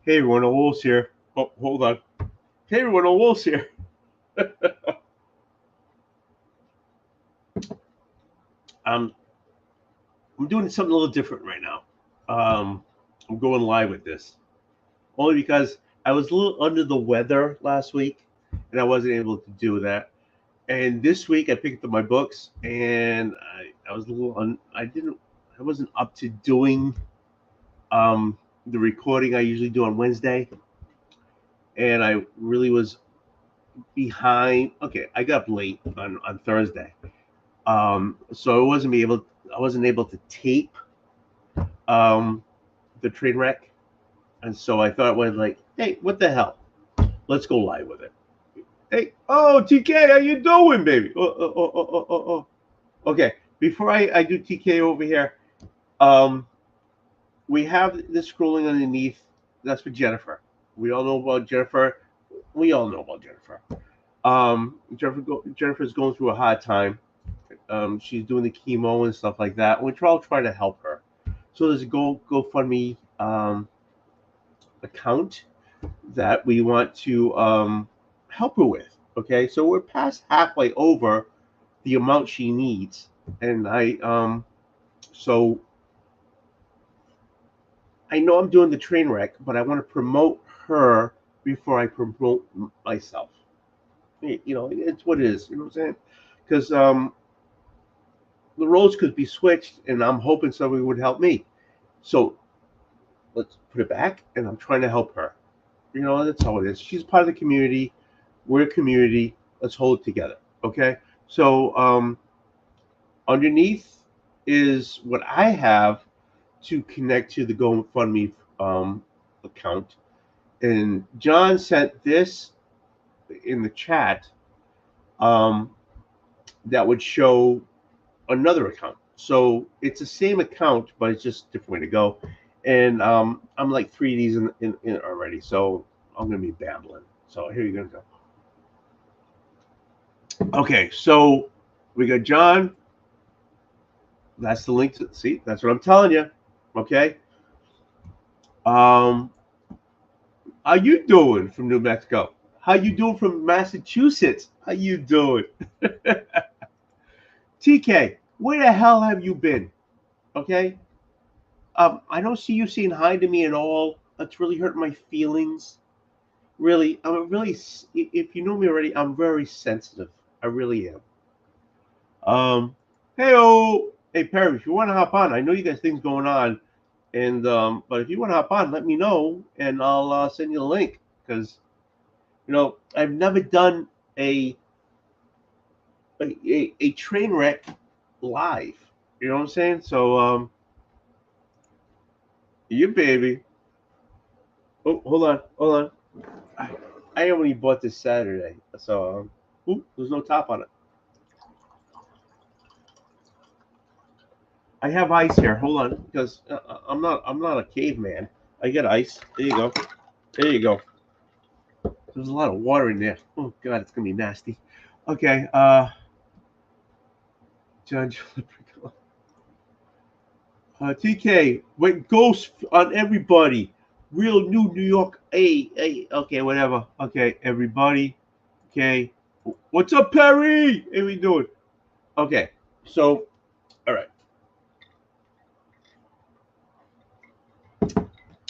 Hey everyone, a Wolves here. Oh, hold on. Hey everyone, a Wolves here. Um, I'm doing something a little different right now. I'm going live with this only because I was a little under the weather last week, and I wasn't able to do that. And this week I picked up my books, and I was a little I wasn't up to doing the recording I usually do on Wednesday, and I really was behind. Okay, I got up late on Thursday. So I wasn't able to tape um, the train wreck, and so I thought, was like, hey, what the hell? Let's go live with it. Hey, oh TK, how you doing, baby? Oh. Okay, before I do TK over here, um, we have this scrolling underneath. That's for Jennifer. We all know about Jennifer. We all know about Jennifer. Jennifer's going through a hard time. She's doing the chemo and stuff like that. We're all trying to help her. So there's a GoFundMe account that we want to help her with. Okay, so we're past halfway over the amount she needs, and so I know I'm doing the train wreck, but I want to promote her before I promote myself. It's what it is. You know what I'm saying? Because the roles could be switched, and I'm hoping somebody would help me. So let's put it back, and I'm trying to help her. That's how it is. She's part of the community. We're a community. Let's hold it together. Okay. So underneath is what I have to connect to the GoFundMe account, and John sent this in the chat. Um, that would show another account. So it's the same account, but it's just a different way to go. And I'm like three of these in already, so I'm gonna be babbling. So here you're gonna go. Okay, so we got John. That's the link to see. That's what I'm telling you. Okay. Um, how you doing from New Mexico? How you doing from Massachusetts? How you doing? TK, where the hell have you been? Okay. I don't see you saying hi to me at all. That's really hurt my feelings. Really, if you know me already, I'm very sensitive. I really am. Hey Perry, if you want to hop on, I know you got things going on, and but if you want to hop on, let me know, and I'll send you the link because I've never done a a train wreck live. You know what I'm saying? So you baby. Oh, hold on. I, I only bought this Saturday, so there's no top on it. I have ice here. Hold on, because I'm not a caveman. I get ice. There you go. There you go. There's a lot of water in there. Oh God, it's gonna be nasty. Okay, Judge. TK went ghost on everybody. Real New York. Hey. Okay, whatever. Okay, everybody. Okay. What's up, Perry? How we doing? Okay. So, all right.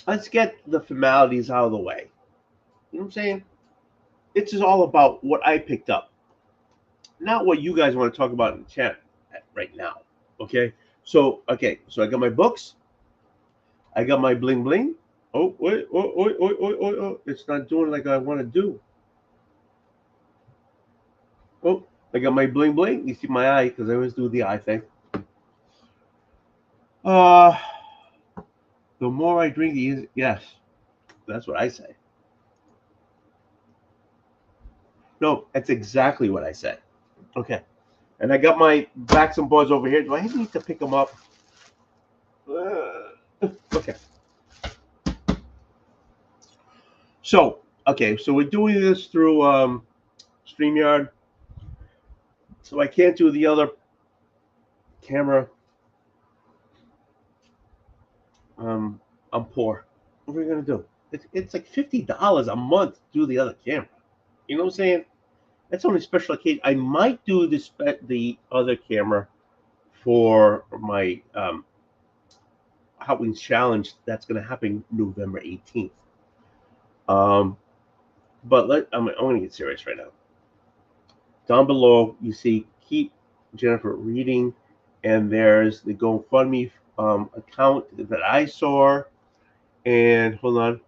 Let's get the formalities out of the way. You know what I'm saying? It's just all about what I picked up, not what you guys want to talk about in the chat right now. Okay, so I got my books. I got my bling bling. Oh, wait, oh, it's not doing like I want to do. Oh, I got my bling bling. You see my eye because I always do the eye thing. Uh, the more I drink, yes, that's what I say. No, that's exactly what I said. Okay, and I got my backs and boards over here. Do I need to pick them up? Okay. So we're doing this through StreamYard. So I can't do the other camera. I'm poor. What are we gonna do? It's like $50 a month to do the other camera. You know what I'm saying? That's only special occasion. I might do the other camera for my Hot Wings challenge. That's going to happen November 18th. But I'm going to get serious right now. Down below, you see keep Jennifer reading, and there's the GoFundMe account that I saw. And hold on,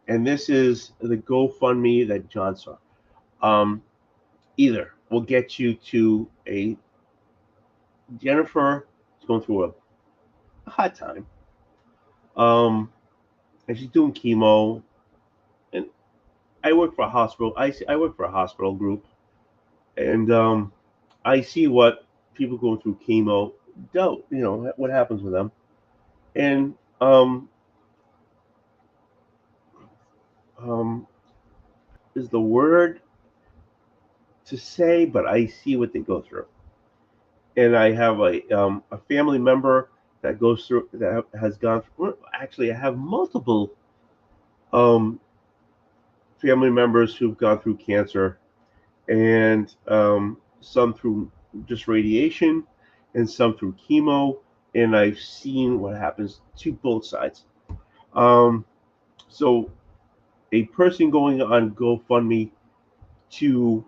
and this is the GoFundMe that John saw. Either will get you to a Jennifer is going through a hard time. And she's doing chemo, and I work for a hospital. I work for a hospital group, and I see what people going through chemo do. You know what happens with them, and is the word to say, but I see what they go through, and I have a family member that goes through that has gone through. Actually, I have multiple um, family members who've gone through cancer, and some through just radiation, and some through chemo, and I've seen what happens to both sides. Um, so a person going on GoFundMe to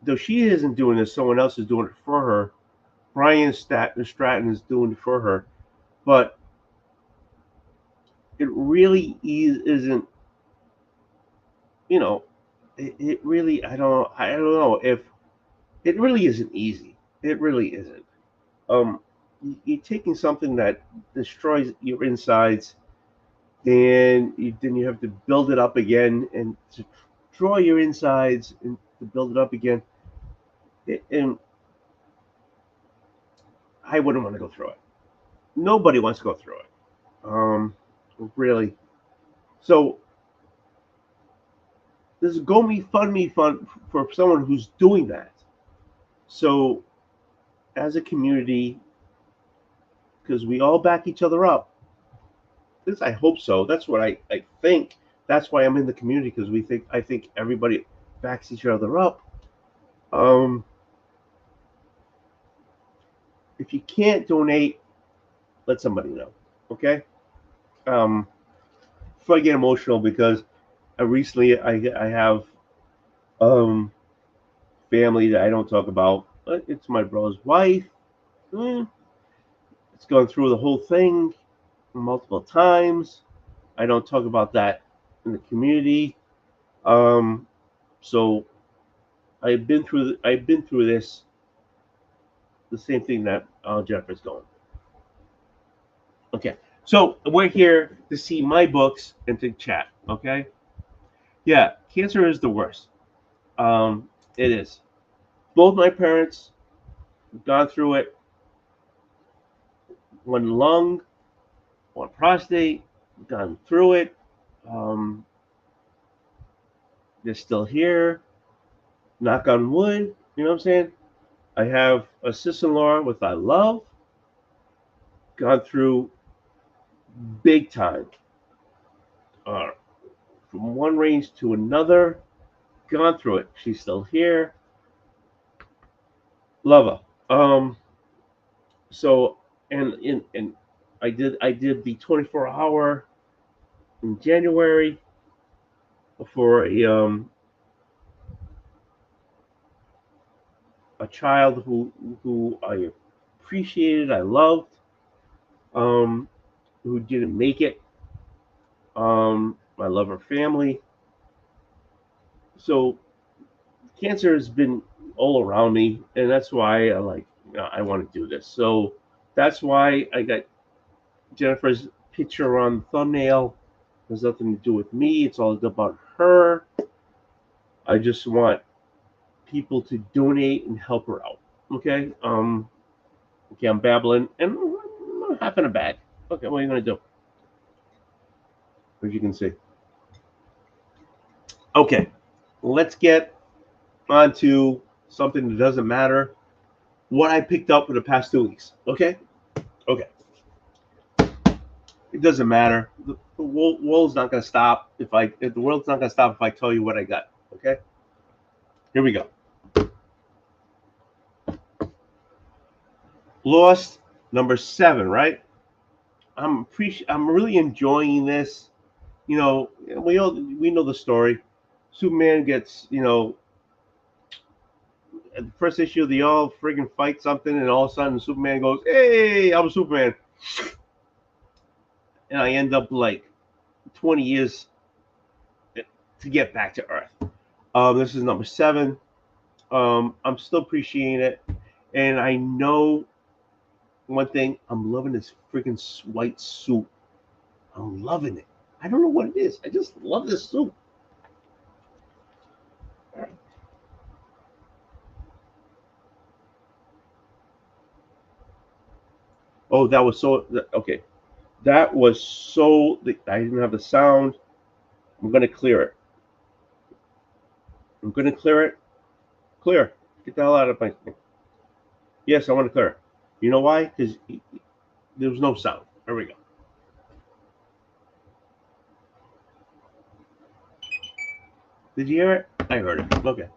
though she isn't doing this, someone else is doing it for her. Brian Stratton is doing it for her, but it really isn't. You know, it really I don't know if it really isn't easy. It really isn't. Um, you're taking something that destroys your insides, and then you have to build it up again, and to draw your insides and to build it up again. And I wouldn't want to go through it. Nobody wants to go through it. Really. So this is GoFundMe fund for someone who's doing that. So as a community, because we all back each other up. At least I hope so. That's what I think. That's why I'm in the community, because I think everybody backs each other up. If you can't donate, let somebody know. Okay. Before I get emotional, because I have um family that I don't talk about. It's my brother's wife. Eh, it's gone through the whole thing multiple times. I don't talk about that in the community. Um, so I've been through this, the same thing that Jennifer's going. Okay, so we're here to see my books and to chat. Okay, yeah, cancer is the worst. It is. Both my parents have gone through it. One lung, one prostate, gone through it. Um, they're still here. Knock on wood. You know what I'm saying? I have a sister-in-law with I love, gone through big time. Uh, from one range to another, gone through it. She's still here. Love her. So and I did the 24-hour in January for a child who I appreciated, I loved, um, who didn't make it. I love her family. So cancer has been all around me, and that's why I want to do this. So that's why I got Jennifer's picture on the thumbnail. It has nothing to do with me. It's all about her. I just want people to donate and help her out. Okay. Okay, I'm babbling, and I'm half in a bag. Okay, what are you gonna do? As you can see. Okay, let's get on to something that doesn't matter. What I picked up for the past 2 weeks. Okay. Okay. It doesn't matter. The world's not going to stop if the world's not going to stop if I tell you what I got. Okay, here we go. Lost number 7, right? I'm really enjoying this. You know, we know the story. Superman gets, at the first issue they all friggin' fight something, and all of a sudden Superman goes, "Hey, I'm Superman," and I end up like 20 years to get back to Earth. This is number 7. I'm still appreciating it, and I know one thing: I'm loving this freaking white suit. I'm loving it. I don't know what it is. I just love this suit. Oh, that was so okay. That was so. I didn't have the sound. I'm gonna clear it. I'm gonna clear it. Clear. Get the hell out of my thing. Yes, I want to clear. You know why? Because there was no sound. There we go. Did you hear it? I heard it. Okay.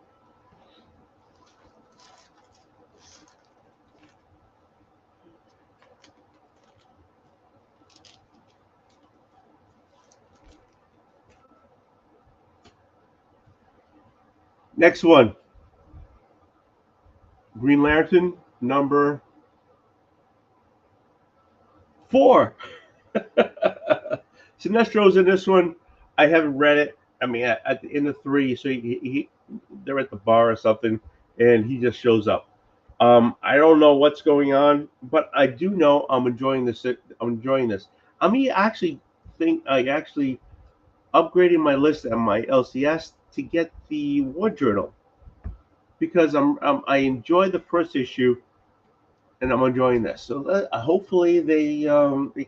Next one. Green Lantern number 4. Sinestro's in this one. I haven't read it. I mean, at the end of 3, so they're at the bar or something, and he just shows up. I don't know what's going on, but I do know I'm enjoying this. I'm enjoying this. I'm actually I actually upgrading my list and my LCS to get the War Journal because I enjoy the first issue and I'm enjoying this. So hopefully they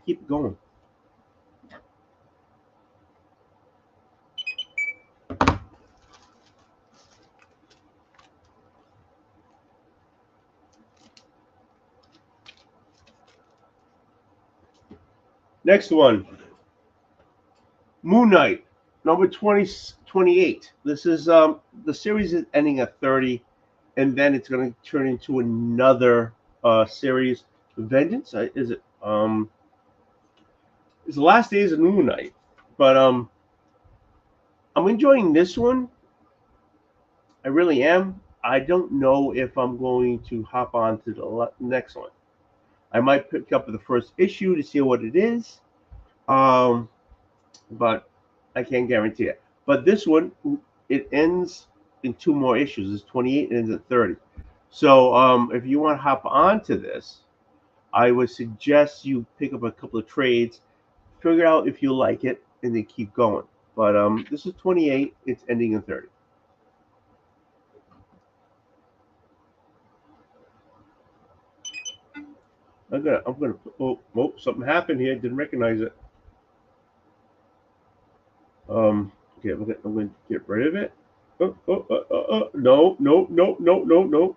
keep going. Next one, Moon Knight, number 28. This is the series is ending at 30, and then it's going to turn into another series. Vengeance is it? It's the last days of Moon Knight, but I'm enjoying this one. I really am. I don't know if I'm going to hop on to the next one. I might pick up the first issue to see what it is, um, but I can't guarantee it. But this one, it ends in 2 more issues. It's 28 and ends at 30. So if you want to hop on to this, I would suggest you pick up a couple of trades, figure out if you like it, and then keep going. But this is 28. It's ending in 30. I'm gonna. Oh, something happened here. Didn't recognize it. Okay, I'm gonna get rid of it. No, no, no, no, no, no.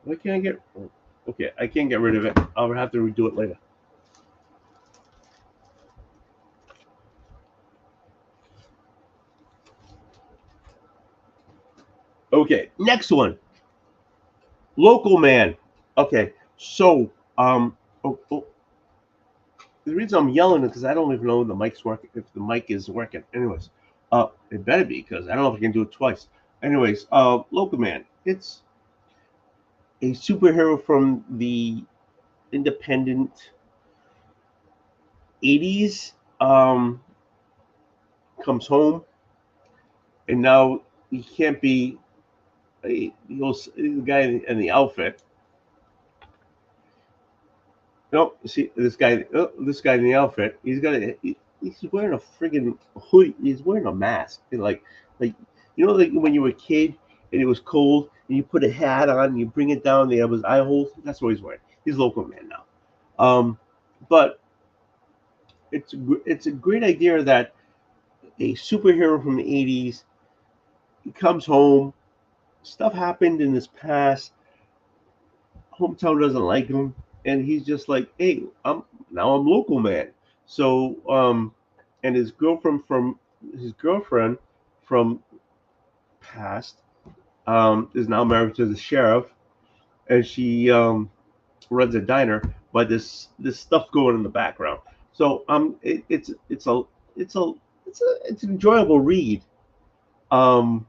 Why can't I get? Okay, I can't get rid of it. I'll have to redo it later. Okay, next one. Local man. Okay, so the reason I'm yelling is because I don't even know if the mic's working. If the mic is working, anyways, it better be because I don't know if I can do it twice. Anyways, local man. It's a superhero from the independent 80s. Comes home and now he can't be the guy in the outfit. No, see this guy in the outfit. He's wearing a friggin' hoodie. He's wearing a mask. And like like when you were a kid and it was cold and you put a hat on and you bring it down the other's eye hole. That's what he's wearing. He's a local man now. But it's a great idea that a superhero from the 80s he comes home. Stuff happened in his past. hometown doesn't like him, and he's just like, hey, I'm local man. So and his girlfriend from past is now married to the sheriff, and she runs a diner. But this stuff going in the background. So it's an enjoyable read. Um,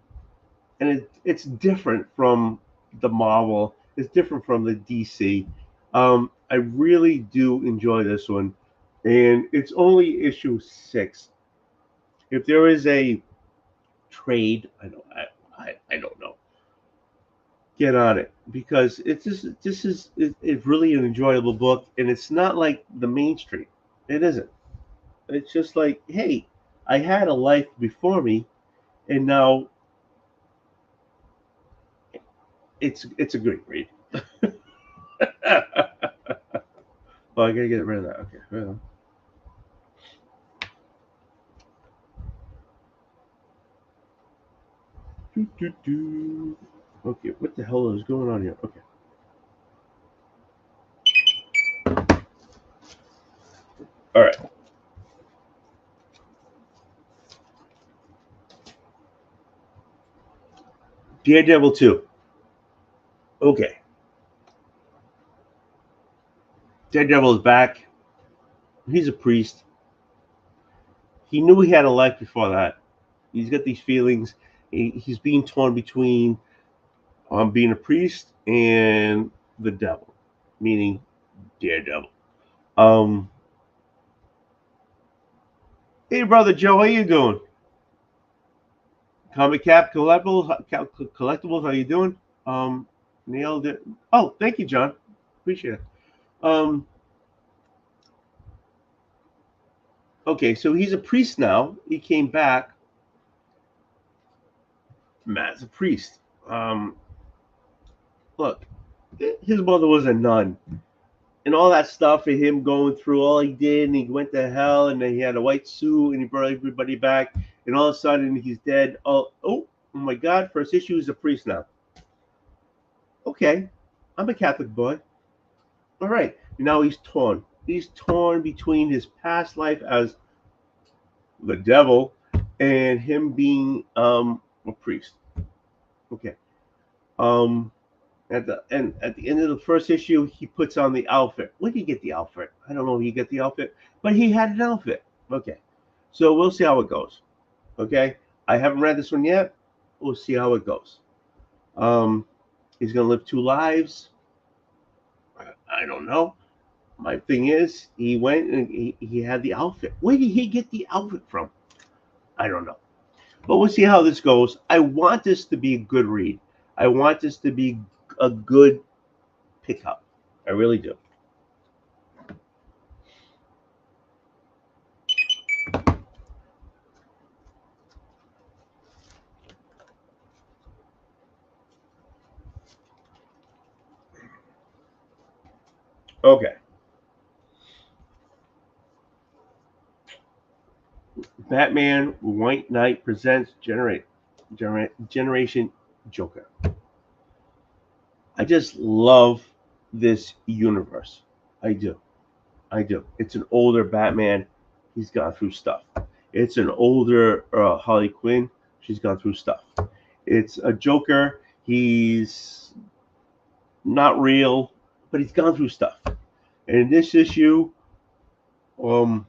and it's different from the Marvel. It's different from the DC. I really do enjoy this one, and it's only issue 6. If there is a trade, I don't know. Get on it because it's just it's really an enjoyable book, and it's not like the mainstream. It isn't. It's just like, hey, I had a life before me, and now it's a great read. Oh, I gotta get rid of that. Okay, well. Doo, doo, doo. Okay, what the hell is going on here? Okay. All right. Daredevil 2. Okay. Daredevil is back. He's a priest. He knew he had a life before that. He's got these feelings. He's being torn between being a priest and the devil, meaning Daredevil. Um, hey, brother Joe, how you doing? Comic Cap Collectibles, how you doing? Nailed it. Oh, thank you, John. Appreciate it. Um, okay, so he's a priest now. He came back as a priest. Um, look, his mother was a nun, and all that stuff, and him going through all he did, and he went to hell, and then he had a white suit, and he brought everybody back, and all of a sudden he's dead. Oh my God! First issue is a priest now. Okay, I'm a Catholic boy. All right, now he's torn. He's torn between his past life as the devil and him being a priest. Okay. Um, at the end of the first issue, he puts on the outfit. Where did he get the outfit? I don't know if he get the outfit, but he had an outfit. Okay. So we'll see how it goes. Okay. I haven't read this one yet. We'll see how it goes. Um, he's gonna live 2 lives. I don't know. My thing is, he went and he had the outfit. Where did he get the outfit from? I don't know. But we'll see how this goes. I want this to be a good read. I want this to be a good pickup. I really do. Okay. Batman White Knight presents Generation Joker. I just love this universe. I do. I do. It's an older Batman. He's gone through stuff. It's an older Harley Quinn. She's gone through stuff. It's a Joker. He's not real, but he's gone through stuff. And in this issue, um,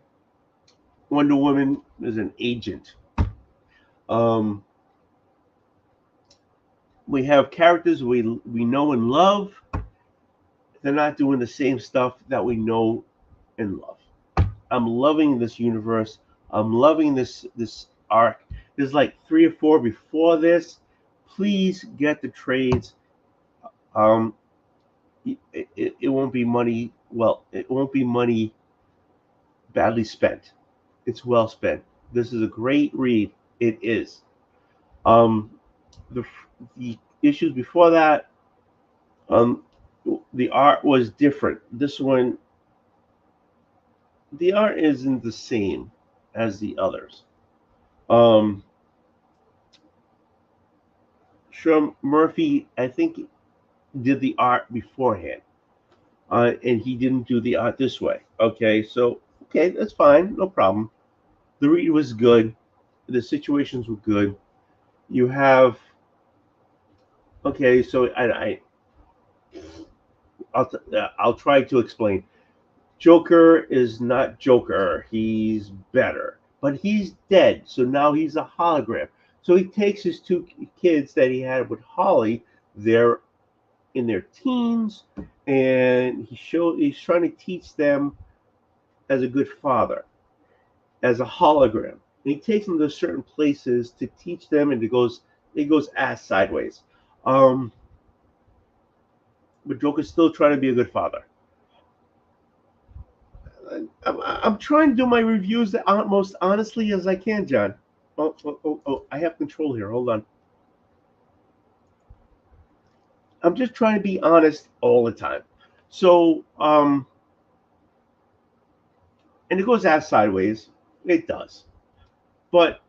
Wonder Woman is an agent. Um, we have characters we know and love. They're not doing the same stuff that we know and love. I'm loving this universe. I'm loving this arc. There's like 3 or 4 before this. Please get the trades. Um, it won't be money. Well, it won't be money badly spent. It's well spent. This is a great read. It is. Um, the the issues before that, um, the art was different. This one, the art isn't the same as the others. Um, Sean Murphy, I think, did the art beforehand. and he didn't do the art this way. Okay, so okay, that's fine, no problem. The read was good. The situations were good. You have okay, so I'll try to explain. Joker is not Joker. He's better, but he's dead. So now he's a hologram. So he takes his two kids that he had with Holly. They're in their teens, and he's trying to teach them as a good father, as a hologram. And he takes them to certain places to teach them, and it goes ass sideways. Um, but Joker's still trying to be a good father. I'm trying to do my reviews the most honestly as I can, John. Oh, I have control here. Hold on. I'm just trying to be honest all the time. So, and it goes ass sideways. It does. But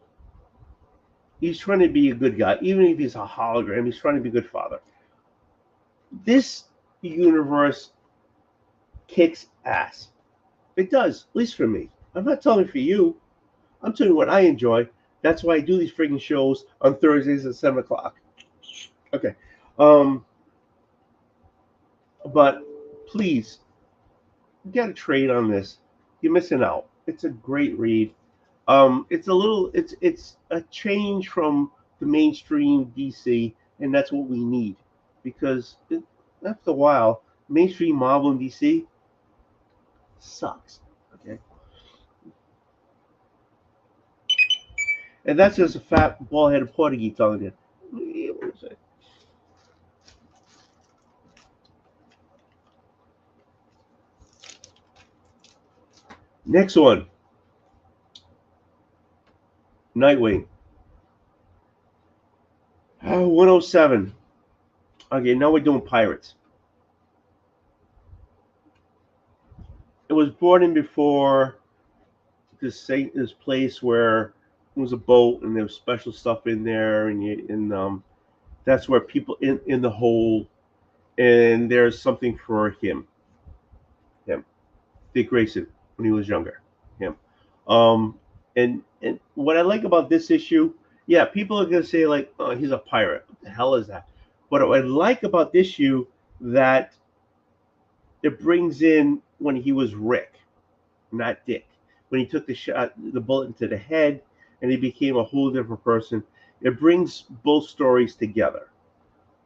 he's trying to be a good guy. Even if he's a hologram, he's trying to be a good father. This universe kicks ass. It does, at least for me. I'm not telling for you. I'm telling you what I enjoy. That's why I do these freaking shows on Thursdays at 7 o'clock. Okay. Um, but please get a trade on this. You're missing out. It's a great read. It's a change from the mainstream DC, and that's what we need because after a while, mainstream Marvel and DC sucks. Okay, and that's just a fat bald-headed Portuguese telling you. Next one, Nightwing. 107. Okay, now we're doing pirates. It was brought in before this place where it was a boat and there was special stuff in there, and that's where people in the hole, and there's something for him, Dick Grayson when he was younger, him. And what I like about this issue, yeah, people are gonna say like, oh, he's a pirate. What the hell is that? But what I like about this issue that it brings in when he was Rick, not Dick. When he took the bullet into the head, and he became a whole different person. It brings both stories together.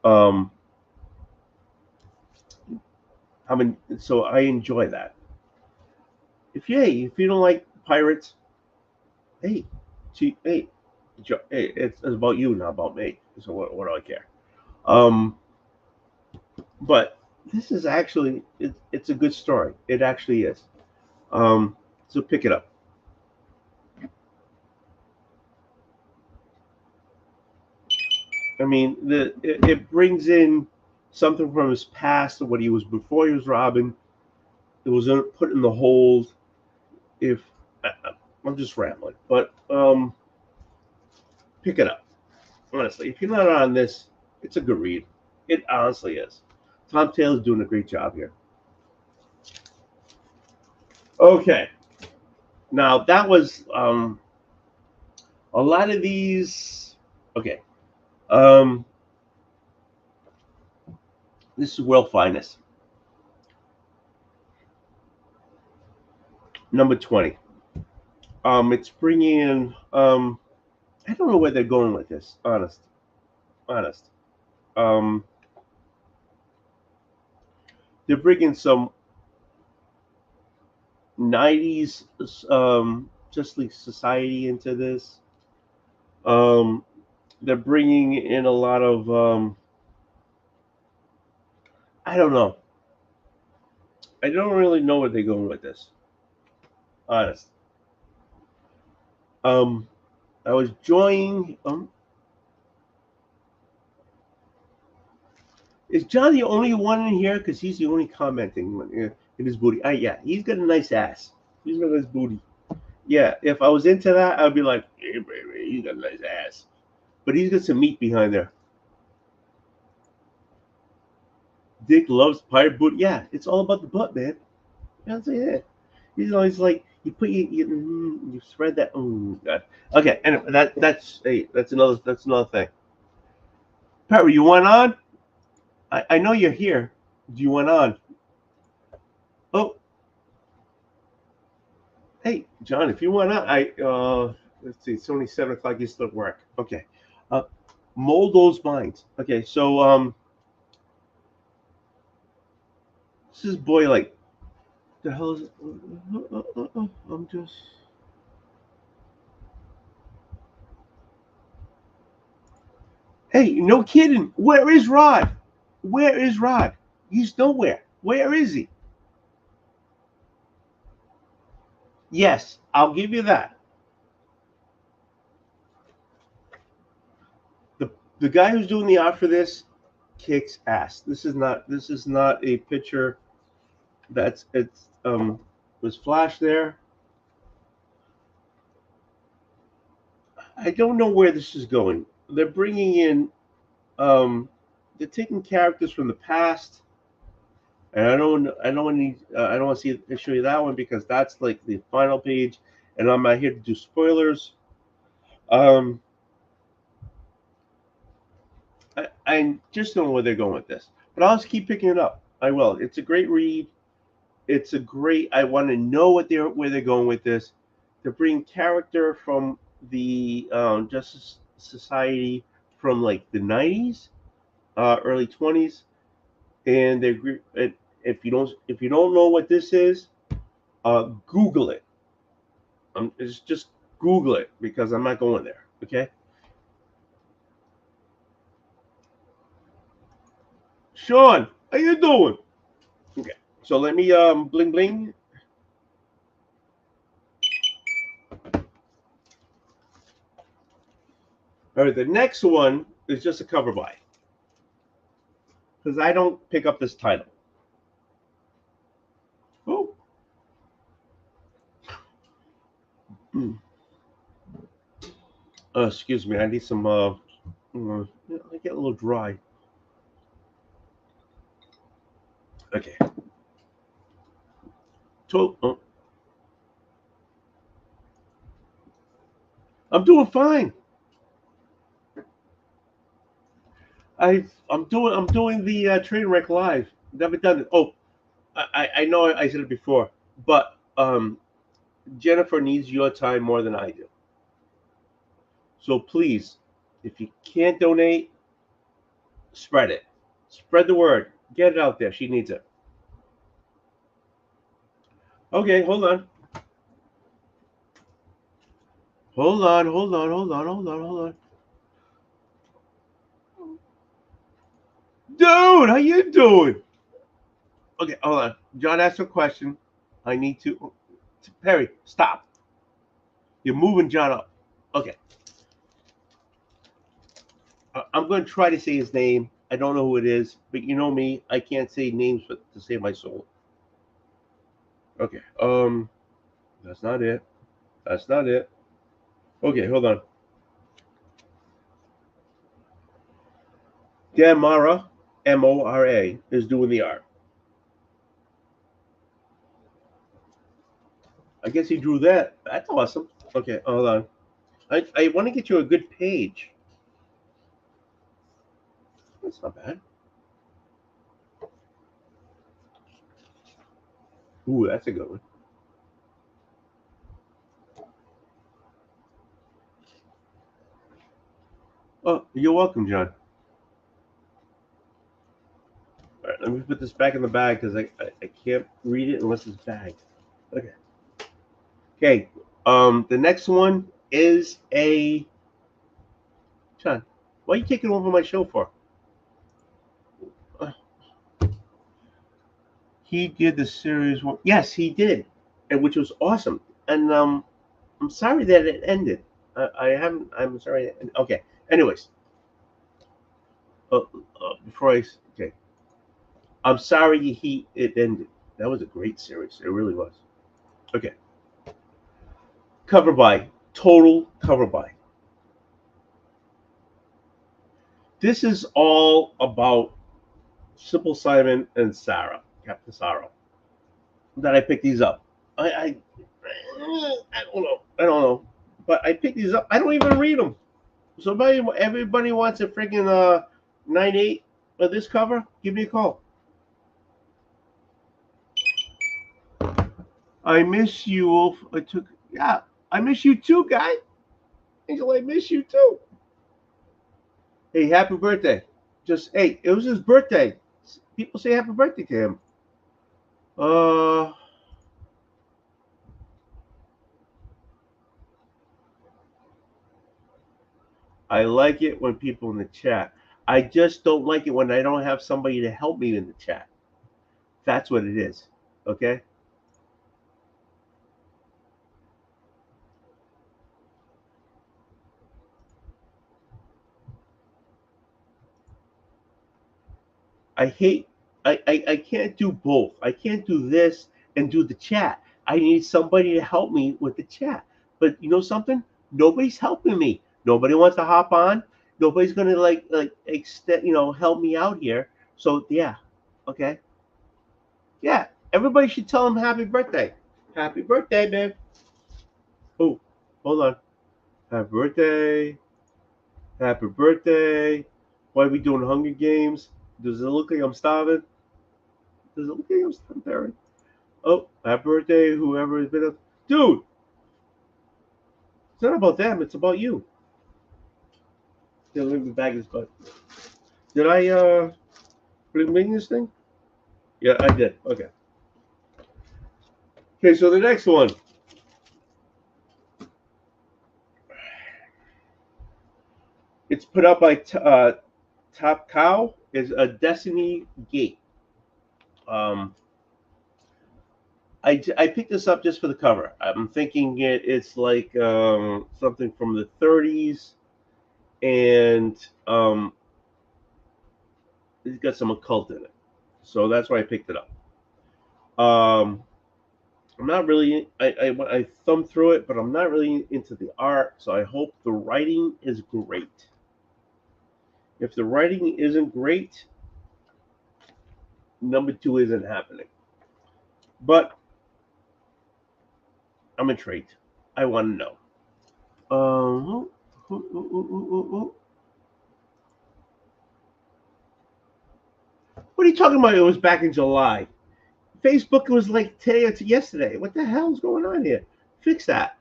Um, so I enjoy that. If you don't like pirates, hey, hey, hey, it's about you, not about me. So what do I care? Um, but this is actually it's a good story. It actually is. So pick it up. I mean, it brings in something from his past, what he was before he was Robin. It was put in the hold. If I'm just rambling, but pick it up. Honestly, if you're not on this, it's a good read. It honestly is. Tom Taylor's doing a great job here. Okay, now that was a lot of these. Okay, um, this is World Finest, number 20. It's bringing in. I don't know where they're going with this. Honest. Um, they're bringing some 90s Just League Society into this. Um, they're bringing in a lot of I don't know. I don't really know where they're going with this. Honest. Um, I was joining. Is John the only one in here? Because he's the only commenting in his booty. Yeah, he's got a nice ass. He's got a nice booty. Yeah, if I was into that, I'd be like, hey, baby, he's got a nice ass. But he's got some meat behind there. Dick loves pirate boot. Yeah, it's all about the butt, man. That's it. He's always like you put you spread that. Oh God. Okay, anyway, that's another thing. Perry, you want on? I know you're here. Do you want on? Oh, hey, John, if you want on, let's see, it's only 7 o'clock. You still at work. Okay. Uh, mold those minds. Okay, so this is boy like the hell is it? I'm just. Hey, no kidding. Where is Rod? Where is Rod? He's nowhere. Where is he? Yes, I'll give you that. The the guy who's doing the art for this kicks ass. This is not a picture that's it's was flashed there. I don't know where this is going. They're bringing in they're taking characters from the past, and I don't want to show you that one because that's like the final page, and I'm not here to do spoilers. Um, I just don't know where they're going with this, but I'll just keep picking it up. I will. It's a great read. It's a great. I want to know where they're going with this. They're bringing character from the Justice Society from like the '90s, early '20s, and they if you don't know what this is, Google it. It's just Google it because I'm not going there. Okay, Sean, how you doing? Okay, so let me bling bling. All right, the next one is just a cover by because I don't pick up this title. Oh, excuse me, I need some. I get a little dry. Okay, oh, I'm doing fine. I'm doing the train wreck live. Never done it. Oh, I know I said it before, but Jennifer needs your time more than I do. So please, if you can't donate, spread it. Spread the word. Get it out there. She needs it. Okay, hold on. Hold on. Dude, how you doing? Okay, hold on. John asked a question. I need to. Perry, stop. You're moving John up. Okay. I'm going to try to say his name. I don't know who it is, but you know me. I can't say names to save my soul. Okay. That's not it. That's not it. Okay, hold on. Dan Mara, Mora, is doing the art. I guess he drew that. That's awesome. Okay, hold on. I want to get you a good page. That's not bad. Ooh, that's a good one. Oh, you're welcome, John. All right, let me put this back in the bag because I can't read it unless it's bagged. Okay. Okay. The next one is a John. Why are you taking over my show for? Uh, he did the series one. Yes, he did, and which was awesome. And I'm sorry that it ended. I haven't. I'm sorry. Okay. Anyways, before I okay, I'm sorry it ended. That was a great series. It really was. Okay. Cover by total cover by. This is all about Simple Simon and Sarah, Captain Sarah, that I picked these up. I don't know. I don't know. But I picked these up. I don't even read them. So everybody wants a freaking 9.8 of this cover, give me a call. I miss you, Wolf. Yeah, I miss you too, guy. Angel, I miss you too. Hey, happy birthday. Hey, it was his birthday. People say happy birthday to him. Uh, I like it when people in the chat. I just don't like it when I don't have somebody to help me in the chat. That's what it is. Okay? I can't do both. I can't do this and do the chat. I need somebody to help me with the chat. But you know something? Nobody's helping me. Nobody wants to hop on. Nobody's gonna like extend, help me out here. So yeah, okay, yeah. Everybody should tell him happy birthday. Happy birthday, babe. Oh, hold on. Happy birthday. Happy birthday. Why are we doing Hunger Games? Does it look like I'm starving? Does it look like I'm starving, Perry? Oh, happy birthday, whoever has been up. Dude, it's not about them, it's about you. Yeah, let me bag this butt. Did I bring this thing? Yeah, I did. Okay. Okay, so the next one. It's put up by Top Cow. Is a Destiny Gate. Um, I picked this up just for the cover. I'm thinking it's like something from the 30s, and it's got some occult in it. So that's why I picked it up. I'm not really. I thumbed through it, but I'm not really into the art. So I hope the writing is great. If the writing isn't great, number two isn't happening. But I'm intrigued. I want to know. Um, what are you talking about? It was back in July. Facebook was like today or yesterday. What the hell's going on here? Fix that.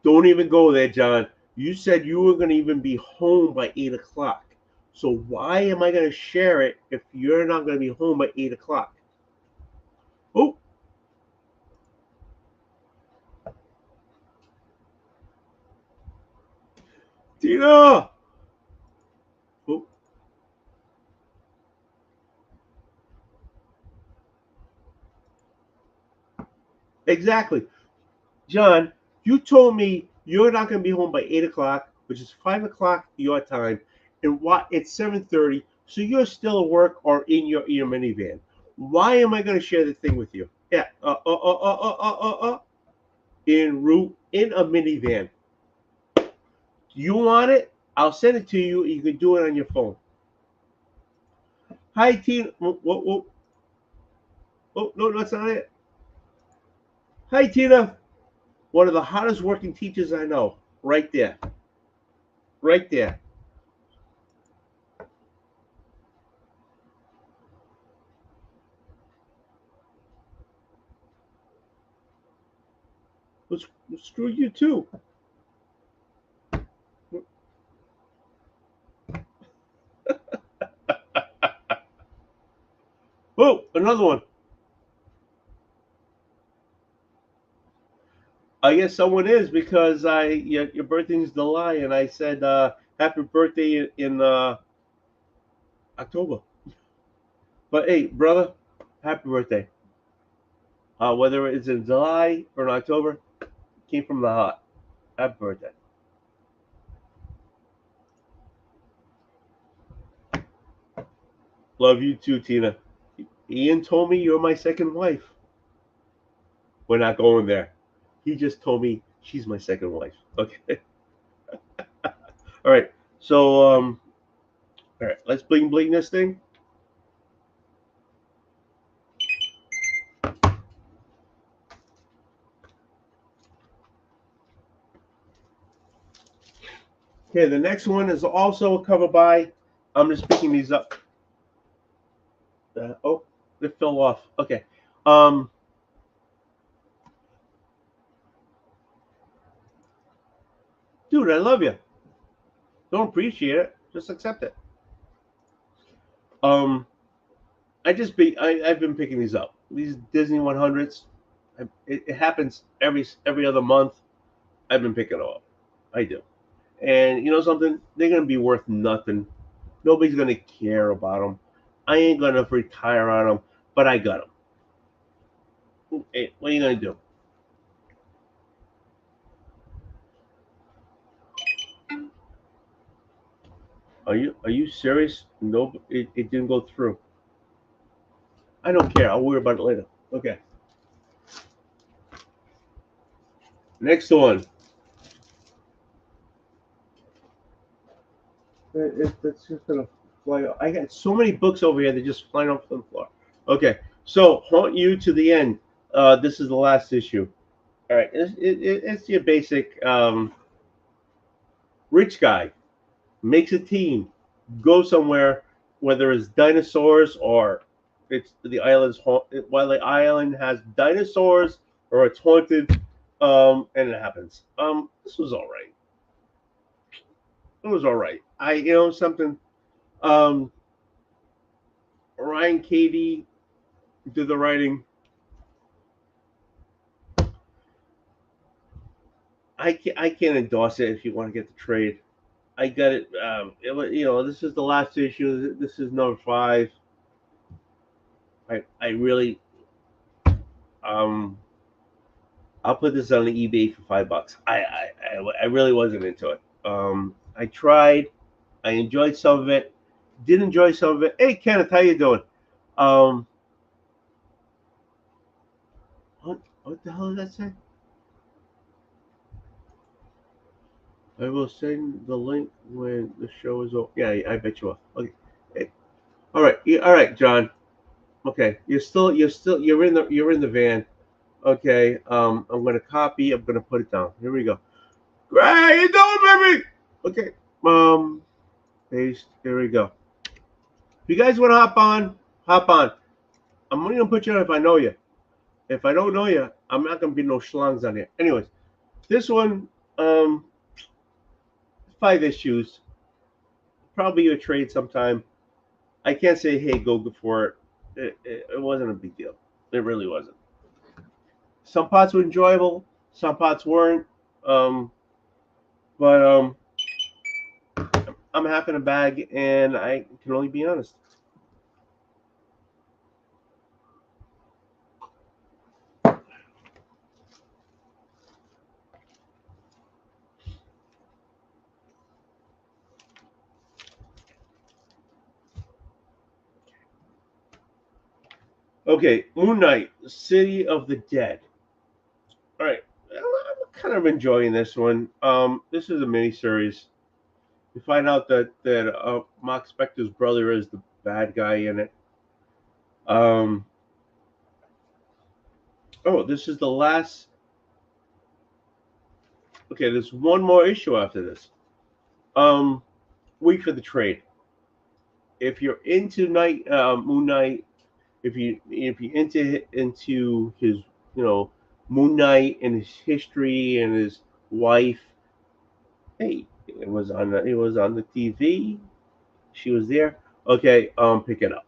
Don't even go there, John. You said you were going to even be home by 8 o'clock. So why am I going to share it if you're not going to be home by 8 o'clock? Oh, Tina! Oh, exactly. John, you told me you're not going to be home by 8 o'clock, which is 5 o'clock your time, and what it's 7:30. So you're still at work or in your minivan. Why am I going to share the thing with you? Yeah, en route in a minivan. You want it? I'll send it to you. You can do it on your phone. Hi, Tina. Whoa, whoa, whoa. Oh, no, that's not it. Hi, Tina. One of the hardest working teachers I know. Right there. Right there. Let's screw you too. Oh, another one. I guess someone is because your birthday's July, and I said happy birthday in October. But hey, brother, happy birthday. Whether it's in July or in October, came from the heart. Happy birthday. Love you too, Tina. Ian told me you're my second wife. We're not going there. He just told me she's my second wife. Okay. All right. So all right, let's bling bling this thing. Okay, the next one is also a cover by. I'm just picking these up. Oh, it fell off. Okay. Um, Dude, I love you. Don't appreciate it. Just accept it. Um, I've been picking these up. These Disney 100s. It happens every other month. I've been picking them up. I do. And you know something? They're gonna be worth nothing. Nobody's gonna care about them. I ain't gonna retire on them, but I got them. Hey, what are you gonna do? Are you serious? No, it didn't go through. I don't care. I'll worry about it later. Okay. Next one. It's just gonna fly. I got so many books over here. They're just flying off the floor. Okay. So haunt you to the end. This is the last issue. All right. It's your basic rich guy makes a team, go somewhere, whether it's dinosaurs or it's the island's while the island has dinosaurs or it's haunted, and it happens. This was all right. It was all right. Something. Um, Ryan Cady did the writing. I can't endorse it if you want to get the trade. I got it. This is the last issue. This is number 5. I really um I'll put this on the eBay for $5. I really wasn't into it. I tried. I enjoyed some of it. Did enjoy some of it. Hey, Kenneth, how you doing? Um, what the hell did that say? I will send the link when the show is over. Yeah, I bet you will. Okay. Hey, all right. All right, John. Okay. You're in the van. Okay. I'm gonna copy. I'm gonna put it down. Here we go. Great, how you doing, baby? Okay. Paste. Here we go. If you guys want to hop on, hop on. I'm only gonna put you on if I know you. If I don't know you, I'm not gonna be no schlongs on here. Anyways, this one, 5 issues. Probably a trade sometime. I can't say, hey, go for it. It wasn't a big deal. It really wasn't. Some parts were enjoyable. Some parts weren't. But I'm half in a bag, and I can only be honest. Okay, Moon Knight, City of the Dead. All right, I'm kind of enjoying this one. This is a miniseries. You find out that Mark Spector's brother is the bad guy in it. Um, this is the last. Okay, there's one more issue after this. Wait for the trade. If you're into Moon Knight, if you into his Moon Knight and his history and his wife, hey, it was on the TV. She was there. Okay, pick it up.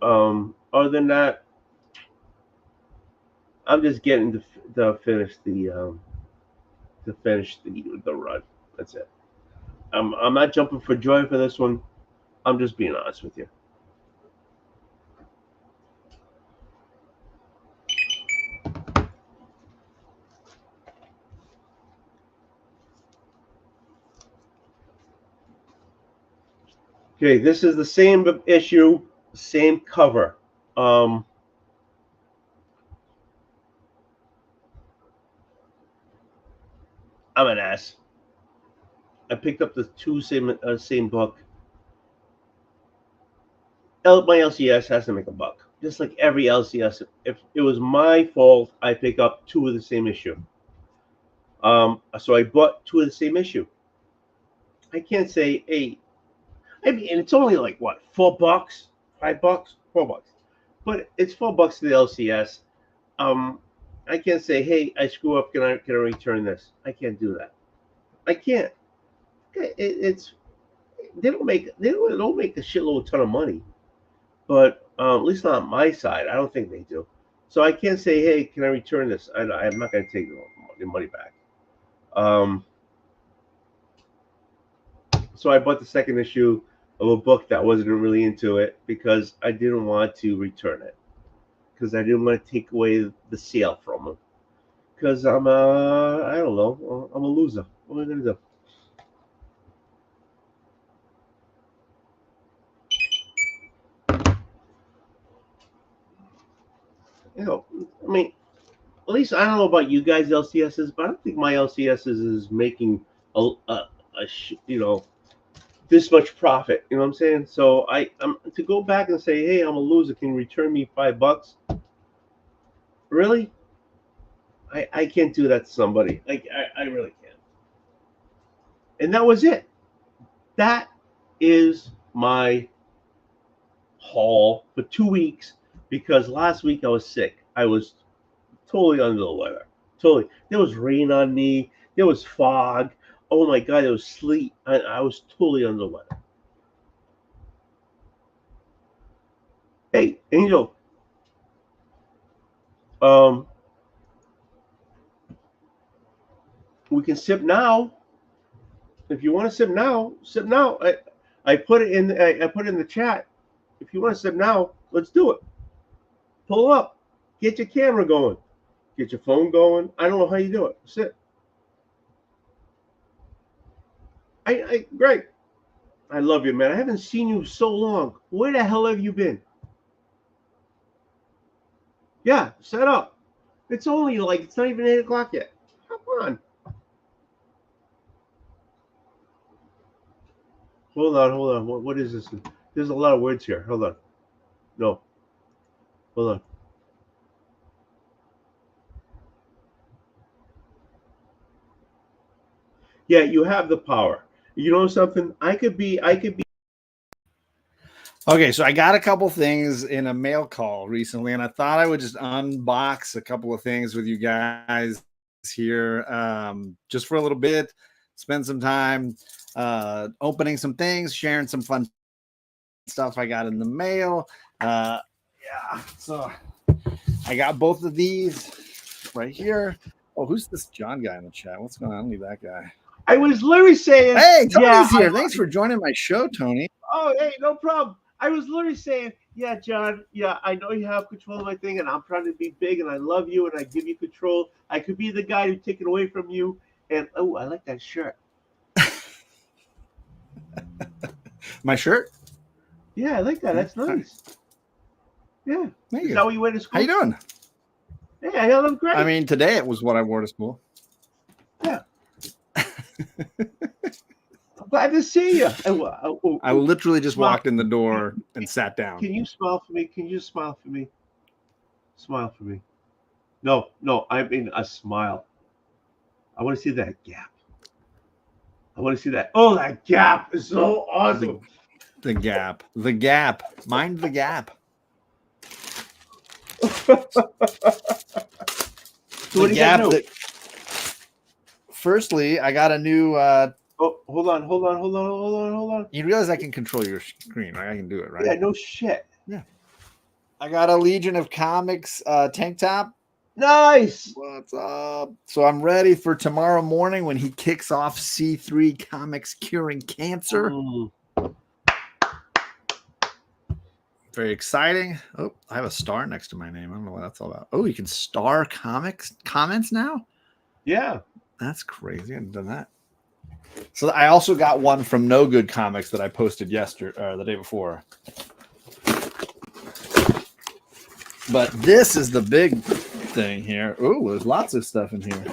Other than that, I'm just getting to finish the run. That's it. I'm not jumping for joy for this one. I'm just being honest with you. Okay, this is the same issue, same cover. Um, I'm an ass. I picked up the two same book. My LCS has to make a buck, just like every LCS. If it was my fault, I pick up two of the same issue. So I bought two of the same issue. I can't say, hey, I mean, and it's only like what, $4, $5, $4, but it's $4 to the LCS. I can't say, hey, I screw up. Can I return this? I can't do that. I can't. It's they don't make a shitload ton of money, but at least not on my side. I don't think they do. So I can't say, hey, can I return this? I'm not going to take the money back. So I bought the second issue of a book that wasn't really into it because I didn't want to return it, because I didn't want to take away the sale from them. Because I don't know, I'm a loser. What am I gonna do? I mean, at least I don't know about you guys LCSs, but I don't think my LCSs is making this much profit. You know what I'm saying? So I'm to go back and say, hey, I'm a loser. Can you return me $5? Really? I can't do that to somebody. I really can't. And that was it. That is my haul for 2 weeks, because last week I was sick. I was totally under the weather. Totally. There was rain on me. There was fog. Oh my God, there was sleet. I was totally under the weather. Hey, Angel. We can sip now. If you want to sip now, sip now. I put it in. I put it in the chat. If you want to sip now, let's do it. Pull up. Get your camera going. Get your phone going. I don't know how you do it. Sit. Greg, I love you, man. I haven't seen you so long. Where the hell have you been? Yeah, set up. It's only it's not even 8 o'clock yet. Come on. Hold on. What is this? There's a lot of words here. Hold on. No. Hold on. Yeah, you have the power. You know something? I could be. Okay, so I got a couple things in a mail call recently, and I thought I would just unbox a couple of things with you guys here, just for a little bit, spend some time opening some things, sharing some fun stuff I got in the mail. Yeah, so I got both of these right here. Oh, who's this John guy in the chat? What's going on? Leave that guy. I was literally saying, hey, Tony's here. Thanks for joining my show, Tony. Oh, hey, no problem. I was literally saying, yeah, John, yeah, I know you have control of my thing, and I'm trying to be big, and I love you, and I give you control. I could be the guy who take it away from you. And oh, I like that shirt. My shirt? Yeah, I like that. That's nice. Yeah. Is that what you wear to school? How you doing? Yeah, I look great. I mean, today it was what I wore to school. Yeah. I'm glad to see you. I literally just walked in the door and sat down. Can you smile for me? Can you smile for me? Smile for me. No, I mean a smile. I want to see that gap. I want to see that. Oh, that gap is so awesome. The gap. The gap. Mind the gap. So the gap. Firstly, I got a new. Oh, hold on. You realize I can control your screen, right? I can do it, right? Yeah, no shit. Yeah. I got a Legion of Comics tank top. Nice. What's up? So I'm ready for tomorrow morning when he kicks off C3 Comics Curing Cancer. Very exciting. Oh, I have a star next to my name. I don't know what that's all about. Oh, you can star comments now? Yeah. That's crazy. I haven't done that. So I also got one from No Good Comics that I posted yesterday or the day before. But this is the big thing here. Oh, there's lots of stuff in here.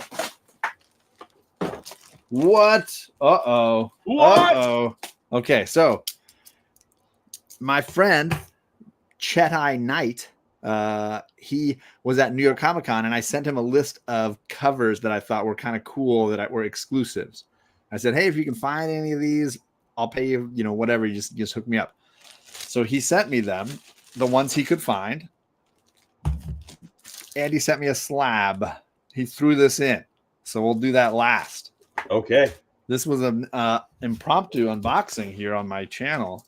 What? Uh-oh. What? Uh-oh. Okay, so my friend Chet Knight, he was at New York Comic Con, and I sent him a list of covers that I thought were kind of cool that were exclusives. I said, hey, if you can find any of these, I'll pay you, whatever. You just hook me up. So he sent me them, the ones he could find, and he sent me a slab. He threw this in, so we'll do that last. Okay. This was an impromptu unboxing here on my channel.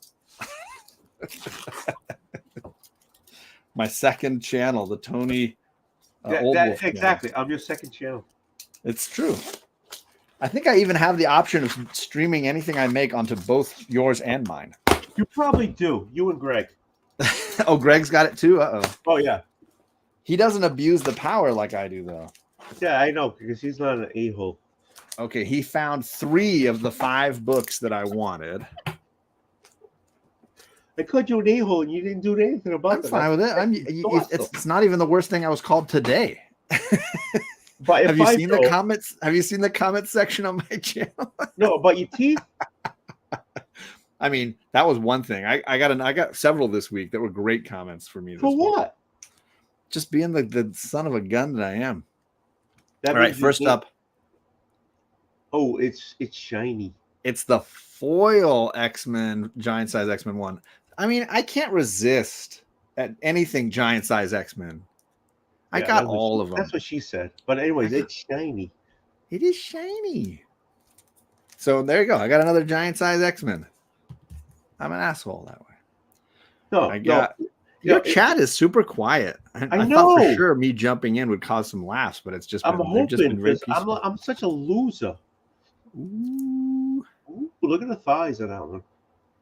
My second channel, the Tony Old Wolf exactly. channel. I'm your second channel. It's true. I think I even have the option of streaming anything I make onto both yours and mine. You probably do. You and Greg. Oh, Greg's got it too? Uh-oh. Oh, yeah. He doesn't abuse the power like I do, though. Yeah, I know, because he's not an a-hole. Okay, he found 3 of the 5 books that I wanted. I called you an a-hole, and you didn't do anything about it. I'm fine with it. It's not even the worst thing I was called today. But have you seen the comments? Have you seen the comment section on my channel? No, about your teeth? I mean, that was one thing. I got several this week that were great comments for me. For what? Week. Just being the son of a gun that I am. All right, first up. Oh, it's shiny. It's the foil X-Men, giant size X-Men 1. I mean, I can't resist at anything giant size X-Men. I got all of them. That's what she said. But anyways, it's shiny. It is shiny. So there you go. I got another giant size X-Men. I'm an asshole that way. No, your chat is super quiet. I know. Thought for sure me jumping in would cause some laughs, but it's just been, I'm such a loser. Ooh, look at the thighs on that one.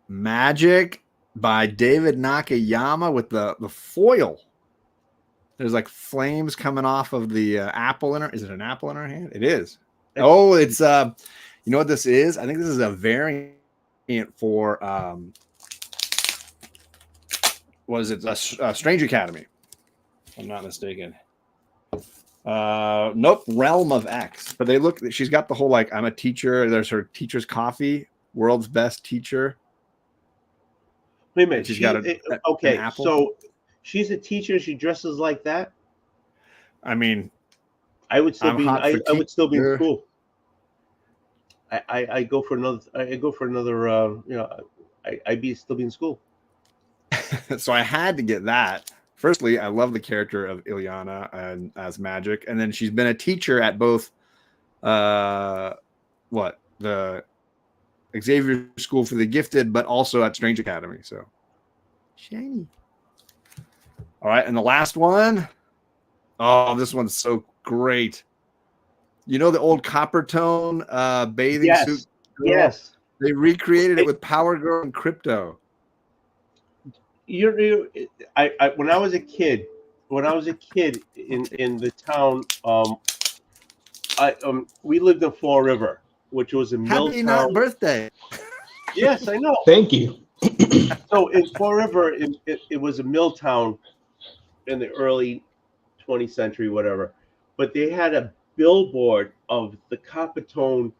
Magic by David Nakayama with the foil. There's like flames coming off of the apple in her. Is it an apple in her hand? It is. It's you know what this is? I think this is a variant for was it a Strange Academy? If I'm not mistaken. Nope, Realm of X. But she's got the whole like I'm a teacher. There's her teacher's coffee, world's best teacher. Wait a minute. She's got an apple. So she's a teacher. She dresses like that. I mean, I would still be. I would still be in school. I go for another. I'd still be in school. So I had to get that. Firstly, I love the character of Ilyana and as Magic, and then she's been a teacher at both, the Xavier School for the Gifted, but also at Strange Academy. So shiny. All right, and the last one. Oh, this one's so great. You know the old Copper Tone bathing suit? Yes. They recreated it with Power Girl and Crypto. When I was a kid in the town, we lived in Fall River, which was a mill town. Happy not birthday. Yes, I know. Thank you. So in Fall River, it was a mill town in the early 20th century, whatever. But they had a billboard of the Copper Tone,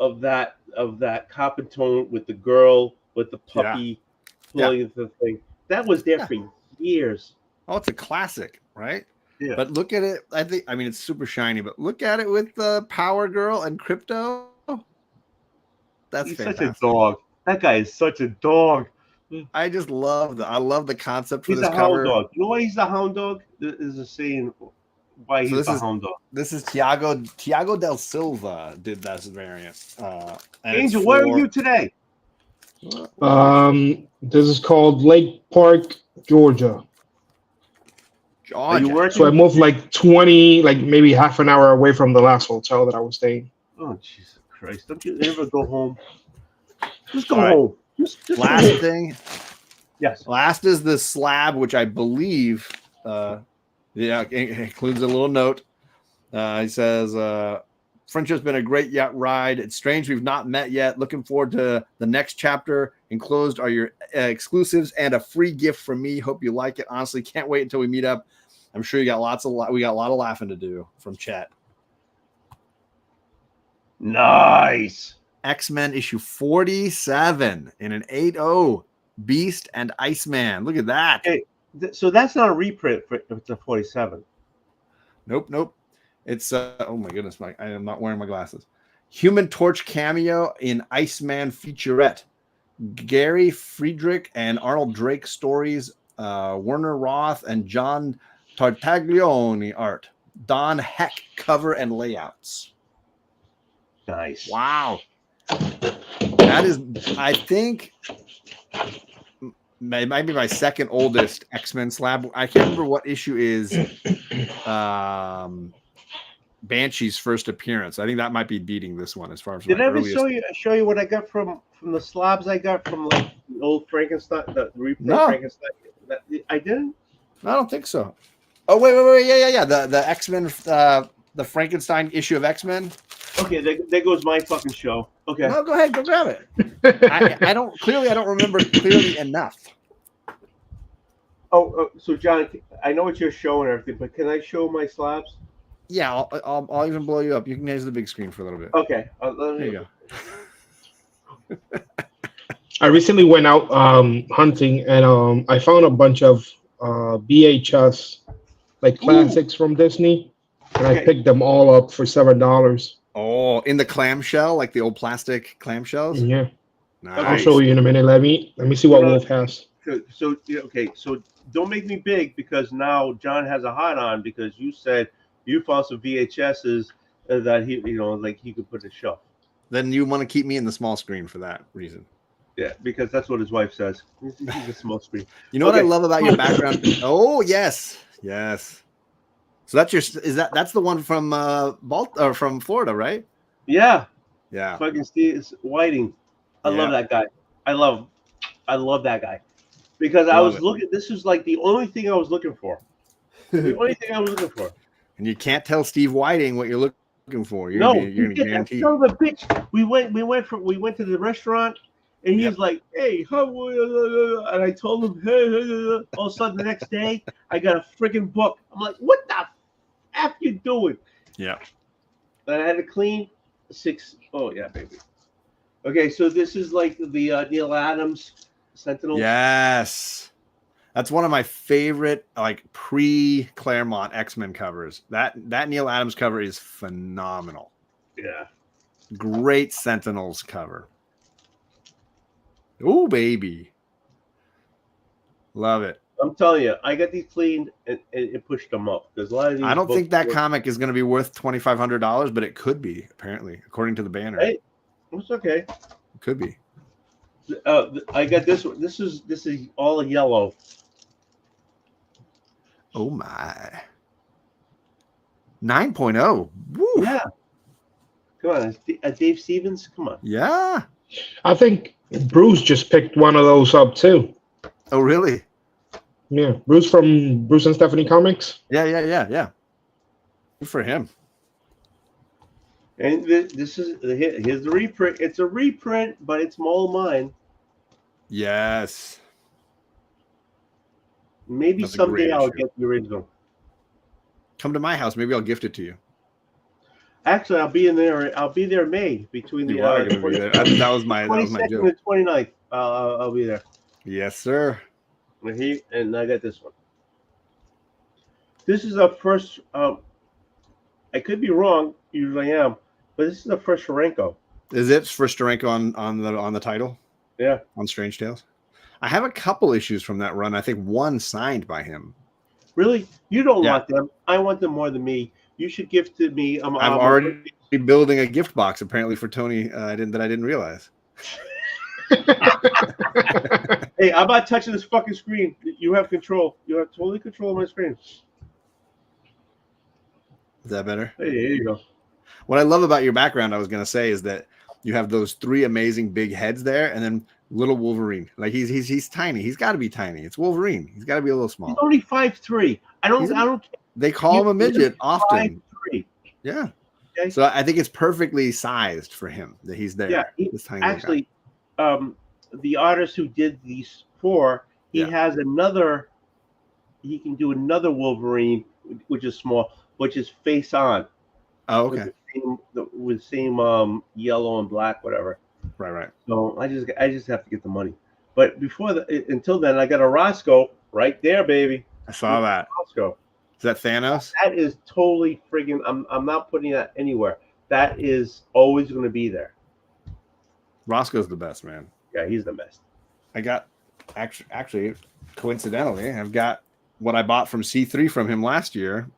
of that Copper Tone with the girl with the puppy pulling the thing. That was there for years. Oh, it's a classic, right? Yeah. But look at it. I mean, it's super shiny, but look at it with the Power Girl and Crypto. He's fantastic. Such a dog. That guy is such a dog. I just love the concept for this cover. He's a hound dog. You know why he's a hound dog? There's a saying why he's a hound dog. This is Tiago del Silva did that variant. Angel, where are you today? This is called Lake Park, Georgia. Are you working? So I moved like 20, like maybe half an hour away from the last hotel that I was staying. Oh, Jesus Christ. Don't you ever go home? Just go home. Just last thing. Yes. Last is the slab, which I believe it includes a little note. He says, friendship's been a great yacht ride. It's strange we've not met yet. Looking forward to the next chapter. Enclosed are your exclusives and a free gift from me. Hope you like it. Honestly, can't wait until we meet up. I'm sure we got a lot of laughing to do from chat. Nice. X-Men issue 47 in an 8-0. Beast and Iceman. Look at that. Hey, so that's not a reprint for the 47. Nope. It's oh my goodness, I am not wearing my glasses. Human Torch cameo in Iceman featurette. Gary Friedrich and Arnold Drake stories. Werner Roth and John Tartaglione art. Don Heck cover and layouts. Nice. Wow. That is, I think, it might be my second oldest X-Men slab. I can't remember what issue is Banshee's first appearance. I think that might be beating this one as far as. Did I ever show you what I got from the slabs I got from like the old Frankenstein, the reprint Frankenstein? I didn't. I don't think so. Oh wait, yeah. The X-Men, the Frankenstein issue of X-Men. Okay, there goes my fucking show. Okay. No, go ahead, go grab it. I don't remember clearly enough. Oh, so John, I know it's your show and everything, but can I show my slabs? Yeah, I'll even blow you up. You can use the big screen for a little bit. Okay. There you go. I recently went out hunting and I found a bunch of VHS like classics from Disney, and I picked them all up for $7. Oh, in the clamshell, like the old plastic clamshells. Yeah, nice. I'll show you in a minute. Let me see what Wolf has. So don't make me big because now John has a hot on because you said you found some VHSs that he could put in a shelf. Then you want to keep me in the small screen for that reason. Yeah, because that's what his wife says. He's a small screen. You know what I love about your background? Oh yes. So that's the one from from Florida, right? Yeah. Fucking Steve Whiting. I love that guy. I love that guy because I was looking. This is like the only thing I was looking for. The only thing I was looking for. And you can't tell Steve Whiting what you're looking for. You're gonna guarantee. Son of a bitch. We went to the restaurant. And he's like, "Hey, how?" And I told him, "Hey." All of a sudden, the next day, I got a freaking book. I'm like, "What the f you doing?" Yeah. And I had to clean 6. Oh yeah, baby. Okay, so this is like the Neil Adams Sentinel. Yes, that's one of my favorite like pre-Claremont X-Men covers. That Neil Adams cover is phenomenal. Yeah. Great Sentinels cover. Oh, baby. Love it. I'm telling you, I got these cleaned and pushed them up because a lot of these. I don't think that comic is going to be worth $2,500, but it could be, apparently, according to the banner. Hey, it's okay. It could be. I got this one. This is all yellow. Oh my. 9.0. Woo. Yeah. Come on, Dave Stevens. Come on. Yeah. I think Bruce just picked one of those up too. Oh, really? Yeah, Bruce from Bruce and Stephanie Comics. Yeah. Good for him. And this is here's the reprint. It's a reprint, but it's all mine. Yes. Maybe That's someday I'll get the original. Come to my house. Maybe I'll gift it to you. Actually, I'll be there May between the. That was my joke. And 29th. I'll be there. Yes, sir. And I got this one. This is a first. I could be wrong. Usually I am, but this is a first Sharenko. Is it for Steranko on the title? Yeah. On Strange Tales. I have a couple issues from that run. I think one signed by him. Really? You don't want them. I want them more than me. You should gift to me. I'm already building a gift box apparently for Tony. I didn't realize. Hey, I'm not touching this fucking screen. You have control. You have totally control of my screen. Is that better? Hey, there you go. What I love about your background, I was going to say, is that you have those 3 amazing big heads there, and then little Wolverine. Like he's tiny. He's got to be tiny. It's Wolverine. He's got to be a little small. He's only 5'3". I don't. They call him a midget often. 5'3". Yeah. Okay. So I think it's perfectly sized for him that he's there. Yeah. This tiny Actually, the artist who did these 4, has another. He can do another Wolverine, which is small, which is face on. Oh, okay. with same yellow and black, whatever. Right. So I just have to get the money. But until then, I got a Roscoe right there, baby. I saw that. Roscoe. Is that Thanos? That is totally friggin'. I'm not putting that anywhere. That is always going to be there. Roscoe's the best, man. Yeah, he's the best. I got actually coincidentally, I've got what I bought from C3 from him last year.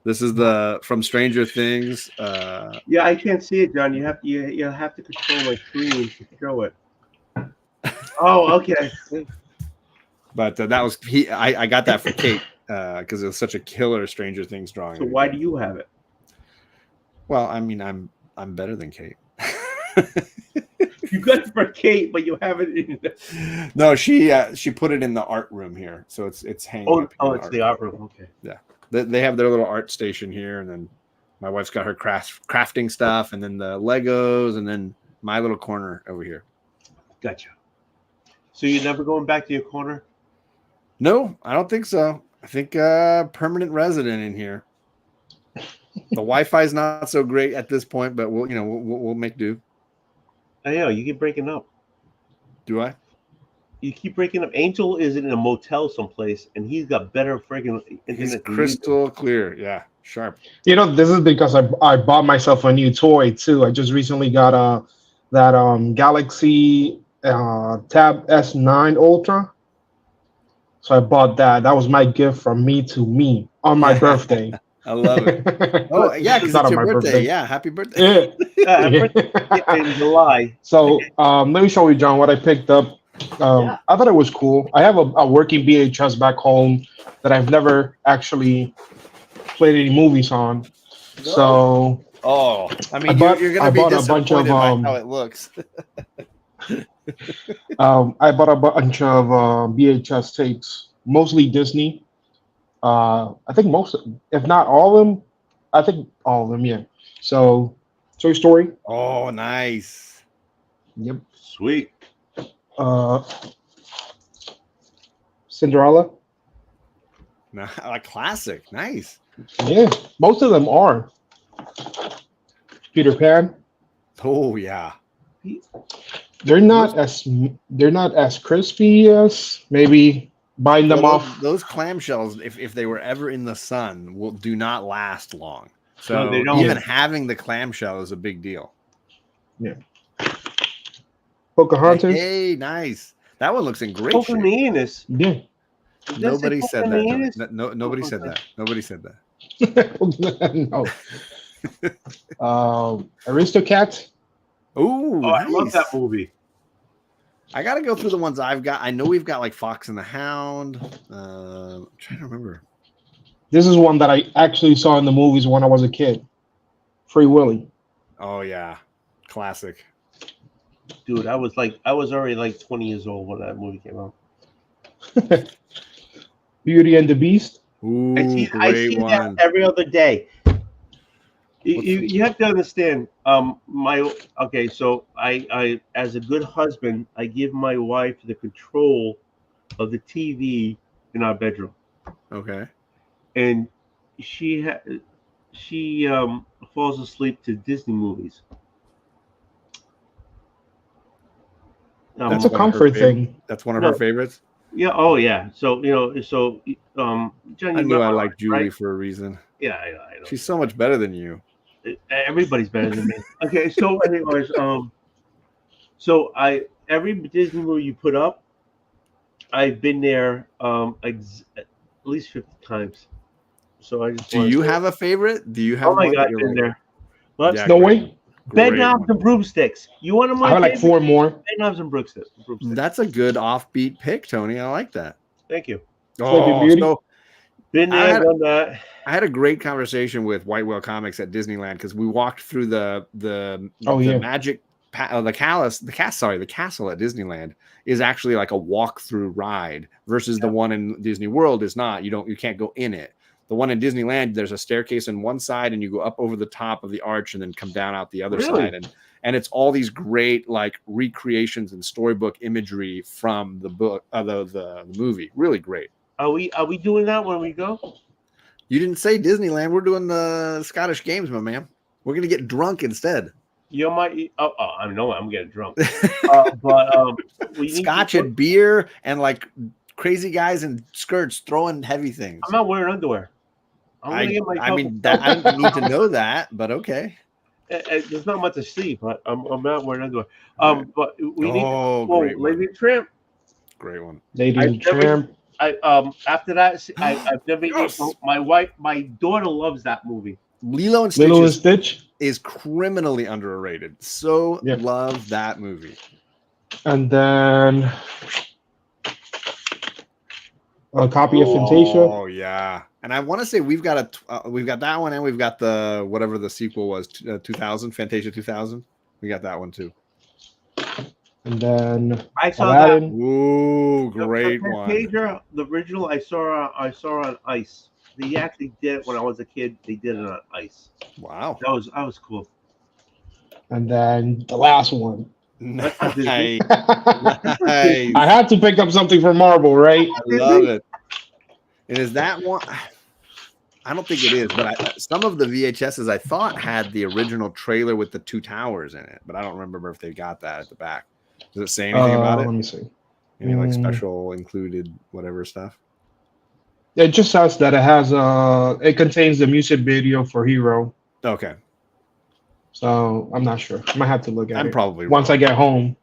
This is the from Stranger Things. Yeah, I can't see it, John. You have to control my screen to show it. Oh, okay. But that was I got that for Kate because it was such a killer Stranger Things drawing. So why do you have it? Well, I mean, I'm better than Kate. You got it for Kate, but you have it in. No, she put it in the art room here, so it's hanging. It's the art room. Okay. Yeah, they have their little art station here, and then my wife's got her crafting stuff, and then the Legos, and then my little corner over here. Gotcha. So you're never going back to your corner? No, I don't think so. I think permanent resident in here. The Wi-Fi is not so great at this point, but we'll make do. I know you keep breaking up. Do I? You keep breaking up. Angel is in a motel someplace, and he's got better friggin' internet. He's crystal clear. Yeah, sharp. This is because I bought myself a new toy too. I just recently got that Galaxy Tab S9 Ultra. So I bought that. That was my gift from me to me on my birthday. I love it. Oh yeah, because it's your birthday. Yeah, happy birthday. Yeah. In July. So let me show you, John, what I picked up. I thought it was cool. I have a working VHS back home that I've never actually played any movies on. So I mean, you're going to be disappointed by how it looks. I bought a bunch of VHS tapes, mostly Disney. I think most, if not all of them, I think all of them. Yeah. So, Toy Story. Oh, nice. Yep. Sweet. Cinderella. A classic. Nice. Yeah, most of them are. Peter Pan. Oh yeah. They're not as crispy as maybe buying them off. Those clamshells, if they were ever in the sun, do not last long. So No, they don't. even having the clamshell is a big deal. Yeah. Pocahontas. Hey, nice. That one looks in great shape. Pocahontas. Yeah. Nobody said that. Nobody said that. Nobody said that. No. Aristocats. Ooh, I love that movie. I got to go through the ones I've got. I know we've got like Fox and the Hound. I'm trying to remember. This is one that I actually saw in the movies when I was a kid. Free Willy. Oh yeah, classic. Dude, I was already like 20 years old when that movie came out. Beauty and the Beast. Ooh, I see that every other day. You have to understand. So I as a good husband, I give my wife the control of the TV in our bedroom. Okay. And she falls asleep to Disney movies. That's a comfort thing. That's one of her favorites. Yeah. Oh, yeah. So John, I knew I liked Julie for a reason. Yeah, I know. She's so much better than you. Everybody's better than me. Okay. So, anyways, every Disney movie you put up, I've been there at least 50 times. So I just. Do you have a favorite? Do you have? Oh my God, been there. What? Yeah, no way. Bed knobs and broomsticks. You want them? I have like 4 more. Bed knobs and broomsticks. That's a good offbeat pick, Tony. I like that. Thank you. So been there, done that. I had a great conversation with White Whale Comics at Disneyland because we walked through the magic the castle at Disneyland is actually like a walk-through ride versus the one in Disney World is not. You can't go in it. The one in Disneyland, there's a staircase on one side, and you go up over the top of the arch, and then come down out the other side, and it's all these great like recreations and storybook imagery from the book, the movie. Really great. Are we doing that when we go? You didn't say Disneyland. We're doing the Scottish Games, my man. We're gonna get drunk instead. You might. I know I'm getting drunk. But we need Scotch to, and beer and like crazy guys in skirts throwing heavy things. I'm not wearing underwear. I'm gonna get I myself. mean, that I didn't need to know that, but okay. There's not much to see, but I'm not wearing underwear. Right. But we need. Oh, Oh, great one. Lady Tramp. Great one. Lady I've and never- Tramp. After that, I've never. Yes. My daughter loves that movie. Lilo and Stitch Lilo and Stitch. is criminally underrated. So Yeah. love that movie. And then a copy of Fantasia. Oh yeah, and I want to say we've got that one, and we've got the whatever the sequel was, 2000 Fantasia 2000. We got that one too. And then I saw Aladdin. Ooh, that. great The one. Fantasia, the original, I saw on ice. They actually did it when I was a kid. They did it on ice. Wow. That was cool. And then the last one. Nice. Disney. Nice. I had to pick up something from Marvel, right? I love it. And is that one? I don't think it is, but some of the VHSs I thought had the original trailer with the two towers in it, but I don't remember if they got that at the back. Does it say anything about it? Let me see. Any like special included whatever stuff? It just says that it contains the music video for Hero. Okay, So I'm not sure. I might have to look at I'm it probably once wrong. I get home.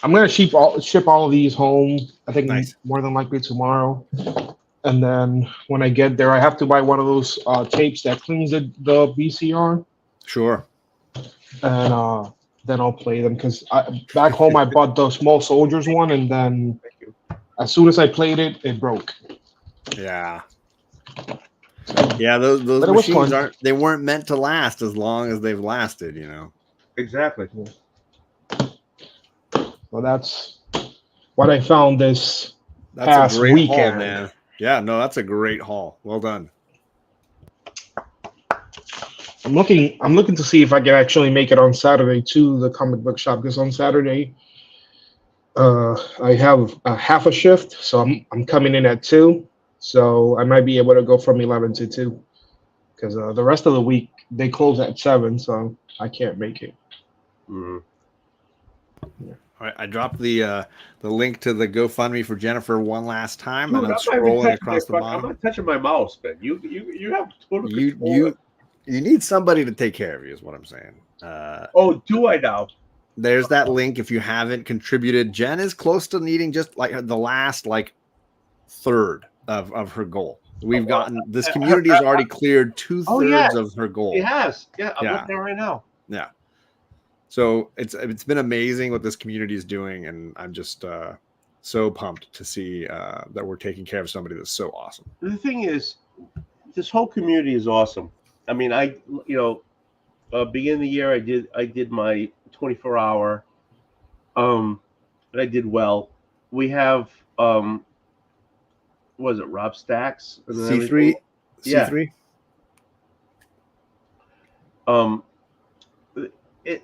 I'm gonna ship all of these home. I think Nice. more than likely tomorrow. And then when I get there, I have to buy one of those tapes that cleans the VCR, Sure. and then I'll play them. Because back home I bought the Small Soldiers one, and then as soon as I played it, it broke. Yeah. Yeah, those But it was machines fun. weren't meant to last as long as they've lasted, you know. Exactly. Well, that's what I found this That's past a great weekend. haul, man. Yeah, no, that's a great haul. Well done. I'm looking to see if I can actually make it on Saturday to the comic book shop, because on Saturday I have a half a shift, so I'm coming in at 2, so I might be able to go from 11 to 2, because the rest of the week they close at 7, so I can't make it. Mm-hmm. All right, I dropped the link to the GoFundMe for Jennifer one last time, Dude, and I'm scrolling across the I'm bottom. not touching my mouse, man. You have total You control. you need somebody to take care of you, is what I'm saying. Oh, do I now? There's that link if you haven't contributed. Jen is close to needing just like the last third of her goal. We've gotten this community has already cleared 2/3 of her goal. It has. Yeah, I'm Yeah. looking there right now. Yeah. So it's been amazing what this community is doing, and I'm just so pumped to see that we're taking care of somebody that's so awesome. The thing is, this whole community is awesome. I mean, beginning of the year, I did my 24-hour, and I did well. We have what was it, Rob Stacks? And then C3, Yeah. C3.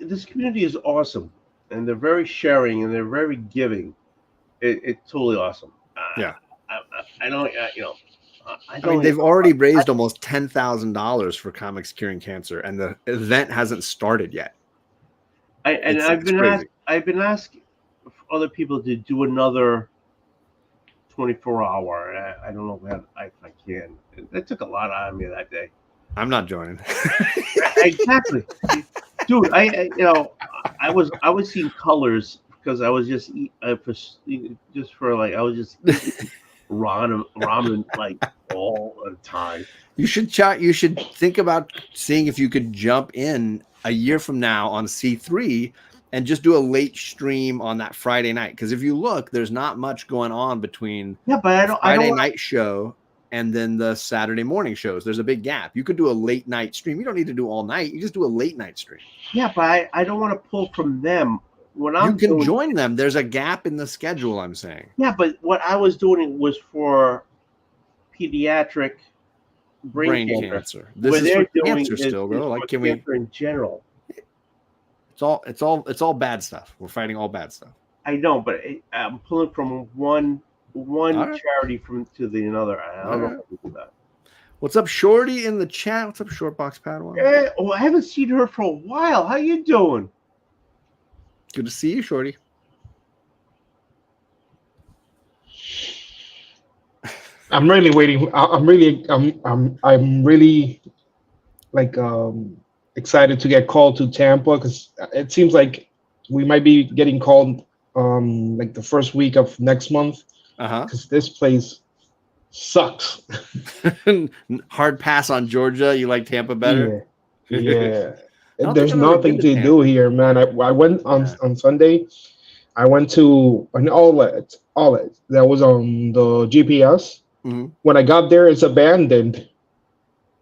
This community is awesome, and they're very sharing and they're very giving. It's totally awesome. Yeah. I don't. I mean, they've already raised almost $10,000 for Comics Curing Cancer, and the event hasn't started yet. I've been asked other people to do another 24-hour. I don't know if I can. It took a lot out of me that day. I'm not joining. Exactly, dude. I was seeing colors because I was just ramen like all the time. You should think about seeing if you could jump in a year from now on C3 and just do a late stream on that Friday night. Because if you look, there's not much going on between Friday night show and then the Saturday morning shows. There's a big gap. You could do a late night stream. You don't need to do all night. You just do a late night stream. Yeah, but I don't want to pull from them. You can join them. There's a gap in the schedule, I'm saying. Yeah, but what I was doing was for pediatric brain cancer. This is for cancer still, though. Like, can we? Cancer in general. It's all bad stuff. We're fighting all bad stuff. I know, but I'm pulling from one right. charity to the another. I don't know if I can do that. What's up, Shorty in the chat? What's up, Shortbox Padawan? Yeah, oh, I haven't seen her for a while. How you doing? Good to see you, Shorty. I'm really waiting. I'm really like excited to get called to Tampa because it seems like we might be getting called like the first week of next month because this place sucks. Hard pass on Georgia. You like Tampa better? Yeah. I don't There's think I've ever nothing been to Tampa. do here, man. I went on Sunday. I went to an outlet that was on the GPS. Mhm. When I got there, it's abandoned.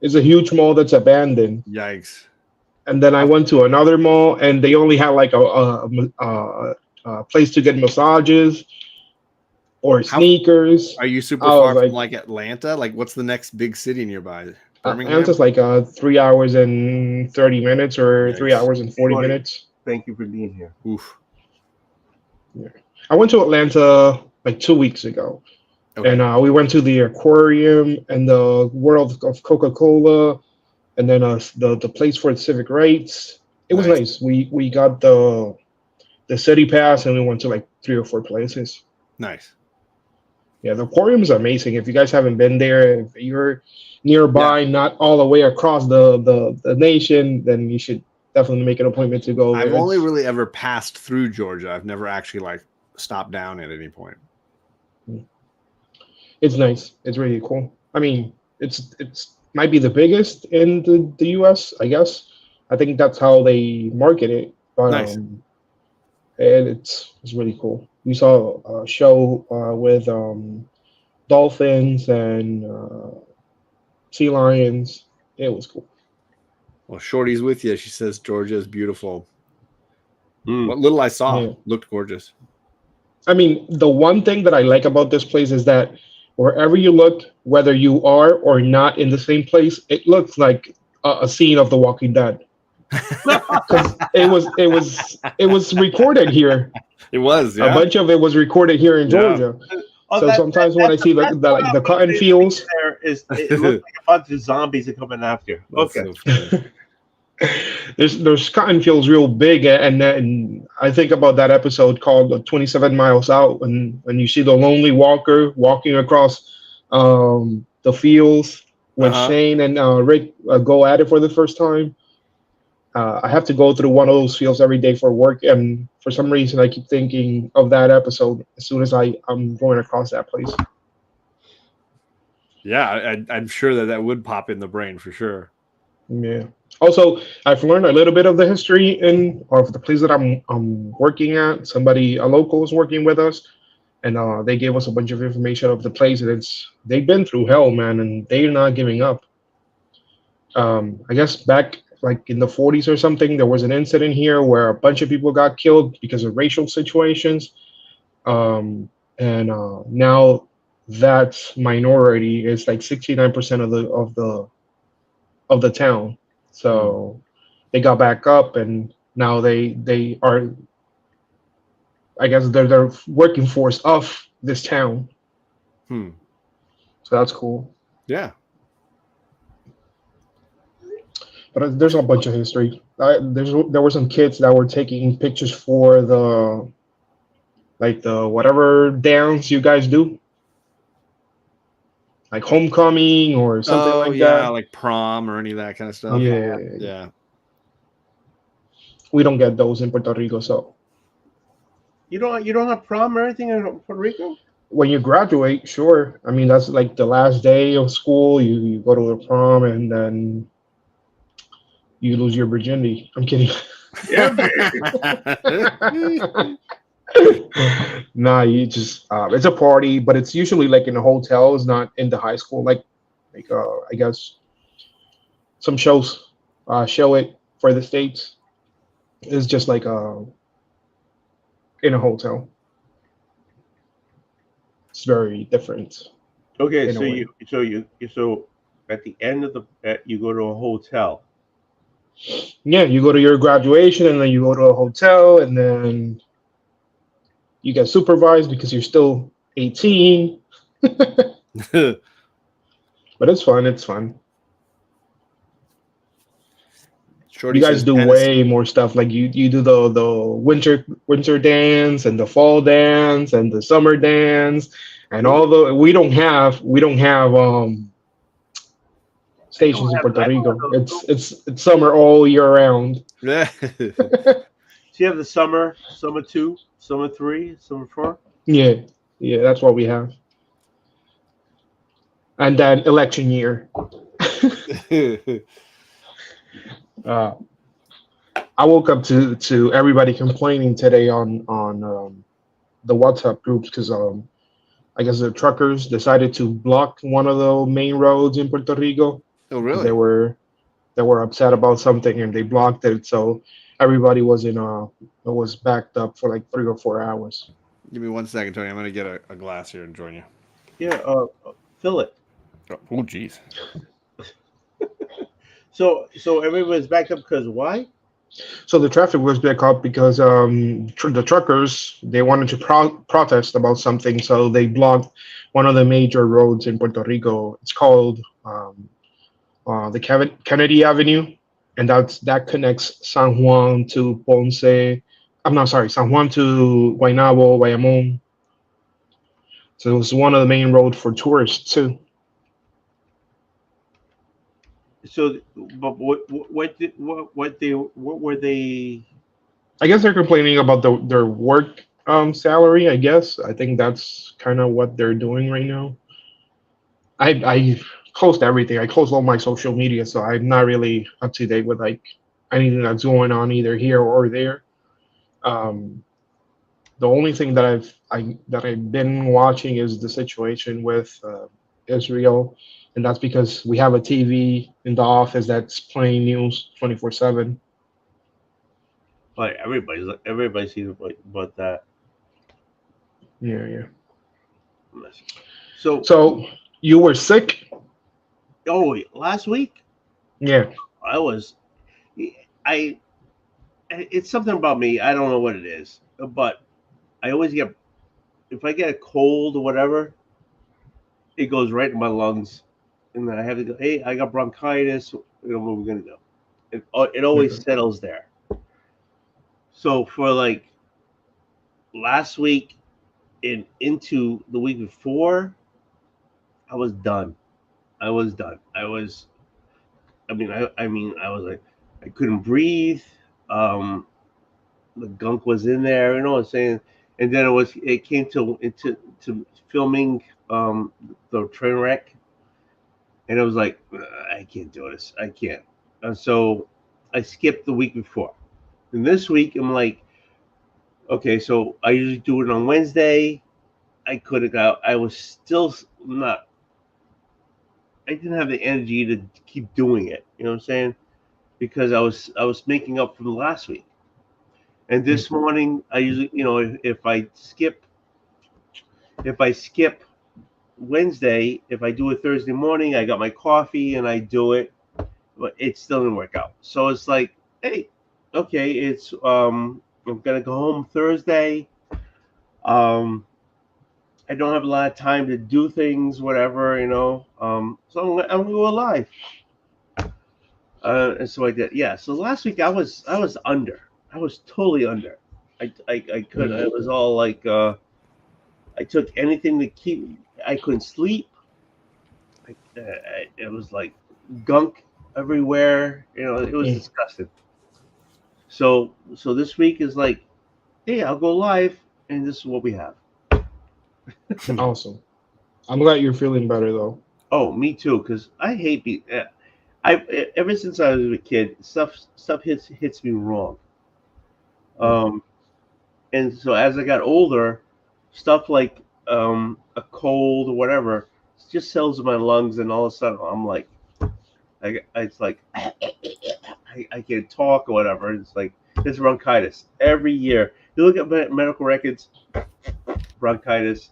It's a huge mall that's abandoned. Yikes. And then I went to another mall, and they only had like a place to get massages or sneakers. Are you super I far was from like Atlanta? Like, what's the next big city nearby? Birmingham? Atlanta's like 3 hours and 30 minutes or Yikes. 3 hours and 40 Shorty, minutes. Thank you for being here. Oof. Yeah. I went to Atlanta like 2 weeks ago. Okay. And we went to the aquarium and the World of Coca-Cola, and then the place for the civic rights. It was nice. We got the city pass, and we went to like 3 or 4 places. Nice. Yeah, the aquarium is amazing. If you guys haven't been there, if you're nearby, not all the way across the nation, then you should definitely make an appointment to go there. I've only really ever passed through Georgia. I've never actually like stopped down at any point. It's nice. It's really cool. I mean, it's might be the biggest in the US, I guess. I think that's how they market it. But Nice. and it's really cool. We saw a show with dolphins and sea lions. It was cool. Well, Shorty's with you. She says Georgia is beautiful. Mm. What little I saw looked gorgeous. I mean, the one thing that I like about this place is that wherever you look, whether you are or not in the same place, it looks like a scene of The Walking Dead. Because it was recorded here. It was, A bunch of it was recorded here in Georgia. Oh, So sometimes when I see the cotton fields, it looks like a bunch of zombies are coming after. Okay. there's cotton fields real big, and I think about that episode called 27 Miles Out when you see the lonely walker walking across the fields when Shane and Rick go at it for the first time. I have to go through one of those fields every day for work, and for some reason I keep thinking of that episode as soon as I'm going across that place. Yeah, I'm sure that would pop in the brain for sure. Yeah. Also, I've learned a little bit of the history of the place that I'm working at. A local is working with us, and they gave us a bunch of information of the place. And they've been through hell, man, and they're not giving up. I guess back like in the 40s or something, there was an incident here where a bunch of people got killed because of racial situations, and now that minority is like 69% of the town. So they got back up, and now they are, I guess they're the working force of this town. So that's cool. Yeah. But there's a bunch of history. There were some kids that were taking pictures for the whatever dance you guys do, like homecoming or something like that. like prom or any of that kind of stuff. Yeah. We don't get those in Puerto Rico, so. You don't have prom or anything in Puerto Rico? When you graduate, sure. I mean, that's like the last day of school. You go to the prom, and then you lose your virginity. I'm kidding. Yeah, Nah, you just it's a party, but it's usually like in a hotel. It's not in the high school. Like I guess some shows show it for the States. It's just like in a hotel. It's very different. Okay, so at the end of you go to a hotel. Yeah, you go to your graduation, and then you go to a hotel, and then you get supervised because you're still 18. But it's fun. It's fun. Shorty You guys says do Tennessee. way more stuff. Like you do the winter dance and the fall dance and the summer dance and all the we don't have stations in Puerto I don't have Rico. those. It's summer all year round. Yeah. So you have the summer 2, summer 3, summer 4. Yeah, yeah, that's what we have. And then election year. Uh, I woke up to everybody complaining today on the WhatsApp groups because I guess the truckers decided to block one of the main roads in Puerto Rico Oh, because really? they were upset about something and they blocked it. So everybody was backed up for like 3 or 4 hours. Give me 1 second, Tony. I'm gonna get a glass here and join you. Yeah, fill it. Oh, jeez. So everybody's backed up because why? So the traffic was back up because the truckers they wanted to protest about something, so they blocked one of the major roads in Puerto Rico. It's called the Kennedy Avenue, and that connects San Juan to Ponce. I'm not sorry, San Juan to Guaynabo, Bayamon. So it was one of the main roads for tourists too. So, but what were they? I guess they're complaining about their work salary. I guess I think that's kind of what they're doing right now. I closed everything. I closed all my social media, so I'm not really up to date with like anything that's going on either here or there. Um, the only thing that I've been watching is the situation with Israel, and that's because we have a TV in the office that's playing news 24/7. Like everybody's seeing about that. Yeah, yeah. So, So you were sick? last week Yeah. I was, I it's something about me. I don't know what it is, but I always get if I get a cold or whatever, it goes right in my lungs, and then I have to go. Hey, I got bronchitis. What we're gonna do? It always Mhm. settles there. So for like last week and into the week before, I was done. I was done. I was. I mean, I was like, I couldn't breathe. Um, the gunk was in there. You know what I'm saying? And then it came to filming the train wreck, and it was like, I can't do this. I can't. And so I skipped the week before. And this week I'm like, okay, so I usually do it on Wednesday. I could have got. I was still not. I didn't have the energy to keep doing it. You know what I'm saying? Because I was making up from last week. And this morning, I usually, if I skip Wednesday, if I do it Thursday morning, I got my coffee and I do it, but it still didn't work out. So it's like, hey, okay, I'm gonna go home Thursday. Um, I don't have a lot of time to do things, whatever, So I'm gonna go live. And so I did. Yeah. So last week I was under. I was totally under. I couldn't. It was all like I took anything to keep. I couldn't sleep. It was like gunk everywhere. It was Mm. disgusting. So this week is like, hey, I'll go live, and this is what we have. Awesome. I'm glad you're feeling better though. Oh, me too. Because I hate I ever since I was a kid, stuff hits me wrong. Um, and so as I got older, stuff like a cold or whatever just settles in my lungs, and all of a sudden I'm like, it's like I can't talk or whatever. It's like it's bronchitis every year. You look at medical records, bronchitis,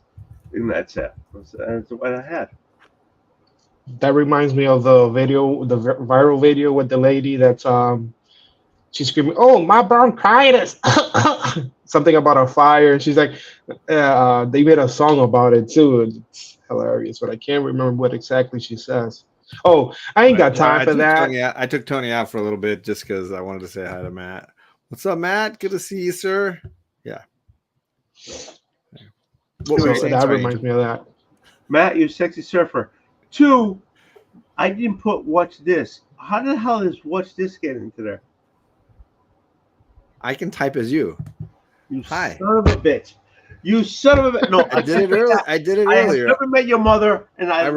and that's it. That's what I had. That reminds me of the video, the viral video with the lady that's she's screaming, "Oh, my bronchitis!" Something about a fire. She's like, they made a song about it too. hilarious, but I can't remember what exactly she says. Oh, I ain't got time for that. I took Tony out for a little bit just because I wanted to say hi to Matt. What's up, Matt? Good to see you, sir. Yeah. What were you saying? That reminds me of that. Matt, you sexy surfer. 2, I didn't put watch this. How the hell does watch this get into there? I can type as you. You son of a bitch. You son of a bitch. No, I did it earlier. I did it earlier. I have never met your mother, and I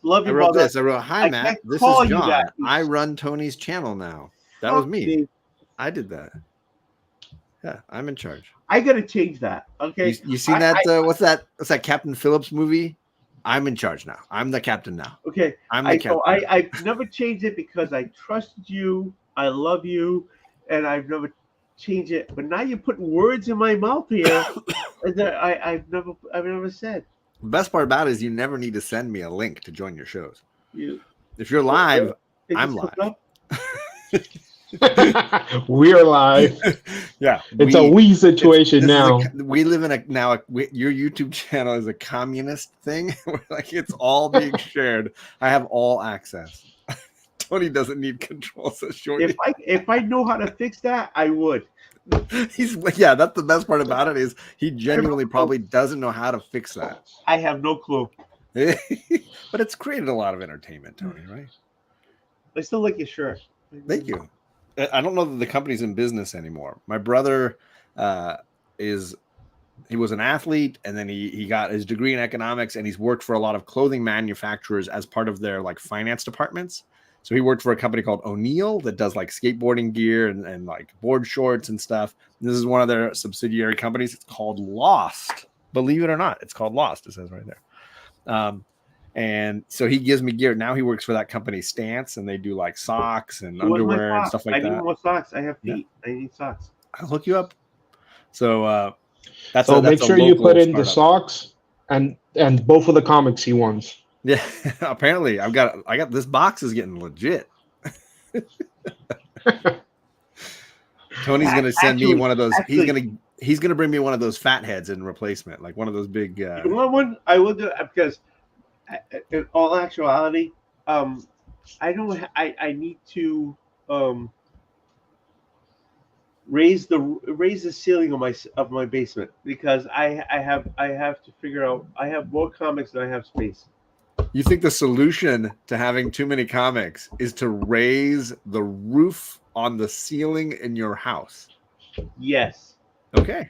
love your mother. I wrote, hi, Matt. This is John. I run Tony's channel now. That was me. I did that. Yeah, I'm in charge. I got to change that. Okay. You seen that? What's that? What's that Captain Phillips movie? I'm in charge now. I'm the captain now. Okay. I'm the captain. I've never changed it because I trusted you. I love you, and I've never changed it. But now you're putting words in my mouth here that I've never said. The best part about it is you never need to send me a link to join your shows. If you're live, I'm live. We're live. Yeah, it's a we situation now. We live in your YouTube channel is a communist thing where like it's all being shared. I have all access. Tony doesn't need control. So short. If I know how to fix that, I would. That's the best part about it is he genuinely probably doesn't know how to fix that. I have no clue. But it's created a lot of entertainment, Tony, right? I still like your shirt. Thank you. I don't know that the company's in business anymore. My brother he was an athlete, and then he got his degree in economics, and he's worked for a lot of clothing manufacturers as part of their like finance departments. So he worked for a company called O'Neill that does like skateboarding gear and like board shorts and stuff. And this is one of their subsidiary companies. It's called Lost. Believe it or not, it's called Lost. It says right there. And so he gives me gear. Now he works for that company Stance, and they do like socks and underwear and stuff like that. I need more socks. I have feet. Yeah. I need socks. I'll hook you up. So make sure you put in the socks and both of the comics he wants. Yeah, apparently I got this box is getting legit. Tony's gonna send me one of those. He's gonna bring me one of those fat heads in replacement, like one of those big. You want one? I will do it because, in all actuality, I don't. I need to raise the ceiling of my basement because I have to figure out. I have more comics than I have space. You think the solution to having too many comics is to raise the roof on the ceiling in your house? Yes. Okay.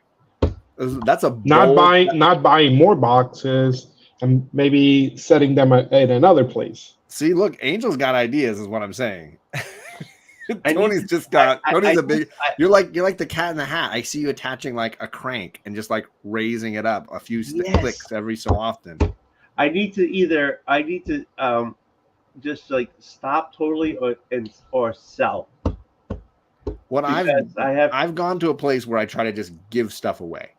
That's a not buying more boxes and maybe setting them at another place. See, look, Angel's got ideas, is what I'm saying. Tony's just got. Tony's a big. You're like the Cat in the Hat. I see you attaching like a crank and just like raising it up a few clicks every so often. I need to just like stop totally or sell. I've gone to a place where I try to just give stuff away.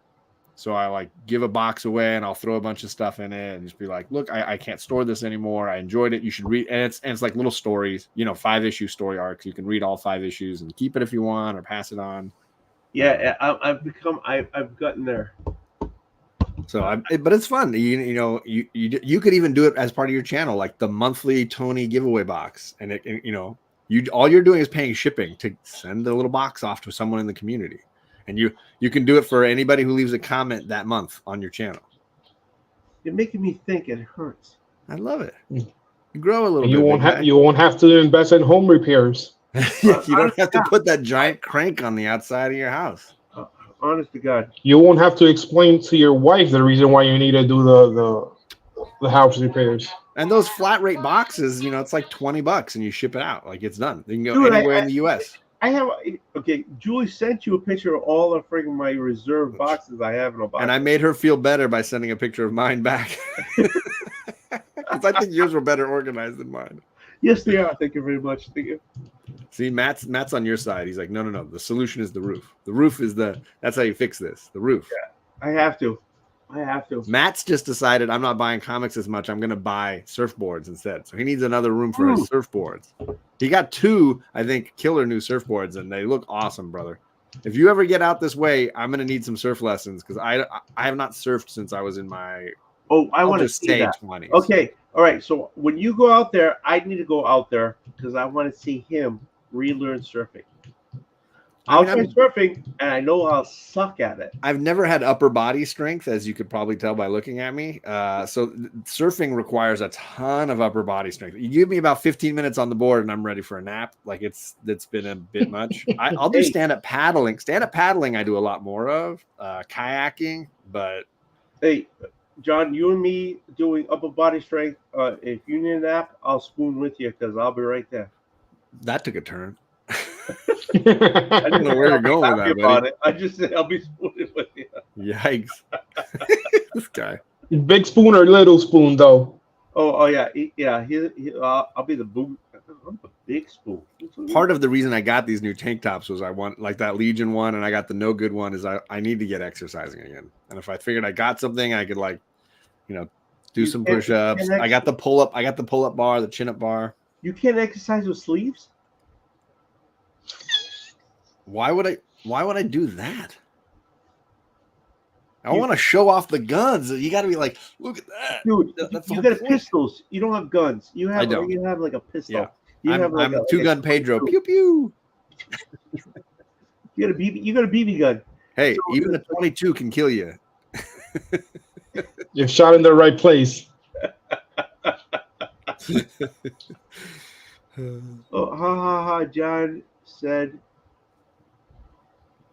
So I like give a box away and I'll throw a bunch of stuff in it and just be like, look, I can't store this anymore. I enjoyed it. You should read. And it's like little stories, 5-issue story arcs. You can read all 5 issues and keep it if you want or pass it on. Yeah, I've gotten there. So, but it's fun. You could even do it as part of your channel, like the monthly Tony giveaway box, and all you're doing is paying shipping to send the little box off to someone in the community, and you can do it for anybody who leaves a comment that month on your channel. You're making me think. It hurts. I love it. You grow a little. You won't have to invest in home repairs. You don't have to put that giant crank on the outside of your house. Honest to God, you won't have to explain to your wife the reason why you need to do the house repairs. And those flat rate boxes, it's like $20 and you ship it out. Like it's done. You can go anywhere in the US. Julie sent you a picture of all the freaking my reserve boxes I have in a box. And I made her feel better by sending a picture of mine back. Because I think yours were better organized than mine. Yes, they are. Thank you very much. Thank you. See, Matt's on your side. He's like, no. The solution is the roof. The roof is that's how you fix this. The roof. Yeah, I have to. Matt's just decided I'm not buying comics as much. I'm going to buy surfboards instead. So he needs another room for his surfboards. He got 2, I think, killer new surfboards, and they look awesome, brother. If you ever get out this way, I'm going to need some surf lessons because I have not surfed since I was in my Oh, I I'll want to just see say that. 20s. Okay, all right. So when you go out there, I need to go out there because I want to see him relearn surfing. I mean, I'll try surfing, and I know I'll suck at it. I've never had upper body strength, as you could probably tell by looking at me. So surfing requires a ton of upper body strength. You give me about 15 minutes on the board, and I'm ready for a nap. Like it's been a bit much. I'll do Hey. stand up paddling. Stand up paddling, I do a lot more of. Kayaking, but Hey, John, you and me doing upper body strength. If you need a nap, I'll spoon with you because I'll be right there. that took a turn. I don't know where you're going with that, buddy. I just said I'll be spooning with you. Yikes! This guy. Big spoon or little spoon, though? Oh yeah, I'll be the boot. I'm a big spoon. Part of the reason I got these new tank tops was I want like that Legion one, and I got the No Good one. Is I need to get exercising again, and if I figured I got something, I could do some push-ups. I got the pull-up. I got the pull-up bar, the chin-up bar. You can't exercise with sleeves. Why would I do that? I want to show off the guns. You got to be like, look at that, dude. That's you got pistols. You don't have guns. You have. I don't. You have like a pistol. Yeah. I'm a two-gun Pedro. Pew pew. You got a BB. You got a BB gun. Hey, so, even a 22 can kill you. You're shot in the right place. Oh, ha. John said,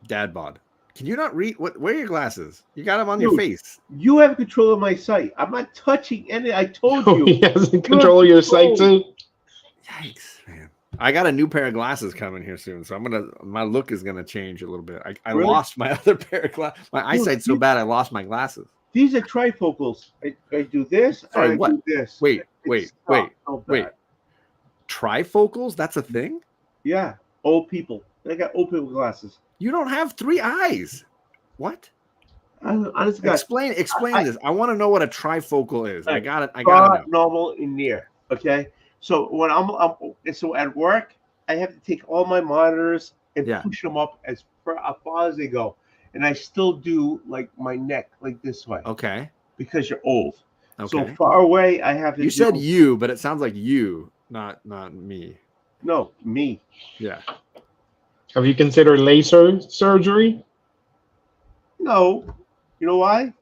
"Dad bod. Can you not read? Where are your glasses? You got them on your face. You have control of my sight. I'm not touching any. I told you. He has control of your sight too. Yikes, man! I got a new pair of glasses coming here soon, so my look is gonna change a little bit. I really? Lost my other pair of glasses. My eyesight's so bad, I lost my glasses. These are trifocals. I do this. Sorry, what? Do this. Wait. Trifocals? That's a thing? Yeah, old people. They got old people glasses. You don't have 3 eyes. What? Honestly, explain this. I want to know what a trifocal is. I got it. I got it. Normal and near. Okay. So when so at work, I have to take all my monitors and push them up as far as they go, and I still do like my neck like this way. Okay. Because you're old. Okay. So far away, I have to. You said you, but it sounds like you, not me. No, me. Yeah. Have you considered laser surgery? No. You know why?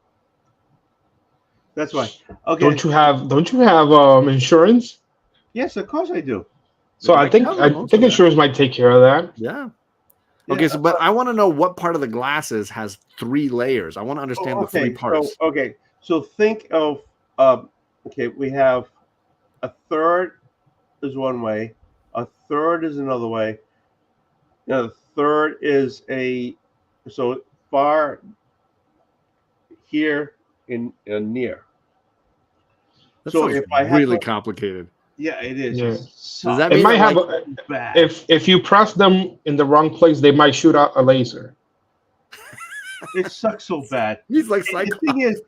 That's why. Okay. Don't you have insurance? Yes, of course I do. So I think insurance might take care of that. Yeah. Okay, so but I want to know what part of the glasses has 3 layers. I want to understand the 3 parts. So think of we have a third is one way, a third is another way. Now the third is so far here in near. That so if I really complicated. Yeah, it is. Yeah. Does that mean it might have if you press them in the wrong place, they might shoot out a laser. It sucks so bad. He's like the thing is,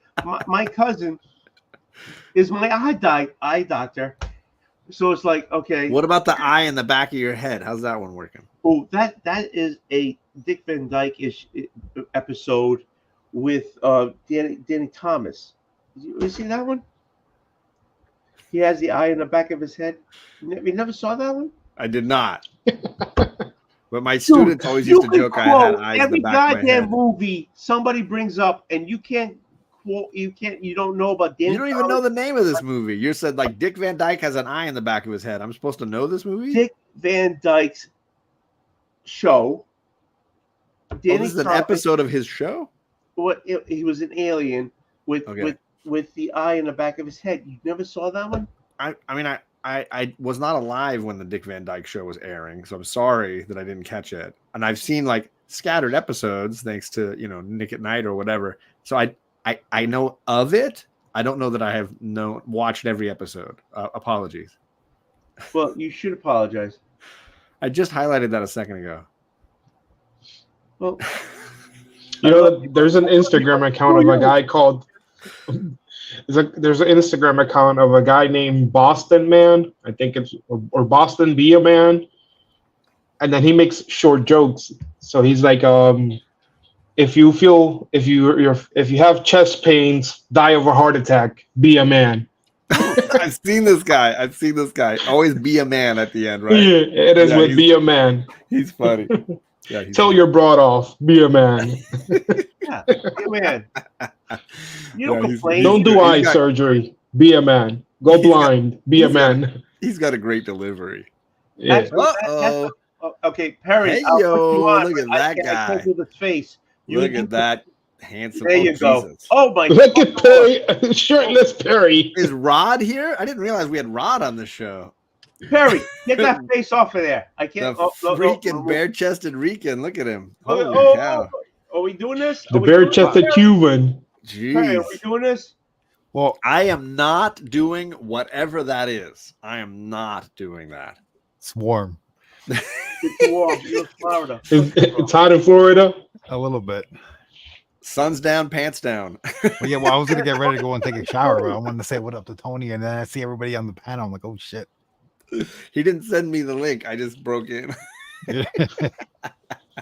my cousin is my eye doctor. So it's like, okay. What about the eye in the back of your head? How's that one working? Oh, that is a Dick Van Dyke-ish episode with Danny Thomas. You see that one? He has the eye in the back of his head. You never saw that one? I did not. But my students always used to joke I had eyes in the back of my head. Every goddamn movie somebody brings up, and you don't know about Danny. You don't even know the name of this movie. You said like Dick Van Dyke has an eye in the back of his head. I'm supposed to know this movie? Dick Van Dyke's show. This is an episode of his show? He was an alien with the eye in the back of his head. You never saw that one? I was not alive when the Dick Van Dyke show was airing, so I'm sorry that I didn't catch it. And I've seen like scattered episodes thanks to Nick at Night or whatever. So I know of it. I don't know that I have watched every episode. Apologies. Well, you should apologize. I just highlighted that a second ago. Well, there's an Instagram account of a guy called. There's an Instagram account of a guy named Boston Man. I think it's or Boston Be a Man, and then he makes short jokes. So he's like if you have chest pains, die of a heart attack, be a man. I've seen this guy. Always be a man at the end, right? Yeah, it is with be a man. He's funny. Yeah, Tell your broad off, be a man. Yeah, hey, man. You don't complain. Don't do eye surgery, be a man. Go blind, be a man. He's got a great delivery. Yeah. That's okay, Perry. Hey, I'll yo, put you on, look at but that I guy. can't do the face. Look at that handsome. There you go. Jesus. Oh my Look God. at Perry, shirtless Perry. Is Rod here? I didn't realize we had Rod on the show. Perry, get that face off of there. I The can't. freaking bare-chested Rican. Look at him. Holy Oh, cow. are we doing this? The bare-chested Cuban. Perry, are Jeez. we doing this? Well, I am not doing whatever that is. I am not doing that. It's warm. It's warm. You're in Florida. It's hot in Florida. A little bit. Sun's down, pants down. Well, yeah, well, I was gonna get ready to go and take a shower, but I wanted to say what up to Tony, and then I see everybody on the panel. I'm like, oh shit. He didn't send me the link. I just broke in.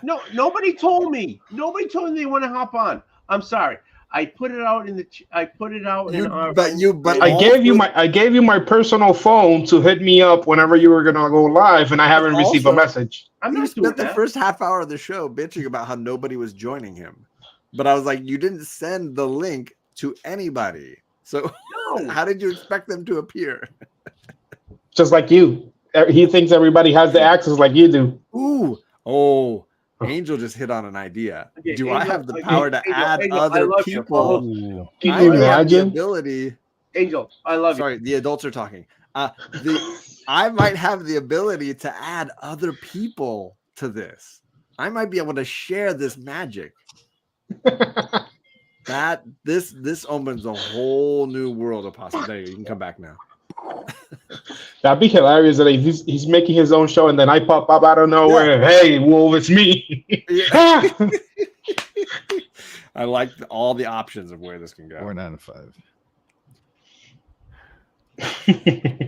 No, nobody told me. Nobody told me they want to hop on. I'm sorry. I put it out in the. I put it out in our. But I gave you my personal phone to hit me up whenever you were gonna go live, and I haven't received a message. I'm You not doing spent the that. first half hour of the show bitching about how nobody was joining him. But I was like, you didn't send the link to anybody. So No. how did you expect them to appear? Just like you, he thinks everybody has the access like you do. Ooh. Oh, Angel just hit on an idea. Okay, Do I Angel, have the okay, power to Angel, add Angel, I other love you. people? Ooh. Can I you have the imagine? ability. Angel, I love Sorry, the adults are talking. I might have the ability to add other people to this. I might be able to share this magic. This opens a whole new world of possibility. You can come back now. That'd be hilarious that he's making his own show and then I pop up out of nowhere. Yeah. Hey, Wolf, it's me. I like all the options of where this can go. 4, 9, 5. I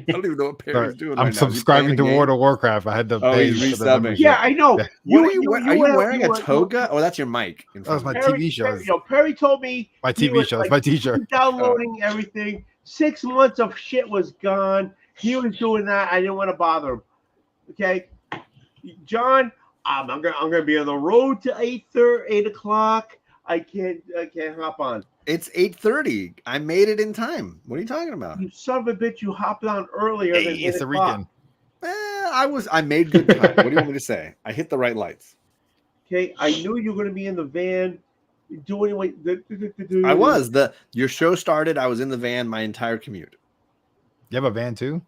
don't even know what Perry's doing. I'm right subscribing to World of Warcraft. I had to pay he's for the resubbing. membership. Yeah, I know. Yeah. Are you wearing a toga? Oh, that's your mic. That was my Perry, TV shows. Perry told me My he TV was, shows. like, My T-shirt. downloading everything. 6 months of shit was gone. He was doing that. I didn't want to bother him. Okay, John, I'm gonna be on the road to 8 o'clock. I can't hop on. It's 8:30. I made it in time. What are you talking about? You son of a bitch! You hopped on earlier than 8 It's a o'clock. Rican. I made good time. What do you want me to say? I hit the right lights. Okay, I knew you were going to be in the van doing what. I was. Your show started. I was in the van my entire commute. You have a van too?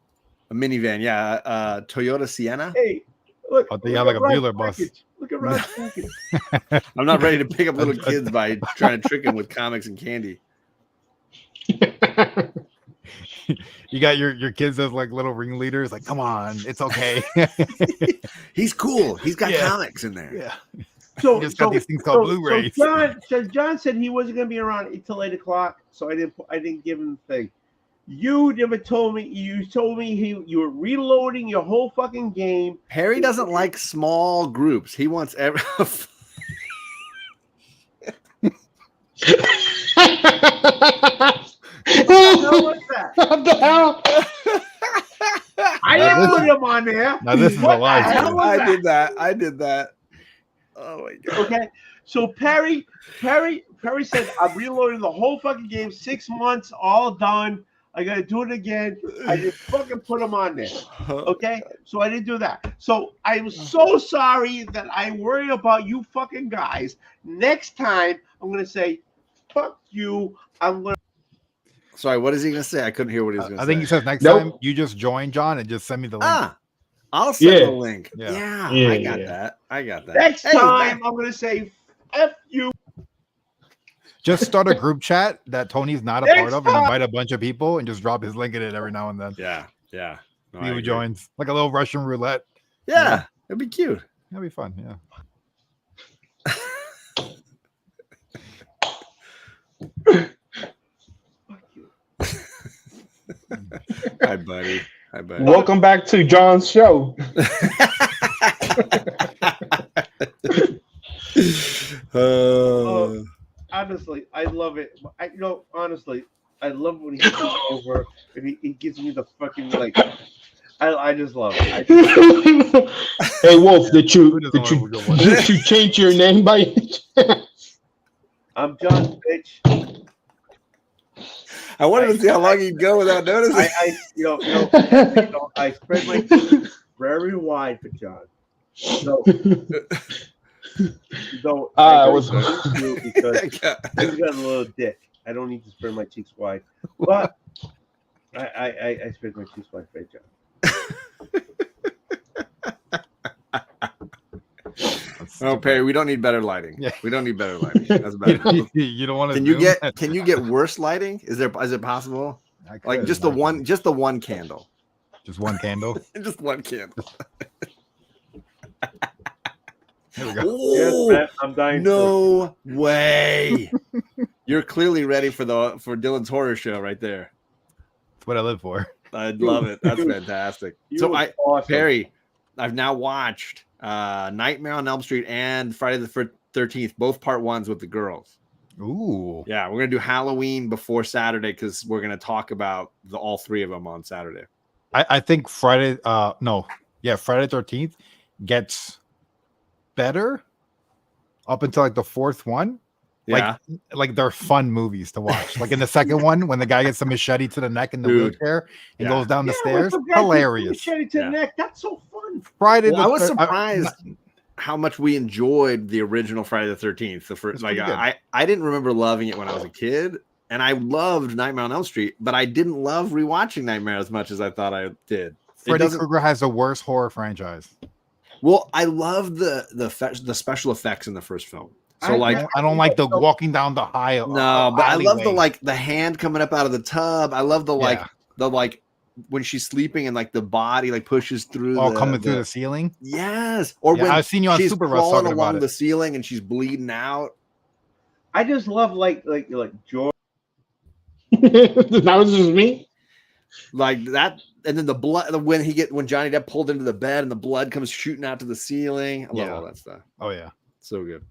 A minivan, yeah. Toyota Sienna. Hey, look. Oh, you have like a Rod's Bueller bus. package. Look at Rod's package. I'm not ready to pick up little kids by trying to trick them with comics and candy. You got your kids as like little ringleaders. Like, come on, it's okay. He's cool. He's got Yeah. comics in there. Yeah. So, Just got these things called Blu-rays. So John said he wasn't going to be around until 8 o'clock, so I didn't give him the thing. You never told me. You told me you were reloading your whole fucking game. Harry doesn't like small groups. He wants every. What's that? What the hell? I didn't put him on there. Now this is a What the live hell show. was I that? did that. Oh my god. Okay, so Perry said, I'm reloading the whole fucking game, 6 months, all done. I gotta do it again. I just fucking put him on there. Okay, so I didn't do that. So I'm so sorry that I worry about you fucking guys. Next time, I'm gonna say, fuck you. I'm gonna. Sorry, what is he gonna say? I couldn't hear what he was gonna say. I think he says next Nope. time you just join John and just send me the link. I'll send Yeah. the link. Yeah. Yeah, I Yeah. got that. Next Hey, time, I'm gonna say, F you. Just start a group chat that Tony's not a Next part of and time. invite a bunch of people and just drop his link in it every now and then. Yeah. No, See I who agree. joins. Like a little Russian roulette. Yeah, it'd be cute. That'd be fun. Yeah. Hi, buddy. Welcome back to John's show. Oh love it. Honestly, I love when he comes over and he gives me the fucking like. I just love it. Hey Wolf, did Who you doesn't did love you a good one? did you change your name by any chance? I'm John, bitch. I wanted to see how long he'd go without noticing. I spread my cheeks very wide for John. So, though I I got was to because he's got a little dick. I don't need to spread my cheeks wide, but I spread my cheeks wide for John. Oh, Perry, we don't need better lighting. Yeah. We don't need better lighting. That's better. You don't want to. Can you get worse lighting? Is it possible? Like just the one candle. Just one candle. Just one candle. There we go. Yes, Oh, Matt, I'm dying. no way. You're clearly ready for Dylan's horror show right there. That's what I live for. I love it. That's Dude, fantastic. You So were awesome. Perry, I've now watched Nightmare on Elm Street and Friday the 13th, both part ones with the girls. Ooh. Yeah, we're gonna do Halloween before Saturday because we're gonna talk about all three of them on Saturday. I think Friday. Friday the 13th gets better up until like the fourth one. Yeah, Like they're fun movies to watch. Like in the second one, when the guy gets a machete to the neck in the Dude. wheelchair and Yeah. goes down the Yeah, stairs, I forgot hilarious. Machete to Yeah. the neck. That's so fun. Friday. well, I was the surprised how much we enjoyed the original Friday the 13th. The first, It's like pretty good. I didn't remember loving it when I was a kid, and I loved Nightmare on Elm Street, but I didn't love rewatching Nightmare as much as I thought I did. Freddy Krueger has the worst horror franchise. Well, I love the special effects in the first film. So I don't like the walking down the high. no, but I love alleyway. the hand coming up out of the tub. I love the when she's sleeping and like the body like pushes through coming through the ceiling. Yes, or Yeah, when I've seen you on she's Super Rush crawling talking along about the it. ceiling and she's bleeding out. I just love like George. That was just me. Like that, and then the blood when Johnny Depp pulled into the bed and the blood comes shooting out to the ceiling. I love all that stuff. Oh yeah, So good.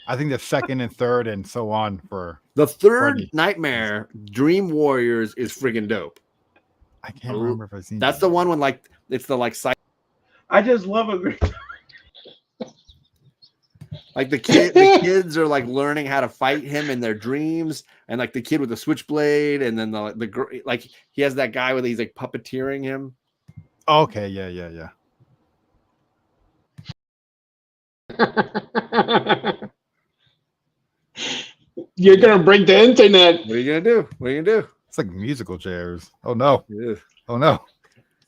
I think the second and third and so on for. The third Freddy. Nightmare, Dream Warriors, is freaking dope. I can't remember if I've seen. That's that. the one when like it's the like I just love a great. like the kids are like learning how to fight him in their dreams, and like the kid with the switchblade, and then the like he has that guy with he's like puppeteering him. Okay, yeah. You're gonna break the internet. What are you gonna do? It's like musical chairs. Oh no! Yeah. Oh no!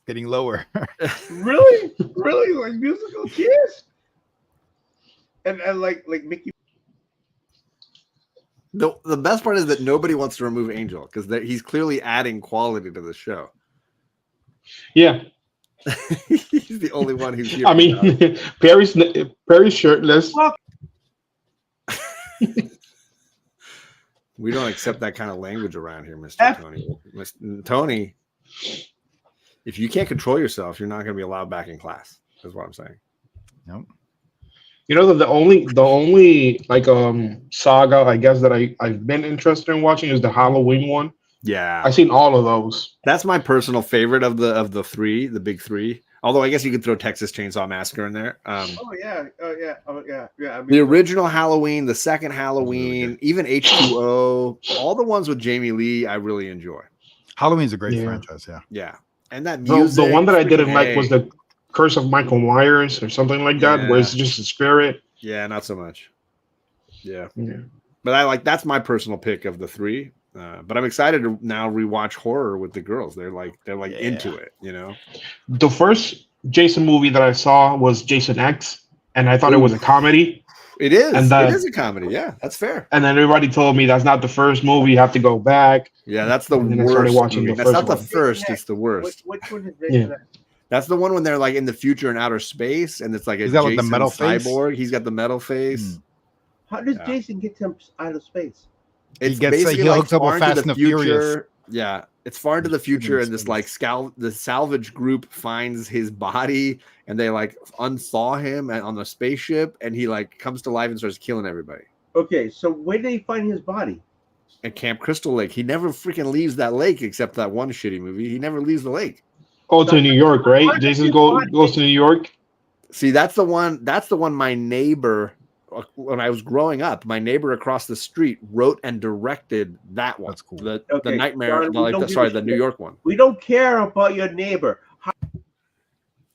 Getting lower. Really, like musical chairs, and like Mickey. The best part is that nobody wants to remove Angel because he's clearly adding quality to the show. Yeah, He's the only one who's here. I mean, Perry's shirtless. We don't accept that kind of language around here, Mr. Tony. Mr. Tony, if you can't control yourself, you're not going to be allowed back in class. That's what I'm saying. Nope. You know that the only like saga I guess that I've been interested in watching is the Halloween one. Yeah, I've seen all of those. that's my personal favorite of the three, the big three. Although I guess you could throw Texas Chainsaw Massacre in there. Oh yeah. I mean, The original Halloween, the second Halloween, even H2O, all the ones with Jamie Lee, I really enjoy. Halloween's a great Yeah. franchise. Yeah. Yeah, and that The music. one that I didn't like hey. was the Curse of Michael Myers or something like that, where it's just a spirit. Yeah, not so much. Yeah, Yeah. but that's my personal pick of the three. But I'm excited to now rewatch horror with the girls. They're into it, you know. The first Jason movie that I saw was Jason X, and I thought it was a comedy. It is. And It is a comedy. Yeah, that's fair. And then everybody told me that's not the first movie. You have to go back. Yeah, that's the And then I started worst. watching movie. the That's not first the one. first. It's the worst. which one is Yeah. That's the one when they're like in the future in outer space, and it's like a Is that like the Jason metal face? cyborg. He's got the metal face. How does Yeah. Jason get him out of space? It's He gets- basically he like hooks up with far into Fast the and the future. Furious. Yeah, it's far into the future, and this Goodness. like the salvage group finds his body, and they like unthaw him on the spaceship, and he like comes to life and starts killing everybody. Okay, so where did he find his body? at Camp Crystal Lake. He never freaking leaves that lake except that one shitty movie. He never leaves the lake. Oh, to New York, right? Jason goes to New York. See, that's the one. That's the one. My neighbor, when I was growing up, my neighbor across the street wrote and directed that one. That's cool. The Okay, Nightmare, John, we don't give a the New shit. York one. We don't care about your neighbor.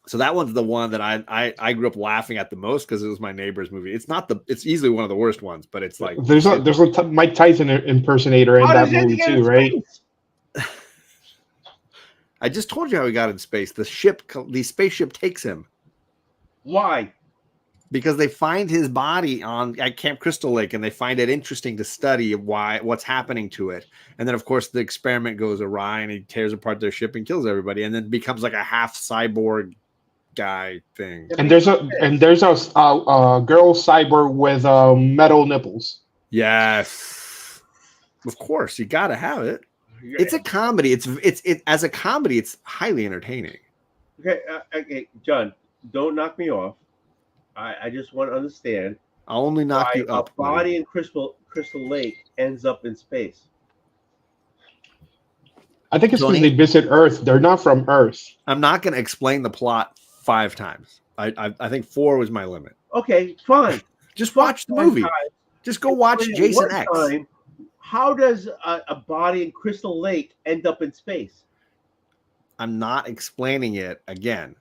So that one's the one that I grew up laughing at the most because it was my neighbor's movie. It's not the. It's easily one of the worst ones, but it's like There's a Mike Tyson impersonator in How that does he movie get in too, right? space? I just told you how he got in space. The spaceship takes him Why? because they find his body at Camp Crystal Lake, and they find it interesting to study what's happening to it. And then, of course, the experiment goes awry, and he tears apart their ship and kills everybody, and then becomes like a half cyborg guy thing. And there's a girl cyber with metal nipples. Yes, of course, you got to have it. It's a comedy. It's as a comedy, it's highly entertaining. Okay, John, don't knock me off. I just want to understand I'll only knock why you up. a body in Crystal Lake ends up in space. I think it's because Tony? they visit Earth. They're not from Earth. I'm not going to explain the plot 5 times. I think 4 was my limit. Okay, fine. Just watch the movie. Time. Just go watch Explain it Jason one X. time. How does a body in Crystal Lake end up in space? I'm not explaining it again.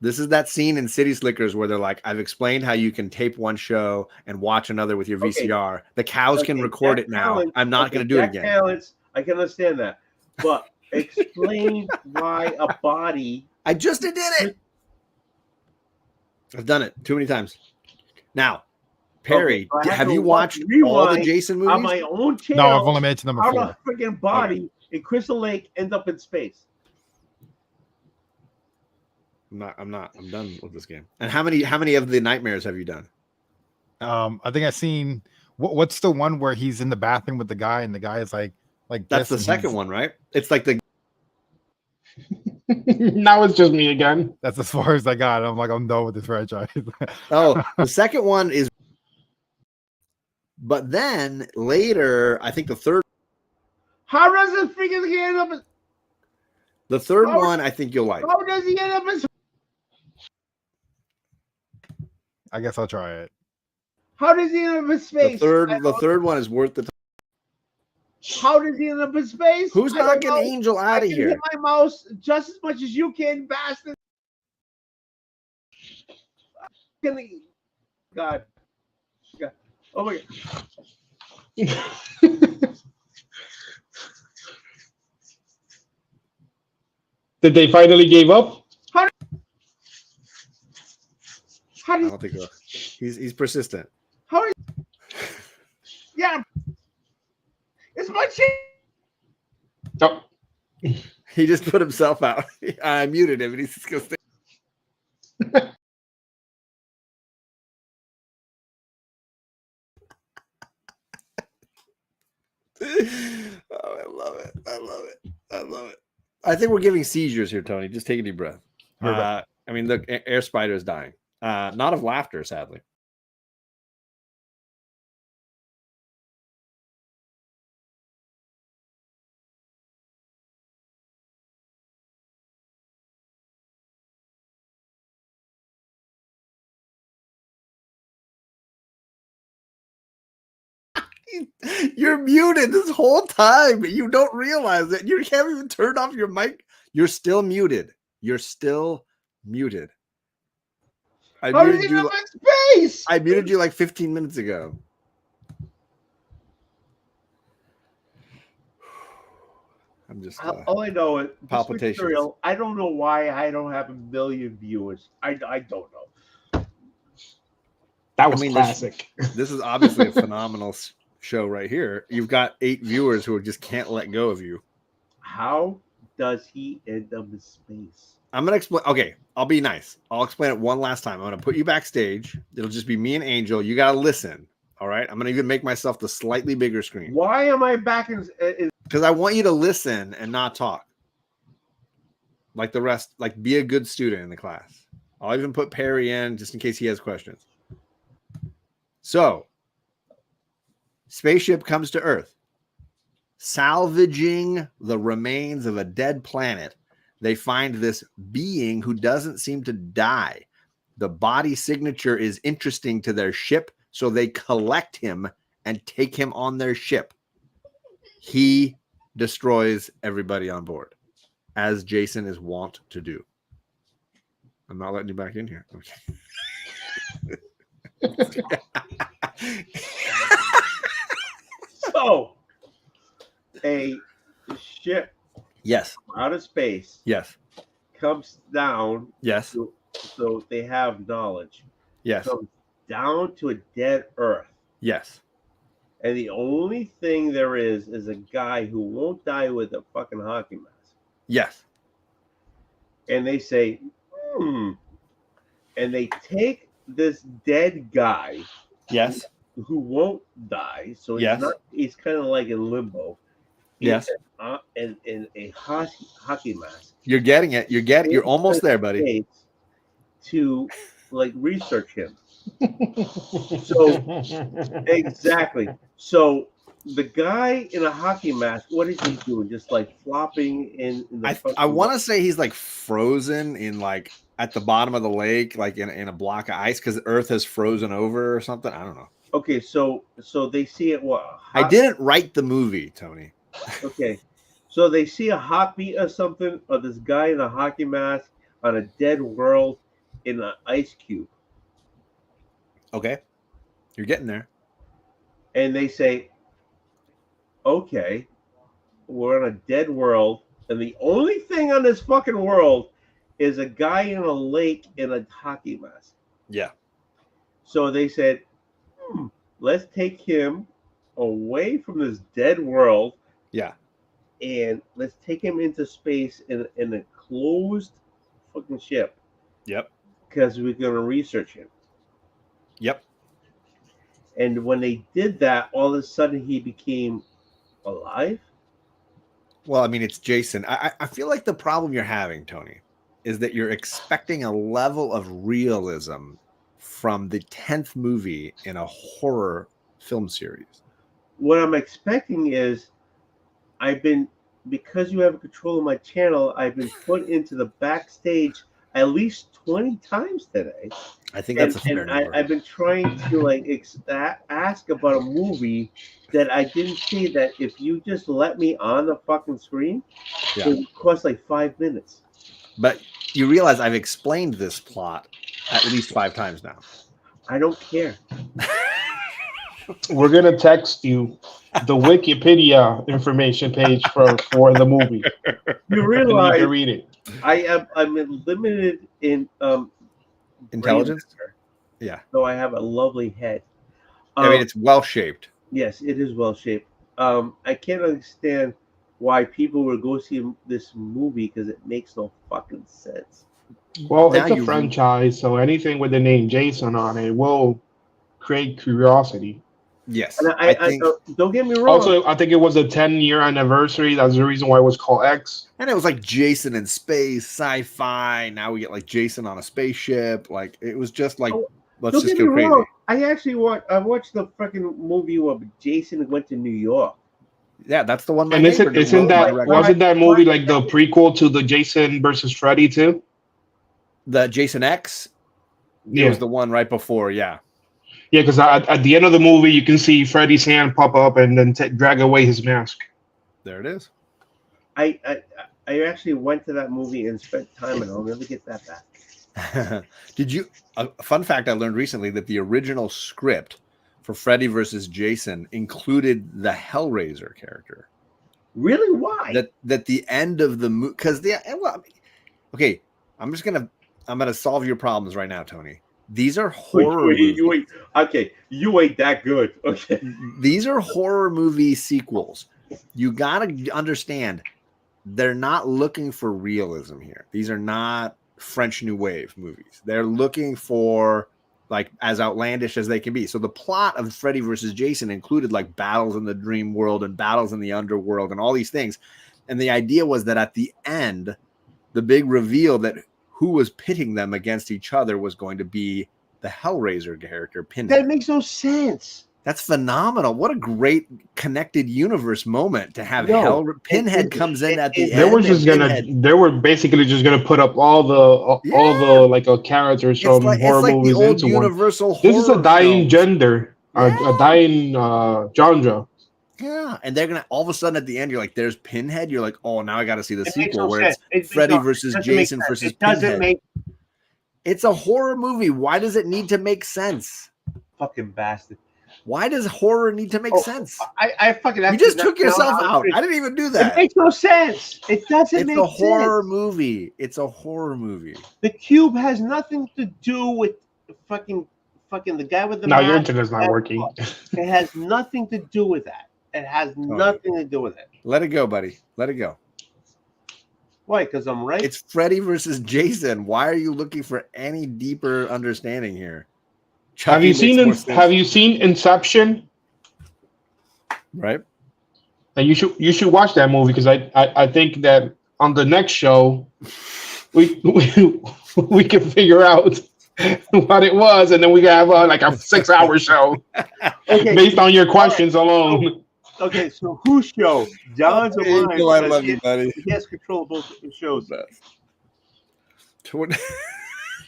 This is that scene in City Slickers where they're like, I've explained how you can tape one show and watch another with your VCR. The cows can record it now. I'm not going to do it again. Talents, I can understand that. But explain why a body. I just did it. I've done it too many times. Now, Perry, Okay, so have you watched all the Rewind Jason on movies? my own channel? No, I've only made it to number how 4. the freaking body in Crystal Lake ends up in space? I'm done with this game. And how many of the nightmares have you done? I think I've seen what's the one where he's in the bathroom with the guy and the guy is like That's this the and second he's- one, right? It's like the Now it's just me again. That's as far as I got. I'm like, I'm done with this franchise. the second one is, but then later, I think the third How does this freaking guy end up in? The third How- one, I think you'll like. How does he end up in? I guess I'll try it. How does he end up in The space? third one is worth the time. How does he end up in space? Who's I don't knocking know. Angel I out of can here? hit my mouse just as much as you can, bastard. God. Oh my God. Did they finally give up? How I do you, don't think so. He's persistent. how do you, yeah. It's my shit. Oh. He just put himself out. I muted him, and he's just gonna stay. Oh, I love it. I love it. I love it. I think we're giving seizures here, Tony. Just take a deep breath. I mean, the air spider is dying. Not of laughter, sadly. You're muted this whole time. You don't realize it. You can't even turn off your mic. You're still muted. You're still muted. I How did muted he end you. up in space? I muted you like 15 minutes ago. I'm just All I know is this palpitations. material, I don't know why I don't have 1 million viewers. I don't know. That was I mean, classic. This is obviously a phenomenal show right here. You've got 8 viewers who just can't let go of you. How does he end up in space? I'm gonna explain. Okay, I'll be nice. I'll explain it one last time. I'm gonna put you backstage. It'll just be me and Angel. You gotta listen. All right. I'm gonna even make myself the slightly bigger screen Why am I back in because I want you to listen and not talk. Like the rest, like be a good student in the class. I'll even put Perry in just in case he has questions. So, spaceship comes to Earth. salvaging the remains of a dead planet, they find this being who doesn't seem to die. The body signature is interesting to their ship, so they collect him and take him on their ship. He destroys everybody on board, as Jason is wont to do. I'm not letting you back in here. Okay. So, a ship Yes. out of space Yes. comes down. Yes. So they have knowledge. Yes. Comes down to a dead Earth. Yes. And the only thing there is a guy who won't die with a fucking hockey mask. Yes. And they say, and they take this dead guy. Yes. Who won't die. So he's Yes. he's kind of like in limbo. Yes. In a hockey mask. You're getting it. You're almost there, buddy. To like research him. So exactly. So the guy in a hockey mask, what is he doing? Just like flopping in the I want to say he's like frozen in like at the bottom of the lake, like in a block of ice because the Earth has frozen over or something. I don't know. Okay, so they see it. What? I didn't write the movie, Tony. Okay, so they see a hot beat or something of this guy in a hockey mask on a dead world in an ice cube. Okay, you're getting there. And they say, okay, we're on a dead world, and the only thing on this fucking world is a guy in a lake in a hockey mask. Yeah. So they said, let's take him away from this dead world. Yeah. And let's take him into space in a closed fucking ship. Yep. Because we're going to research him. Yep. And when they did that, all of a sudden he became alive. Well, I mean, it's Jason. I feel like the problem you're having, Tony, is that you're expecting a level of realism from the 10th movie in a horror film series. What I'm expecting is because you have control of my channel, I've been put into the backstage at least 20 times today. I think that's a fair number. I've been trying to like ask about a movie that I didn't see, that if you just let me on the fucking screen, it would cost like 5 minutes. But you realize I've explained this plot at least 5 times now. I don't care. We're gonna text you the Wikipedia information page for the movie. You realize you can read it. I'm limited in intelligence. Yeah. So I have a lovely head. I mean, it's well shaped. Yes, it is well shaped. I can't understand why people would go see this movie because it makes no fucking sense. Well, it's a franchise, so anything with the name Jason on it will create curiosity. Yes. And I think, don't get me wrong. Also, I think it was a 10-year anniversary. That's the reason why it was called X. And it was like Jason in space, sci-fi. Now we get like Jason on a spaceship. Like it was just like, let's just go crazy. I actually watched the freaking movie where Jason went to New York. Yeah, that's the one. And wasn't that movie like the prequel to the Jason versus Freddy too? The Jason X. Yeah, it was the one right before. Yeah. Yeah, because at the end of the movie, you can see Freddy's hand pop up and then drag away his mask. There it is. I actually went to that movie and spent time, and I'll never get that back. Did you? A fun fact I learned recently that the original script for Freddy versus Jason included the Hellraiser character. Really? Why? That the end of the movie, because okay, I'm gonna solve your problems right now, Tony. These are horror movies. Okay, you ain't that good. Okay. These are horror movie sequels. You got to understand, they're not looking for realism here. These are not French New Wave movies. They're looking for like as outlandish as they can be. So the plot of Freddy versus Jason included like battles in the dream world and battles in the underworld and all these things. And the idea was that at the end, the big reveal that who was pitting them against each other was going to be the Hellraiser character, Pinhead. That makes no sense. That's phenomenal. What a great connected universe moment to have No, Pinhead comes in at the They end. were just they were basically just gonna put up all the like characters from horror it's like the movies old into one. Universal This is a horror dying films. gender, a dying genre. Yeah, and they're gonna all of a sudden at the end, you're like, "There's Pinhead." You're like, "Oh, now I got to see the It makes sequel no where sense. it's Freddy versus Jason versus It doesn't Pinhead." make It's a horror movie. Why does it need to make sense? fucking bastard. Why does horror need to make sense? I fucking. You just took yourself out. I didn't even do It that. makes no sense. It doesn't make sense. It's a horror movie. It's a horror movie. The cube has nothing to do with fucking the guy with the. Now your internet's not working. It has nothing to do with that. It has nothing to do with it. Let it go, buddy. Let it go. Why? Because I'm right. It's Freddy versus Jason. Why are you looking for any deeper understanding here? Have you seen Inception? Right. And you should watch that movie because I think that on the next show we can figure out what it was, and then we can have like a 6-hour show based on your questions alone. Okay, so whose show? John's or mine? Angel, I love you, buddy. He has control of both shows.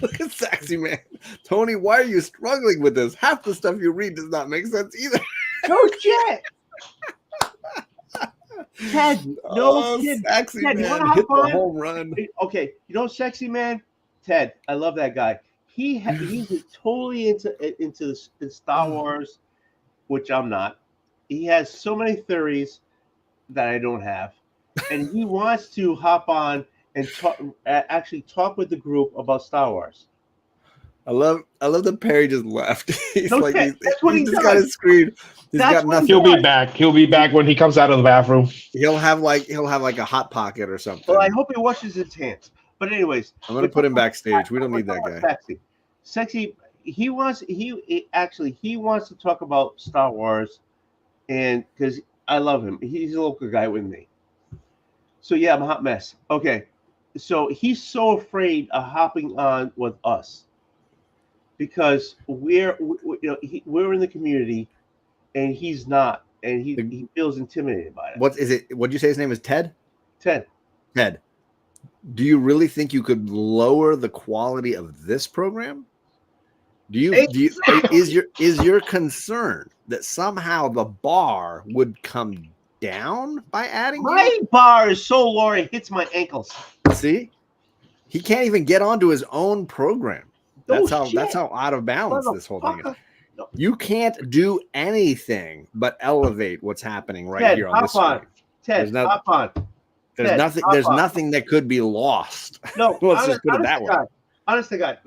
Look at Sexy Man. Tony, why are you struggling with this? Half the stuff you read does not make sense either. No shit. Ted, Sexy Ted, Man hit the home run. Okay, Sexy Man? Ted, I love that guy. He's totally into Star Wars, which I'm not. He has so many theories that I don't have, and he wants to hop on and talk with the group about Star Wars. I love that Perry just left. He's that's what he's he just does. got his screen. He's got nothing. He'll be back. He'll be back when he comes out of the bathroom. He'll have like a hot pocket or something. Well, I hope he washes his hands. But anyways, I'm gonna put him backstage. We don't need that guy. Sexy. He wants to talk about Star Wars, and because I love him, he's a local guy with me. So yeah, I'm a hot mess. Okay, so he's so afraid of hopping on with us because we're in the community, and he's not, and he feels intimidated by it. What is it? What'd you say his name is? Ted? Ted. Do you really think you could lower the quality of this program? Is your concern that somehow the bar would come down by adding my bar is so low it hits my ankles? See, he can't even get onto his own program. That's how out of balance this whole thing is. You can't do anything but elevate what's happening here on this screen. Ted, hop on. There's nothing that could be lost. No, let's just put it that way. Honest to God,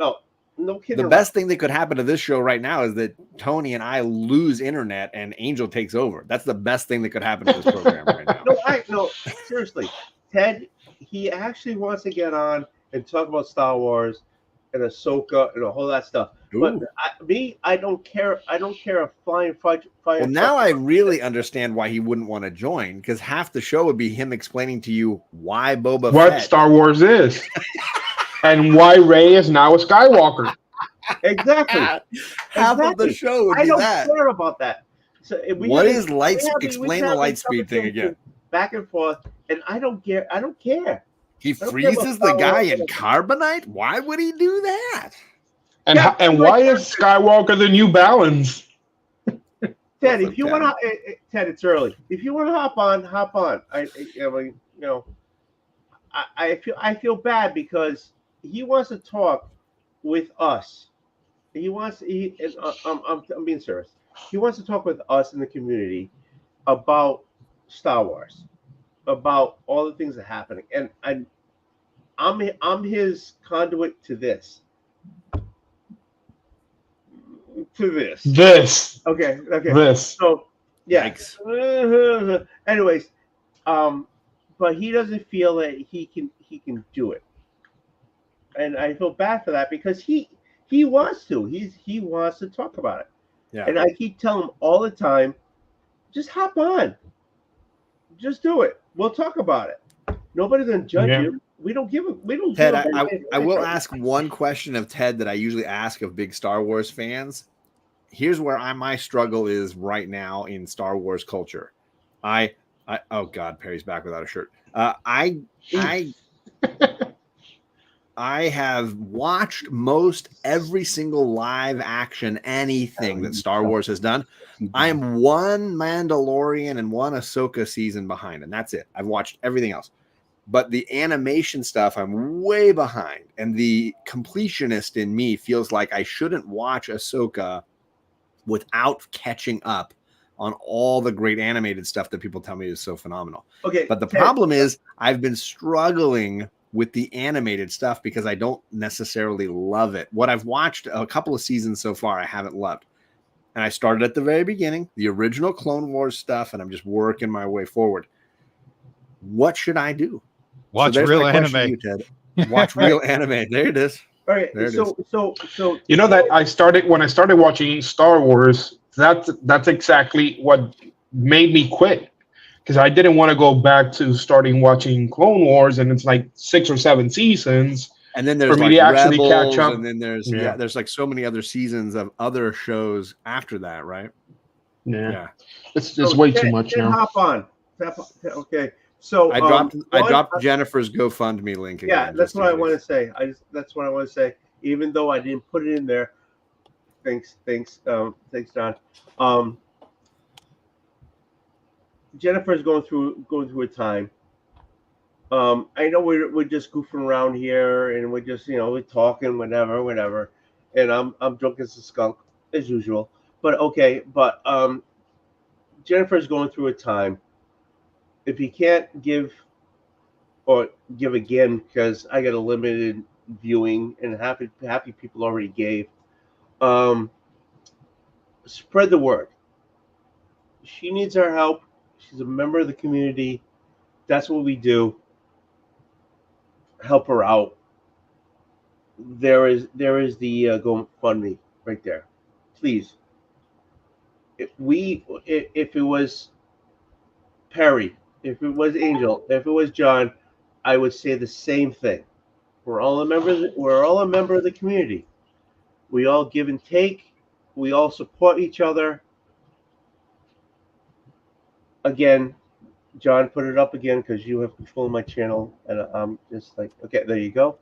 no kidding. The best thing that could happen to this show right now is that Tony and I lose internet and Angel takes over. That's the best thing that could happen to this program right now. No, seriously. Ted, he actually wants to get on and talk about Star Wars and Ahsoka and all that stuff. Ooh. But I don't care. I don't care a flying fire. Well, now I really understand why he wouldn't want to join, because half the show would be him explaining to you why Boba Fett. Star Wars is. And why Rey is now a Skywalker. Exactly. Half of the show would be that. I don't care about that. So what is light speed? Explain the light speed thing again. Back and forth, and I don't care. I don't care. He freezes the guy in carbonite? Why would he do that? And why is Skywalker the New Balance? Ted, if you want to, Ted, it's early. If you want to hop on, hop on. I feel bad because he wants to talk with us. I'm being serious. He wants to talk with us in the community about Star Wars, about all the things that are happening, and I'm his conduit to this. This. Okay. This. So yeah. Anyways, but he doesn't feel that he can do it, and I feel bad for that because he wants to. He wants to talk about it. Yeah. And I keep telling him all the time, just hop on, just do it. We'll talk about it. Nobody's gonna judge you. We don't give him. We don't. Ted, I will ask one question of Ted that I usually ask of big Star Wars fans. here's where my struggle is right now in Star Wars culture. I oh God, Perry's back without a shirt. I have watched most every single live action anything that Star Wars has done. I am one Mandalorian and one Ahsoka season behind, and that's it. I've watched everything else. But the animation stuff, I'm way behind. And the completionist in me feels like I shouldn't watch Ahsoka without catching up on all the great animated stuff that people tell me is so phenomenal. Okay. But the problem is I've been struggling with the animated stuff because I don't necessarily love it. What I've watched a couple of seasons so far, I haven't loved. And I started at the very beginning, the original Clone Wars stuff, and I'm just working my way forward. What should I do? Watch real anime. Watch real anime. There it is. All right. There it So You know that when I started watching Star Wars, that's exactly what made me quit. Because I didn't want to go back to starting watching Clone Wars, and it's like 6 or 7 seasons. And then there's for me like to actually Rebels, catch up. and then there's like so many other seasons of other shows after that, right? Yeah. It's way too much now. Hop on. Okay. So I dropped Jennifer's GoFundMe link again. Yeah, that's what I want to say. That's what I want to say. Even though I didn't put it in there. Thanks, John. Jennifer's going through a time. I know we're just goofing around here, and we're just we're talking whatever, and I'm drunk as a skunk as usual. But okay, Jennifer's going through a time. If you can't give again, because I got a limited viewing and happy people already gave. Spread the word. She needs our help. She's a member of the community. That's what we do. Help her out. There is the GoFundMe right there. Please. If it was Perry, if it was Angel, if it was John, I would say the same thing. We're all a member of the community. We all give and take. We all support each other. Again, John, put it up again because you have control of my channel, and I'm just like, okay, there you go.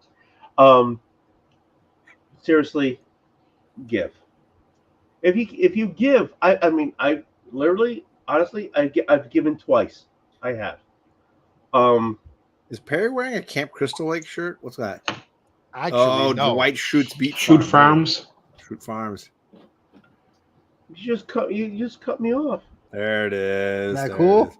Seriously, give. If you give, I mean, I literally, honestly, I've given twice. I have. Is Perry wearing a Camp Crystal Lake shirt? What's that? Actually, no. Dwight Schrute's Beach Shoot Farms. Schrute Farms. You just cut me off. There it is. Isn't that cool?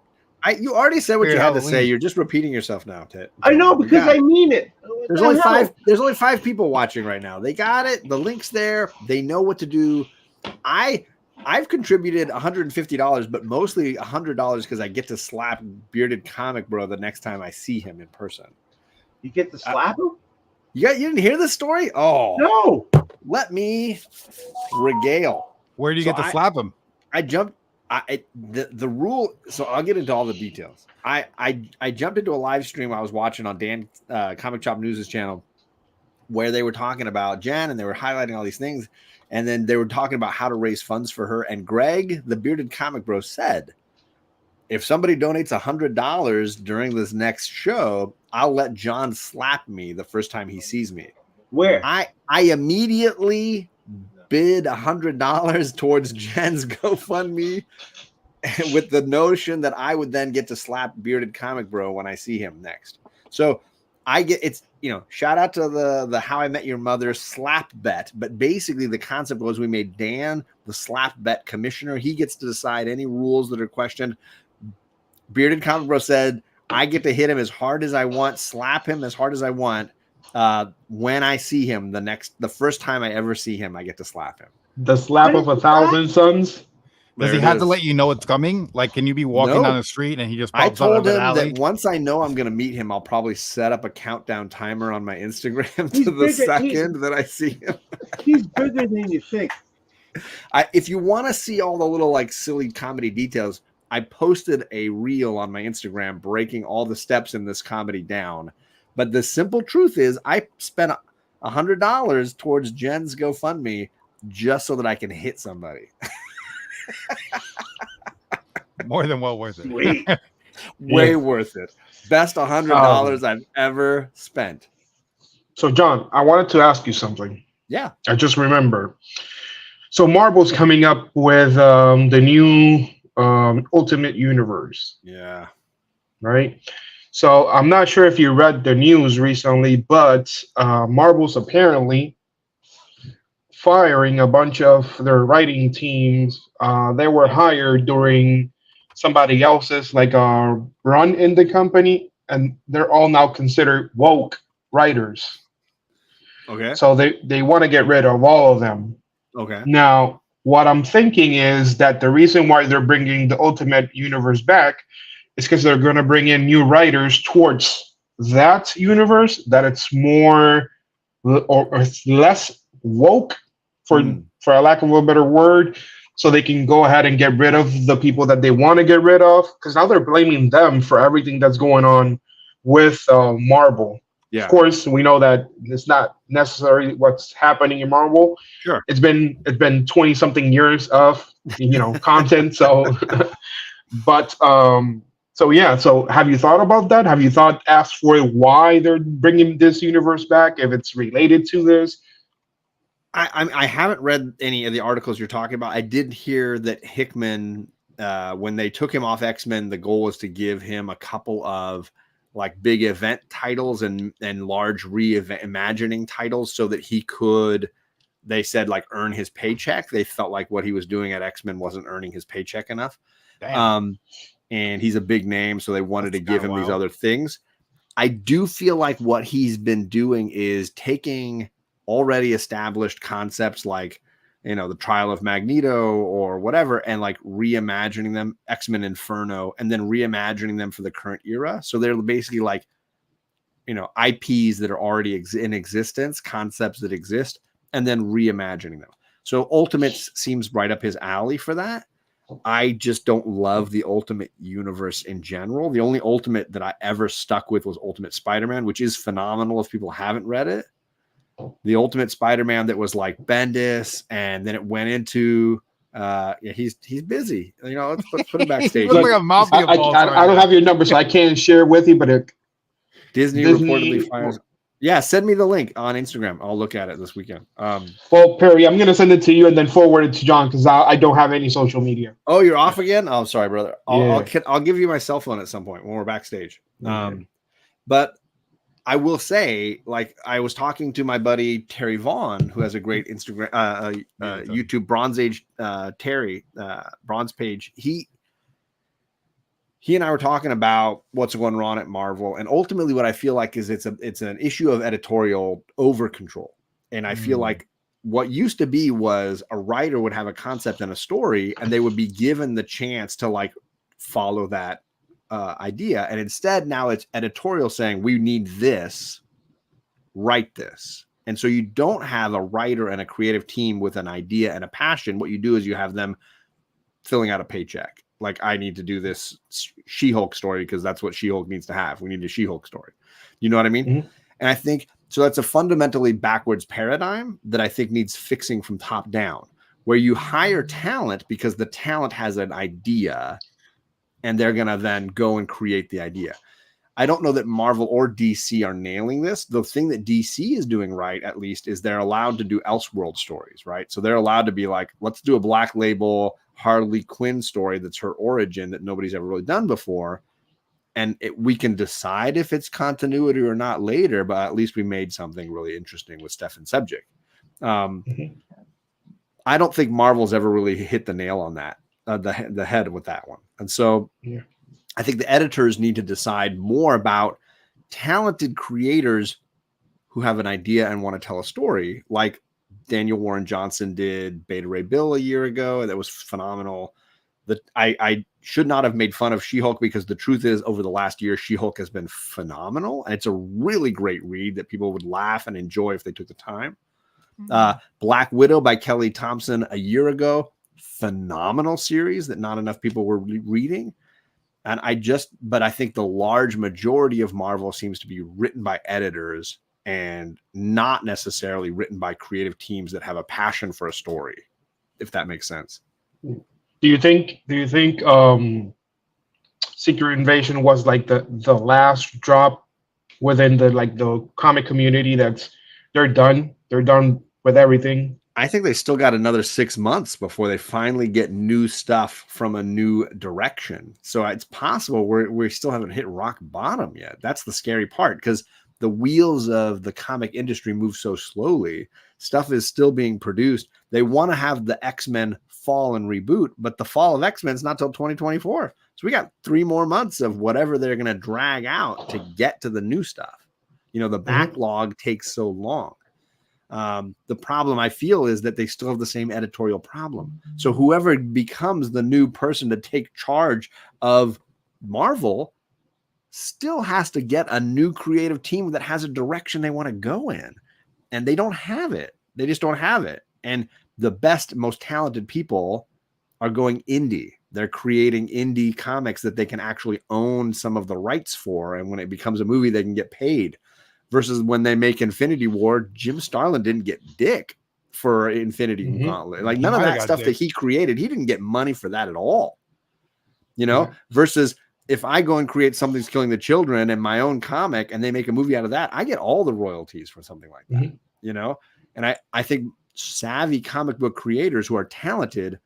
You already said what Weird you had Halloween. to say. You're just repeating yourself now, Ted. I know because I mean it. There's only five. There's only 5 people watching right now. They got it. The link's there. They know what to do. I've contributed $150, but mostly $100 because I get to slap Bearded Comic Bro the next time I see him in person. You get to slap him? You didn't hear this story? Oh No. Let me regale. Where do you get to slap him? I jumped. The rule. So I'll get into all the details. I jumped into a live stream I was watching on Dan Comic Shop News' channel, where they were talking about Jen and they were highlighting all these things, and then they were talking about how to raise funds for her. And Greg, the Bearded Comic Bro, said, if somebody donates $100 during this next show, I'll let John slap me the first time he sees me. Where? I immediately bid $100 towards Jen's GoFundMe with the notion that I would then get to slap Bearded Comic Bro when I see him next. So shout out to the How I Met Your Mother slap bet. But basically the concept was we made Dan the slap bet commissioner. He gets to decide any rules that are questioned. Bearded Comic Bro said, I get to hit him as hard as I want, slap him as hard as I want. When I see him the first time I ever see him, I get to slap him. The slap of 1,000 suns. Does he have to let you know it's coming? Like, can you be walking down the street and he just pops I out told of an him alley? that once I know I'm going to meet him, I'll probably set up a countdown timer on my Instagram to the second that I see him. He's bigger than you think. If you want to see all the little like silly comedy details, I posted a reel on my Instagram breaking all the steps in this comedy down. But the simple truth is I spent $100 towards Jen's GoFundMe, just so that I can hit somebody. More than well worth it. Sweet. Way worth it. Best $100 I've ever spent. So, John, I wanted to ask you something. Yeah. I just remember. So, Marvel's coming up with the new Ultimate Universe, Yeah. right? So, I'm not sure if you read the news recently, but Marvel's apparently firing a bunch of their writing teams. They were hired during somebody else's run in the company, and they're all now considered woke writers. Okay. So they want to get rid of all of them. Okay. Now, what I'm thinking is that the reason why they're bringing the Ultimate Universe back is because they're going to bring in new writers towards that universe, that it's more or it's less woke, for a lack of a better word, so they can go ahead and get rid of the people that they want to get rid of, because now they're blaming them for everything that's going on with Marvel. Yeah. Of course, we know that it's not necessarily what's happening in Marvel. Sure. It's been 20 something years of content. So, but so yeah. So have you thought about that? Have you asked for why they're bringing this universe back? If it's related to this? I haven't read any of the articles you're talking about. I did hear that Hickman, when they took him off X-Men, the goal was to give him a couple of like big event titles and large reimagining titles so that he could, they said, like, earn his paycheck. They felt like what he was doing at X-Men wasn't earning his paycheck enough. Damn. And he's a big name, so they wanted to give him these other things. I do feel like what he's been doing is taking already established concepts like, the Trial of Magneto or whatever, and like reimagining them, X-Men Inferno, and then reimagining them for the current era. So they're basically like, IPs that are already in existence, concepts that exist, and then reimagining them. So Ultimates seems right up his alley for that. I just don't love the Ultimate Universe in general. The only Ultimate that I ever stuck with was Ultimate Spider-Man, which is phenomenal if people haven't read it. The Ultimate Spider-Man that was like Bendis, and then it went into he's busy. Let's put him backstage. Looks like a mafia boss I don't have your number, so I can't share with you. But Disney reportedly fires. Yeah, send me the link on Instagram. I'll look at it this weekend. Well, Perry, I'm gonna send it to you and then forward it to John because I don't have any social media. Oh, you're off again? Oh, sorry, brother. Yeah. I'll give you my cell phone at some point when we're backstage. Okay. But I will say, like, I was talking to my buddy Terry Vaughn, who has a great Instagram, YouTube Bronze Age Terry Bronze page. He and I were talking about what's going on at Marvel, and ultimately, what I feel like is it's an issue of editorial over control. And I feel like what used to be was a writer would have a concept and a story, and they would be given the chance to like follow that idea, and instead now it's editorial saying we need this, write this. And so you don't have a writer and a creative team with an idea and a passion. What you do is you have them filling out a paycheck. Like, I need to do this She-Hulk story because that's what She-Hulk needs to have. We need a She-Hulk story. You know what I mean? Mm-hmm. And I think so that's a fundamentally backwards paradigm that I think needs fixing from top down, where you hire talent because the talent has an idea and they're going to then go and create the idea. I don't know that Marvel or DC are nailing this. The thing that DC is doing right, at least, is they're allowed to do Elseworld stories, right? So they're allowed to be like, let's do a Black Label Harley Quinn story that's her origin that nobody's ever really done before. And we can decide if it's continuity or not later, but at least we made something really interesting with Stefan Subject. I don't think Marvel's ever really hit the nail on that, the head with that one. And so I think the editors need to decide more about talented creators who have an idea and want to tell a story, like Daniel Warren Johnson did Beta Ray Bill a year ago. That was phenomenal. I should not have made fun of She-Hulk because the truth is, over the last year, She-Hulk has been phenomenal. And it's a really great read that people would laugh and enjoy if they took the time. Black Widow by Kelly Thompson a year ago, phenomenal series that not enough people were reading. And I think the large majority of Marvel seems to be written by editors and not necessarily written by creative teams that have a passion for a story, if that makes sense. Do you think Secret Invasion was like the last drop within the comic community that's they're done with everything? I think they still got another 6 months before they finally get new stuff from a new direction. So it's possible we still haven't hit rock bottom yet. That's the scary part, because the wheels of the comic industry move so slowly. Stuff is still being produced. They want to have the X-Men fall and reboot, but the fall of X-Men is not till 2024. So we got 3 more months of whatever they're going to drag out to get to the new stuff. You know, the backlog takes so long. The problem I feel is that they still have the same editorial problem. So whoever becomes the new person to take charge of Marvel still has to get a new creative team that has a direction they want to go in. And they don't have it. They just don't have it. And the best, most talented people are going indie. They're creating indie comics that they can actually own some of the rights for. And when it becomes a movie, they can get paid. Versus when they make Infinity War, Jim Starlin didn't get dick for Infinity Gauntlet. Like none of that stuff that he created, he didn't get money for that at all. You know, versus if I go and create Something's Killing the Children and my own comic and they make a movie out of that, I get all the royalties for something like that, you know? And I think savvy comic book creators who are talented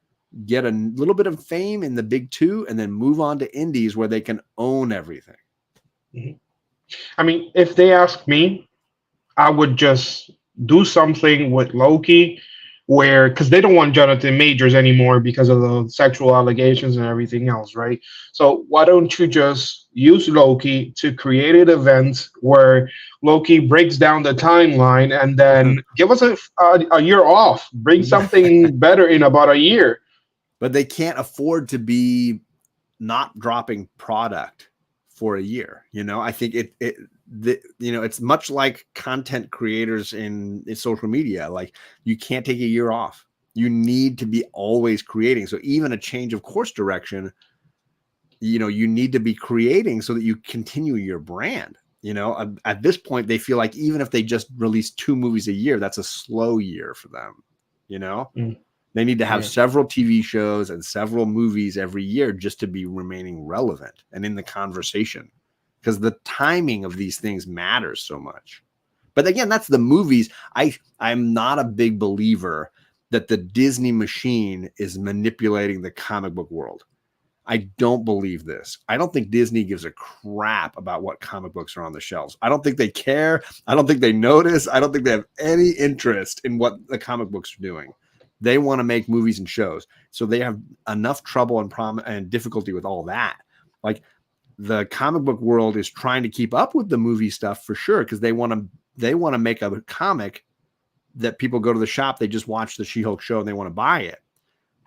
get a little bit of fame in the big two and then move on to indies where they can own everything. I mean, if they ask me, I would just do something with Loki where, because they don't want Jonathan Majors anymore because of the sexual allegations and everything else, right? So why don't you just use Loki to create an event where Loki breaks down the timeline and then give us a year off, bring something better in about a year. But they can't afford to be not dropping product for a year. You know, I think it's much like content creators in social media. Like you can't take a year off. You need to be always creating. So even a change of course direction, you know, you need to be creating so that you continue your brand. You know, at this point, they feel like even if they just release 2 movies a year, that's a slow year for them. You know, they need to have several TV shows and several movies every year just to be remaining relevant and in the conversation, because the timing of these things matters so much. But again, that's the movies. I'm not a big believer that the Disney machine is manipulating the comic book world. I don't believe this. I don't think Disney gives a crap about what comic books are on the shelves. I don't think they care. I don't think they notice. I don't think they have any interest in what the comic books are doing. They want to make movies and shows. So they have enough trouble and difficulty with all that. Like the comic book world is trying to keep up with the movie stuff for sure, because they want to make a comic that people go to the shop, they just watch the She-Hulk show and they want to buy it.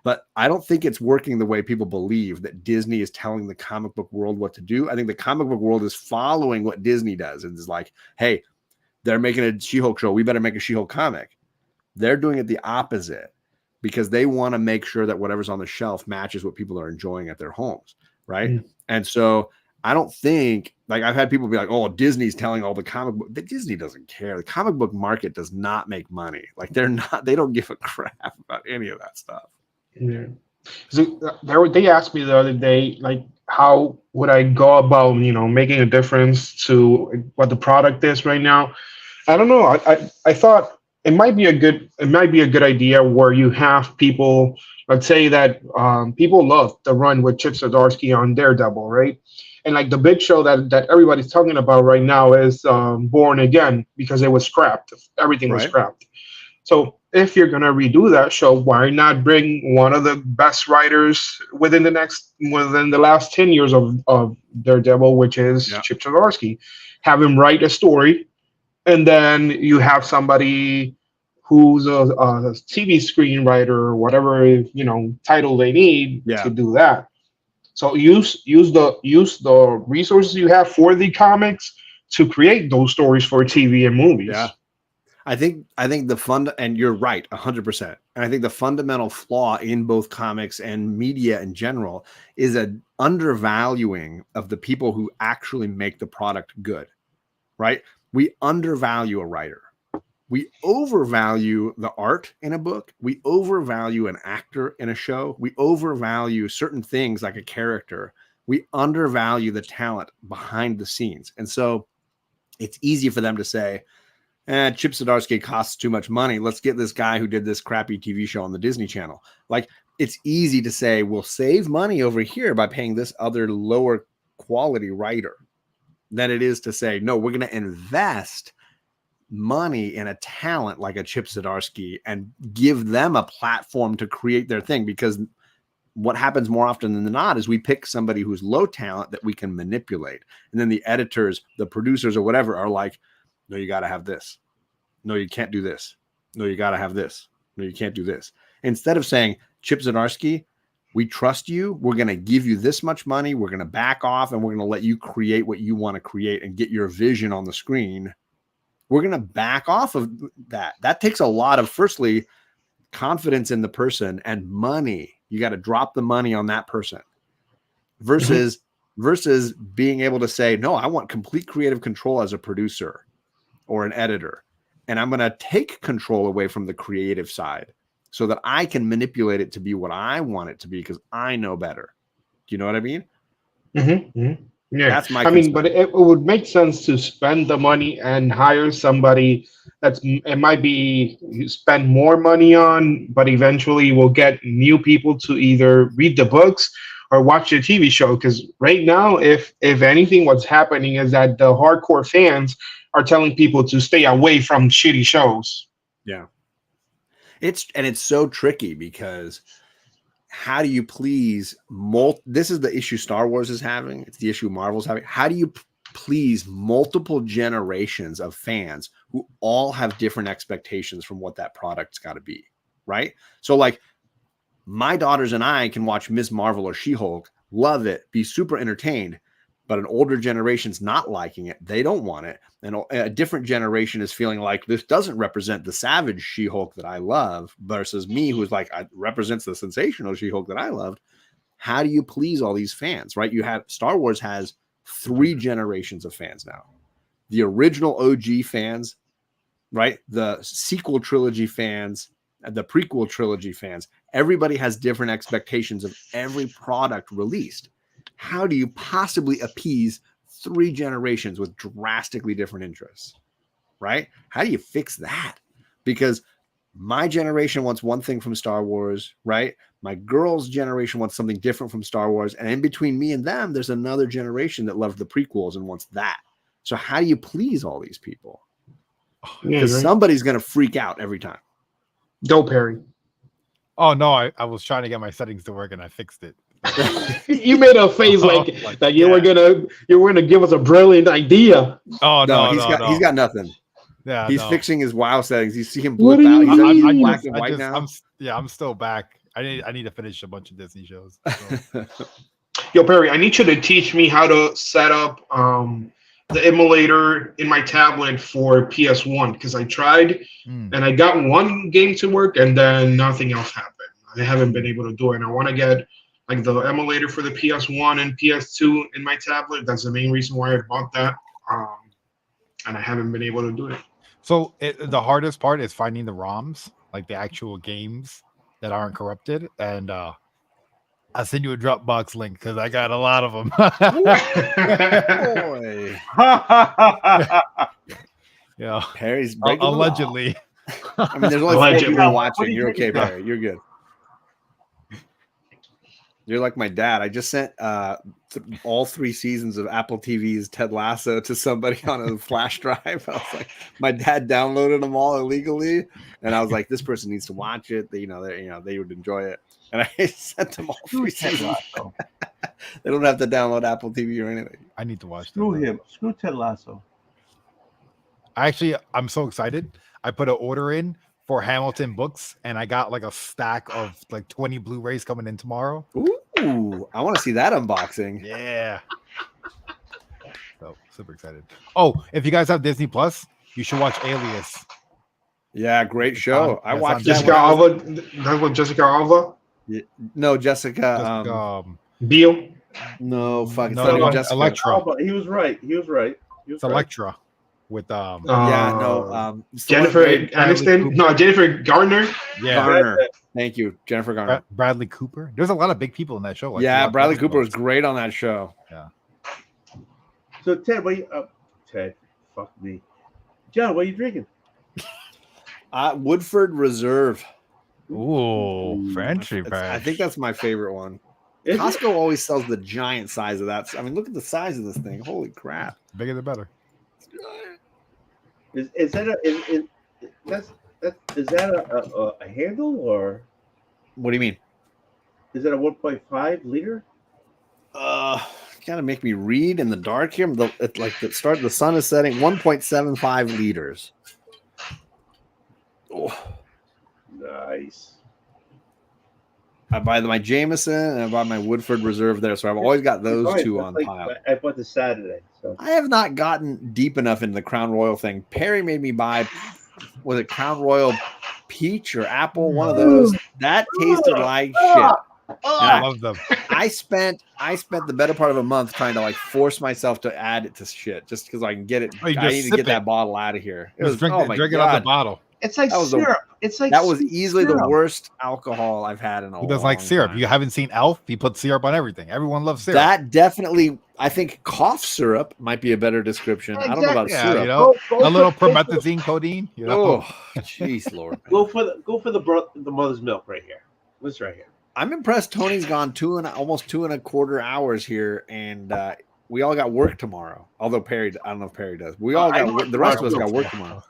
But I don't think it's working the way people believe, that Disney is telling the comic book world what to do. I think the comic book world is following what Disney does. And it's like, hey, they're making a She-Hulk show, we better make a She-Hulk comic. They're doing it the opposite, because they want to make sure that whatever's on the shelf matches what people are enjoying at their homes, right? And so I don't think, like, I've had people be like, oh, Disney's telling all the comic book. Disney doesn't care. The comic book market does not make money. Like they don't give a crap about any of that stuff. Yeah. So they asked me the other day, like, how would I go about, making a difference to what the product is right now? I don't know. I thought it might be a good idea where you have people, let's say that people love the run with Chip Zdarsky on Daredevil, right? And like the big show that everybody's talking about right now is Born Again, because it was scrapped. Everything was scrapped. So if you're going to redo that show, why not bring one of the best writers within the last 10 years of Daredevil, which is Chip Zdarsky, have him write a story, and then you have somebody who's a TV screenwriter or whatever title they need to do that. So use the resources you have for the comics to create those stories for TV and movies. Yeah. I think and you're right, 100%. And I think the fundamental flaw in both comics and media in general is an undervaluing of the people who actually make the product good, right? We undervalue a writer. We overvalue the art in a book. We overvalue an actor in a show. We overvalue certain things like a character. We undervalue the talent behind the scenes. And so it's easy for them to say, Chip Zdarsky costs too much money. Let's get this guy who did this crappy TV show on the Disney Channel. Like, it's easy to say, we'll save money over here by paying this other lower quality writer than it is to say, no, we're going to invest money in a talent like a Chip Zdarsky and give them a platform to create their thing. Because what happens more often than not is we pick somebody who's low talent that we can manipulate. And then the editors, the producers or whatever are like, no, you got to have this. No, you can't do this. No, you got to have this. No, you can't do this. Instead of saying, Chip Zdarsky, we trust you. We're going to give you this much money. We're going to back off and we're going to let you create what you want to create and get your vision on the screen. We're going to back off of that. That takes a lot of, firstly, confidence in the person and money. You got to drop the money on that person versus being able to say, no, I want complete creative control as a producer or an editor. And I'm going to take control away from the creative side so that I can manipulate it to be what I want it to be because I know better. Do you know what I mean? Mm-hmm. Mm-hmm. Yeah, that's my. I mean, but it would make sense to spend the money and hire somebody it might be you spend more money on, but eventually we'll get new people to either read the books or watch the TV show. Because right now, if anything, what's happening is that the hardcore fans are telling people to stay away from shitty shows. Yeah, it's so tricky because. How do you please this is the issue Star Wars is having. It's the issue Marvel's having. How do you please multiple generations of fans who all have different expectations from what that product's got to be, right? So like my daughters and I can watch Ms. Marvel or She-Hulk, love it, be super entertained, but an older generation's not liking it. They don't want it. And a different generation is feeling like this doesn't represent the savage She-Hulk that I love versus me, who's like, it represents the sensational She-Hulk that I loved. How do you please all these fans, right? You have Star Wars has 3 generations of fans now. The original OG fans, right? The sequel trilogy fans, the prequel trilogy fans. Everybody has different expectations of every product released. How do you possibly appease 3 generations with drastically different interests, right? How do you fix that? Because my generation wants one thing from Star Wars, right? My girl's generation wants something different from Star Wars. And in between me and them, there's another generation that loved the prequels and wants that. So how do you please all these people? Because somebody's going to freak out every time. Go, Perry. Oh, no, I was trying to get my settings to work and I fixed it. You made a face like that you were gonna give us a brilliant idea. Oh no, he's got nothing. Yeah, he's fixing his WoW settings. You see him blip out. He's black and white now. I'm still back. I need to finish a bunch of Disney shows. So. Yo, Perry, I need you to teach me how to set up the emulator in my tablet for PS1 because I tried and I got one game to work and then nothing else happened. I haven't been able to do it. And I want to get like the emulator for the PS1 and PS2 in my tablet. That's the main reason why I bought that. And I haven't been able to do it. So the hardest part is finding the ROMs, like the actual games that aren't corrupted. And I'll send you a Dropbox link because I got a lot of them. Boy. Yeah. Perry's breaking allegedly. I mean, there's only 4 people watching. You're okay, Perry. You're good. You're like my dad. I just sent all 3 seasons of Apple TV's Ted Lasso to somebody on a flash drive. I was like, my dad downloaded them all illegally, and I was like, this person needs to watch it. They would enjoy it. And I sent them all 3 seasons. They don't have to download Apple TV or anything. I need to watch. Screw him. Screw Ted Lasso. I'm so excited. I put an order in for Hamilton books, and I got like a stack of like 20 Blu-rays coming in tomorrow. Ooh, I want to see that unboxing. Yeah. So super excited. Oh, if you guys have Disney Plus, you should watch Alias. Yeah, great show. I watched Jessica Alba. That was Jessica Alba. Yeah, no, Jessica. Biel. No, fucking no, Jessica. Electra. Alba. He was right. It's Electra. with Jennifer Bradley Aniston. Cooper. No, Jennifer Garner. Yeah, Garner. Thank you, Jennifer Garner. Bradley Cooper. There's a lot of big people in that show. Like Yeah, Rock Bradley Cooper was Hudson. great on that show. Yeah. So Ted, what are you? Ted, fuck me. John, what are you drinking? Woodford Reserve. Ooh, Frenchy I think that's my favorite one. Is it? Costco always sells the giant size of that. I mean, look at the size of this thing. Holy crap! Bigger the better. Is that a handle or What do you mean? is it a 1.5 liter? Gotta make me read in the dark here. The sun is setting. 1.75 liters. Oh. Nice. I buy my Jameson and I buy my Woodford Reserve there, so I've always got those two on pile. I bought the Saturday. So I have not gotten deep enough into the Crown Royal thing. Perry made me buy, was it Crown Royal Peach or Apple? One of those. That tasted like shit. I love them. I spent the better part of a month trying to force myself to add it to shit just because I can get it. Oh, you I just need to sip get it. that bottle out of here. It Just was, drink oh my it out the God. bottle. it's like That was syrup. It's like That was easily the syrup. worst alcohol I've had in a Who long doesn't like syrup? time. You haven't seen Elf? He puts syrup on everything. Everyone loves syrup. That definitely, I think cough syrup might be a better description. I don't know about yeah, syrup. you know, Go a little for- promethazine codeine. You know, Oh, jeez, Lord. Go for the mother's milk right here. This right here. I'm impressed. Tony's gone almost 2.25 hours here, and we all got work tomorrow. Although Perry, I don't know if Perry does. We all got work. The rest of us got work tomorrow.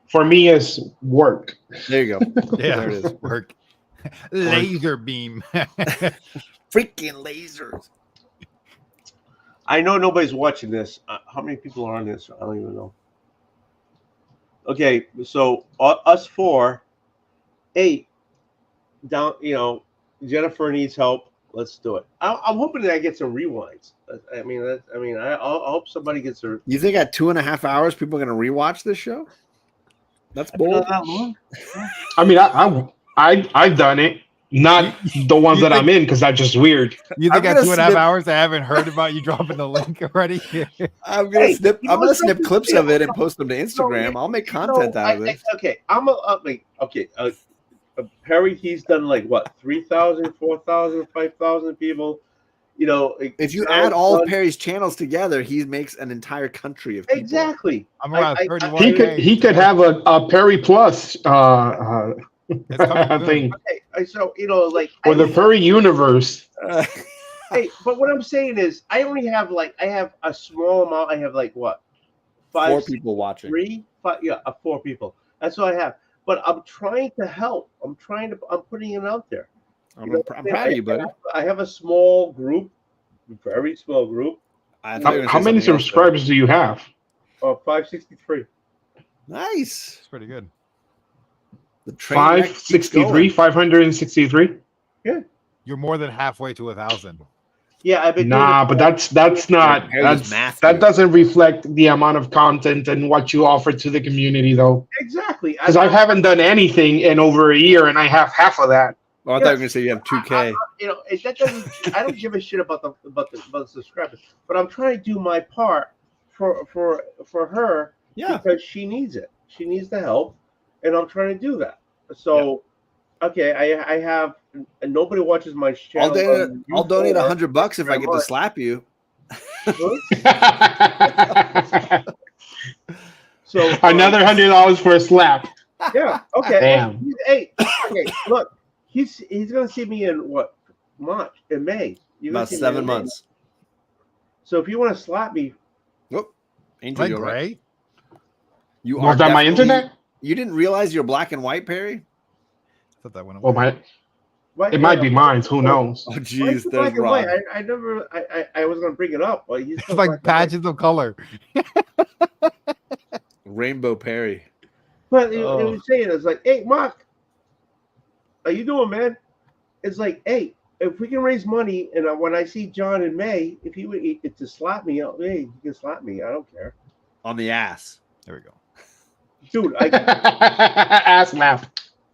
For me, it's work. There you go. yeah, There it is. work. Laser beam. Freaking lasers. I know nobody's watching this. How many people are on this? I don't even know. Okay, so us 4, 8 down. Jennifer needs help. Let's do it. I'm hoping that I get some rewinds. I hope somebody gets a. You think at 2.5 hours people are going to rewatch this show? That's Been bold. that long? I mean, I've done it. Not the ones that I'm in, because that's just weird. You I'm think at gonna 2.5 snip- hours I haven't heard about you dropping the link already? I'm gonna Hey, snip. you know I'm gonna what's snip something? clips of it and post them to Instagram. I'll make content out of this. Okay, Perry, he's done like what, 3,000, 4,000, 5,000 people. If you add all of Perry's channels together, he makes an entire country of people. exactly. I'm around 31. He could have a Perry Plus It's coming soon. thing, Okay, so or the Perry universe. Hey, but what I'm saying is, I only have I have a small amount. I have what, 5, 4 people watching. 3, 5, 4 people. That's all I have. But I'm trying to help. I'm putting it out there. I'm proud of you, buddy. I have a small group, very small group. I thought you were How gonna many say something else, subscribers do you have? 563. though. Nice. It's pretty good. The train wreck keeps 563, going. 563. You're more than halfway to 1,000. Yeah, I've been. Nah, but that's not Perry's math that here. doesn't reflect the amount of content and what you offer to the community, though. Exactly. Because I haven't done anything in over a year, and I have half of that. Oh, I thought you were gonna say you have 2K. That doesn't. I don't give a shit about the subscribers, but I'm trying to do my part for her Yeah. because she needs it. She needs the help, and I'm trying to do that. So, okay, I have. And nobody watches my channel. I'll donate $100 if I get to slap you. So Another $100 for a slap. Yeah. Okay. Damn. Hey. Okay. Look, he's gonna see me in what, March? In May. You're gonna About see me 7 in May. months. So if you want to slap me, Whoop. Angel, Like you're right. gray? You Was that my definitely- internet? You didn't realize you're black and white, Perry? I thought that went Well, away. it might be mine. Who knows? Oh, Why jeez, is it there's black and white? Rod. I never. I was gonna bring it up, but he's It's still like black and white. patches of color. Rainbow Perry. But it Oh. was saying, it's like, hey, Mark, how you doing, man? It's like, hey, if we can raise money, and when I see John in May, if he would to slap me, hey, he can slap me. I don't care, On the ass. There we go. dude. Ass laugh.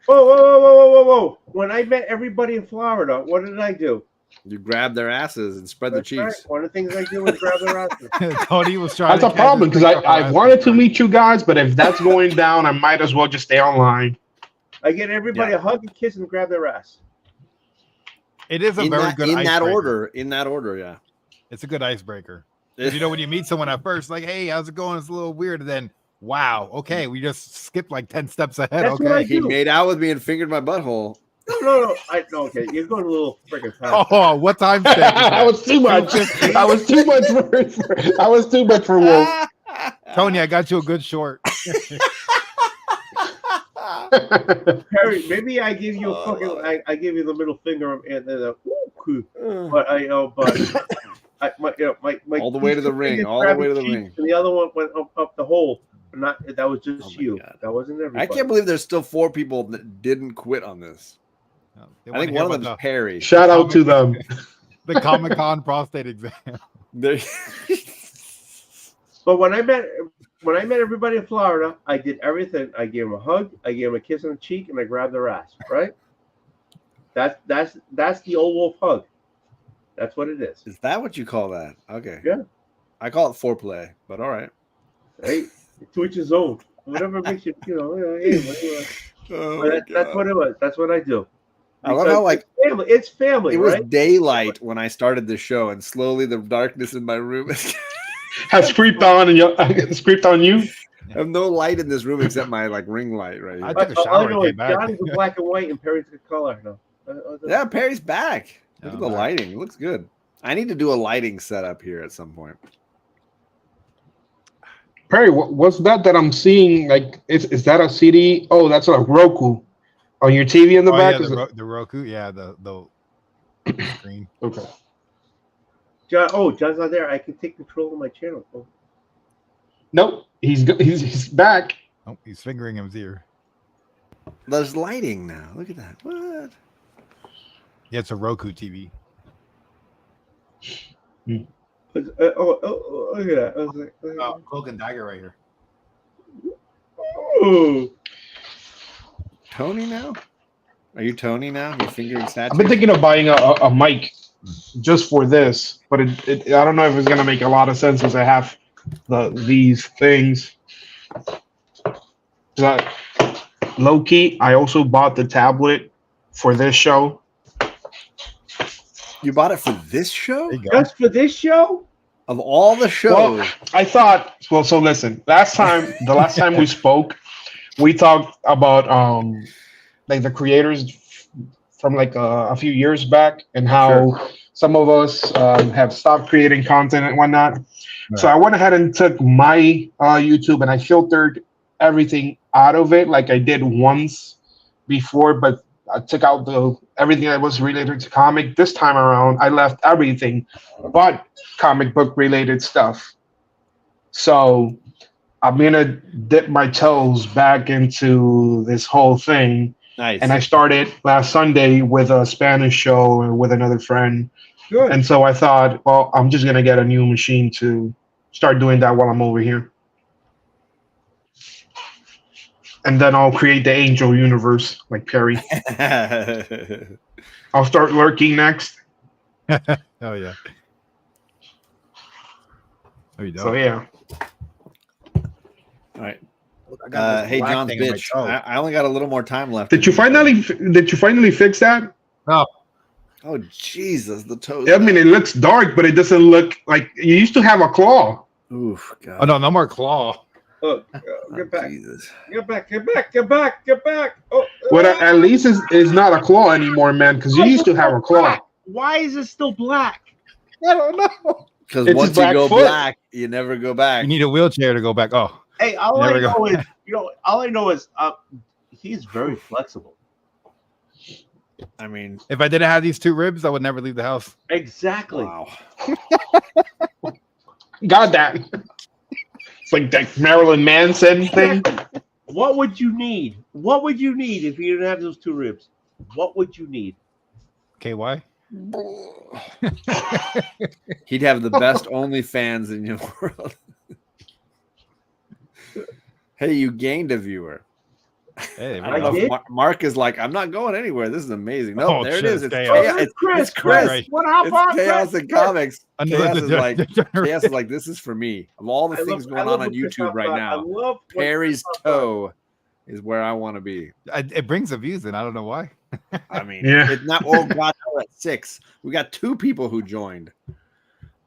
Whoa. When I met everybody in Florida, what did I do? You grab their asses and spread their That's right. cheeks. One of the things I do is grab their asses. Tony was trying. That's a problem because I wanted to meet you guys, but if that's going down, I might as well just stay online. I get everybody a hug, and kiss, and grab their ass. It is a very good in that icebreaker. order. In that order, yeah. It's a good icebreaker. You know, when you meet someone at first, like, hey, how's it going? It's a little weird. And then, wow, okay, we just skipped like 10 steps ahead. That's what I Okay. do. He made out with me and fingered my butthole. No. Okay, you're going a little freaking fast. Oh, what time stamp is I that? was too much. I was too much for. I was too much for woke. Tony, I got you a good short. Perry, maybe I give you a fucking. I give you the middle finger and then but I know, but my all the way to the ring, all the way to the ring. And the other one went up the hole. Not that was just you. God. That wasn't everybody. I can't believe there's still 4 people that didn't quit on this. I think one of them is Perry. Shout out to them. The Comic-Con prostate exam. But when I met everybody in Florida, I did everything. I gave them a hug, I gave them a kiss on the cheek, and I grabbed their ass. Right? That's the old wolf hug. That's what it is. Is that what you call that? Okay. Yeah. I call it foreplay, but all right. Hey, to each his own. Whatever makes you, hey, that's what it was. That's what I do. I love how it's family. It was right? daylight when I started the show, and slowly the darkness in my room Has creeped on and creeped on you. I have no light in this room except my ring light right here. I took a shower and came back. Johnny's in black and white, and Perry's in color. No. Yeah, Perry's back. Look Oh, at the lighting. It looks good. I need to do a lighting setup here at some point. Perry, what's that I'm seeing? Like, is that a CD? Oh, that's a Roku on your TV in the back. Yeah, the Roku. Yeah, the screen. Okay. John's not there. I can take control of my channel. Oh. Nope, he's back. Oh, he's fingering his ear. There's lighting now. Look at that. What? Yeah, it's a Roku TV. Look at that. I was like, Cloak and Dagger right here. oh. Tony now? Are you Tony now? You're fingering statues? I've been thinking of buying a mic just for this, but I don't know if it's gonna make a lot of sense since I have these things. Low key, I also bought the tablet for this show. You bought it for this show? Just for this show? Of all the shows? Well, I thought. Well, so listen. The last time we spoke, we talked about like the creators from like a few years back and how some of us have stopped creating content and whatnot. Right. So I went ahead and took my YouTube and I filtered everything out of it like I did once before, but I took out everything that was related to comic. This time around, I left everything but comic book related stuff. So I'm gonna dip my toes back into this whole thing. Nice. And I started last Sunday with a Spanish show with another friend. Good. And so I thought, well, I'm just gonna get a new machine to start doing that while I'm over here. And then I'll create the Angel universe like Perry. I'll start lurking next. Oh yeah. Oh, you don't. So yeah. All right. Hey, John's bitch. I only got a little more time left. Did you finally fix that? No. Oh Jesus, the toes. I mean, it looks dark, but it doesn't look like you used to have a claw. Oof, God. Oh no more claw. Look, get back. Jesus. Get back. Oh, What at least is not a claw anymore, man, because you used to have a claw. Why is it still black? I don't know. Because It's once his you back go foot. black, you never go back. You need a wheelchair to go back. Oh. Hey, all I know is he's very flexible. I mean, If I didn't have these 2 ribs, I would never leave the house. Exactly. wow. Got that. It's like that Marilyn Manson thing. What would you need? What would you need if you didn't have those 2 ribs? What would you need? KY? He'd have the best OnlyFans in the world. Hey, you gained a viewer. Hey, I don't know if Mark is like, I'm not going anywhere. This is amazing. Nope, Oh, there shit, it is. it's It's chaos. chaos. It's Chris. Chris. What happened? It's chaos in comics. Chaos is like Degenerate. chaos is like this is for me. Of all the things going on what Chris YouTube talks right about. now, I love what Perry's Chris talks about. toe is where I want to be. It brings the views in. I don't know why. I mean, Yeah. it's not. Oh God, we're at 6. We got 2 people who joined.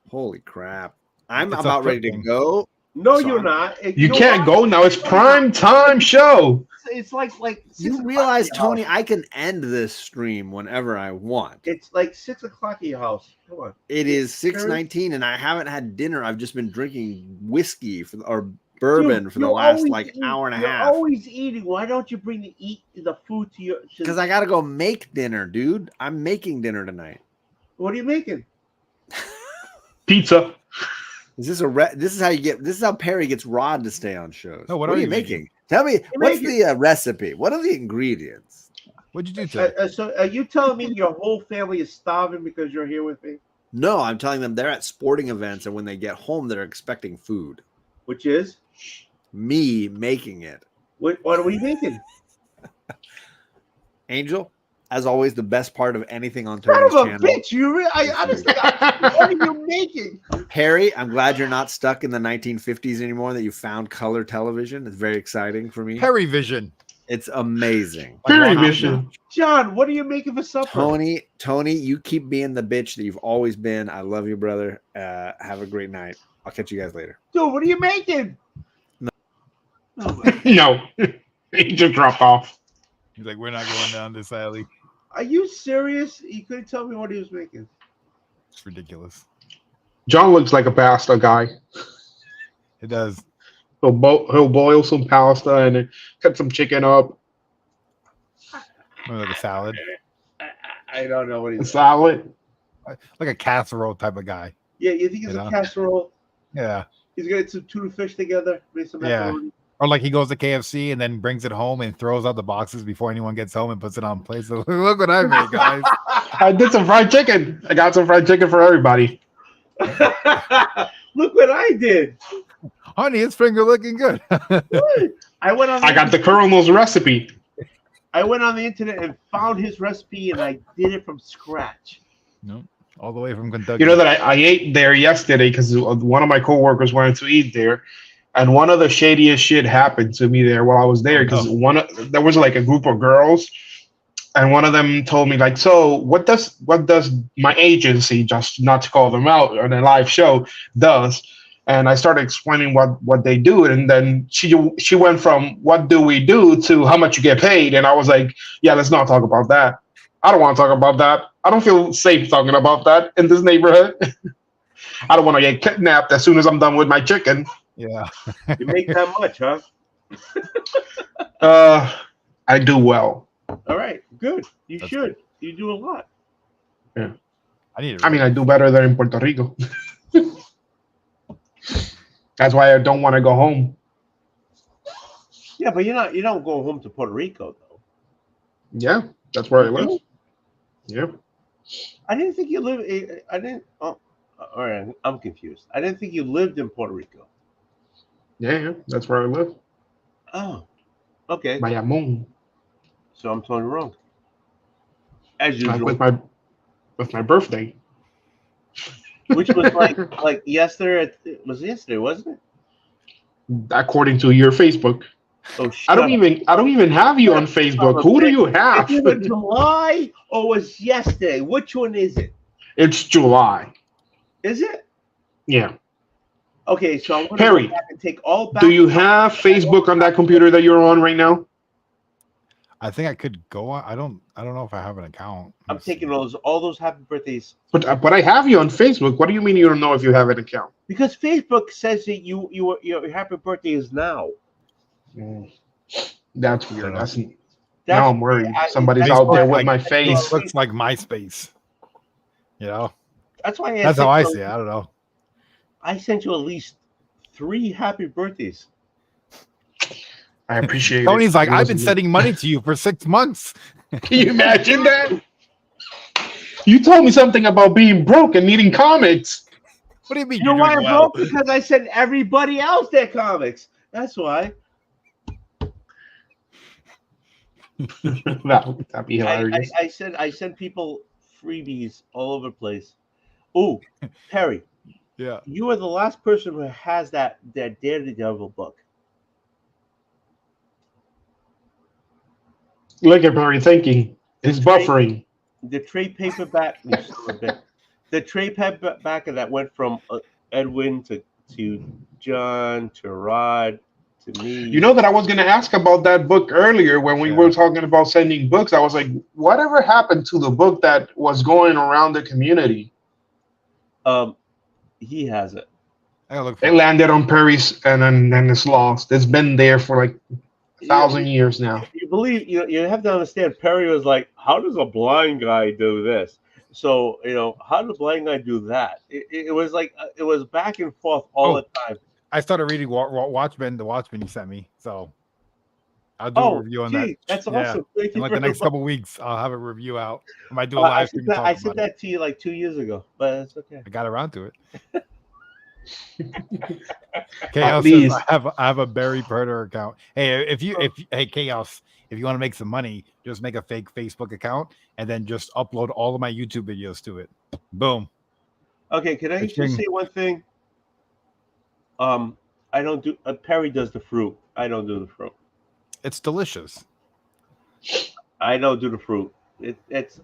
Holy crap! I'm It's about ready to uplifting. go. No, So you're I'm- not. You can't go now. It's prime time show. It's like You 6 o'clock realize, at your Tony, house. I can end this stream whenever I want. It's like 6 o'clock at your house. Come on. It is 6:19, and I haven't had dinner. I've just been drinking whiskey or bourbon Dude, for the you're last always like eating. hour and a You're half. always eating. Why don't you bring the food to your? Because I gotta go make dinner, dude. I'm making dinner tonight. What are you making? Pizza. Is this this is how you get? This is how Perry gets Rod to stay on shows. No, what are you making? making? Tell me what's making? the recipe? What are the ingredients? What'd you do today? So are you telling me your whole family is starving because you're here with me? No, I'm telling them they're at sporting events, and when they get home, they're expecting food. Which is Me making it. what are we making? Angel, as always, the best part of anything on Son Tony's of a channel. bitch! I honestly, what are you making? Perry, I'm glad you're not stuck in the 1950s anymore, that you found color television. It's very exciting for me. Perry Vision. It's amazing. Perry Vision. John, what are you making for supper? Tony, you keep being the bitch that you've always been. I love you, brother. Have a great night. I'll catch you guys later. Dude, what are you making? No. Oh my- No. He just dropped off. He's like, we're not going down this alley. Are you serious? You couldn't tell me what he was making. It's ridiculous. John looks like a pasta guy. It does. He'll boil some pasta and then cut some chicken up. Like a salad. I don't know what A he's. salad. Like a casserole type of guy. Yeah, you think it's You a know? casserole? Yeah. He's gonna get some tuna fish together, make some Yeah. macaroni. Or like he goes to KFC and then brings it home and throws out the boxes before anyone gets home and puts it on plates. So, look what I made, guys. I did some fried chicken. I got some fried chicken for everybody. Look what I did. Honey, his finger looking good. I went on. I got the Colonel's recipe. I went on the internet and found his recipe, and I did it from scratch. No, all the way from Kentucky. You know that I ate there yesterday because one of my coworkers wanted to eat there, and one of the shadiest shit happened to me there while I was there because there was like a group of girls, and one of them told me like, so what does my agency, just not to call them out on a live show, does? And I started explaining what they do, and then she went from what do we do to how much you get paid, and I was like, yeah, let's not talk about that. I don't want to talk about that. I don't feel safe talking about that in this neighborhood. I don't want to get kidnapped as soon as I'm done with my chicken. Yeah. You make that much, huh? I do well. All right, good. You That's should. You do a lot. I mean, I do better than in Puerto Rico. That's why I don't want to go home. Yeah, but you don't go home to Puerto Rico though. Yeah, that's where I live. Yeah. I didn't think you live. I didn't. Oh, all right. I'm confused. I didn't think you lived in Puerto Rico. Yeah, that's where I live. Oh, okay. Bayamon. So I'm totally wrong. As usual. With my birthday. Which was like yesterday. It was yesterday, wasn't it? According to your Facebook. Oh, I don't even have you on Facebook. Who do you have? It's either July or was yesterday. Which one is it? It's July. Is it? Yeah. Okay, so I'm gonna Perry, go back and take all back. Do you have Facebook on that computer that you're on right now? I think I could go on. I don't know if I have an account. I'm taking all those happy birthdays. But I have you on Facebook. What do you mean you don't know if you have an account? Because Facebook says that your happy birthday is now. That's weird. Now I'm worried. I- Somebody's Facebook, out there with like, my face. Looks like MySpace. You know, That's why that's how I see it. I don't know. I sent you at least 3 happy birthdays. I appreciate it. Tony's like, It I've been wasn't- sending money to you for 6 months. Can you imagine that? You told me something about being broke and needing comics. What do you mean? You know you're why doing I'm well? broke? Because I sent everybody else their comics. That's why. That'd be hilarious. I send people freebies all over the place. Oh, Perry, Yeah. you are the last person who has that Daredevil book. Look at Barry thinking. The He's trade buffering. the trade paperback. You son of a bitch. The trade paperback that went from Edwin to John to Rod to You me. know that I was going to ask about that book earlier when we were Yeah. talking about sending books. I was like, whatever happened to the book that was going around the community? He has it. I gotta look for It it. landed on Perry's and then it's lost. It's been there for like You, 1,000 years now. you believe you have to understand. Perry was like, "How does a blind guy do this?" So how does a blind guy do that? It was like it was back and forth all Oh. the time. I started reading Watchmen, the Watchmen you sent me. So I'll do a Oh, review on gee, that. that's Yeah. awesome! Thank In you like the very next much. couple weeks, I'll have a review out. I might do a live stream and talk I about sent it. that to you like 2 years ago, but it's okay. I got around to it. At Chaos says least. I have a Barry Perder account. Hey, hey Chaos, if you want to make some money, just make a fake Facebook account and then just upload all of my YouTube videos to it. Boom. Okay, can I just Ka-ching. say one thing? I don't do. Perry does the fruit. I don't do the fruit. It's delicious. I don't do the fruit.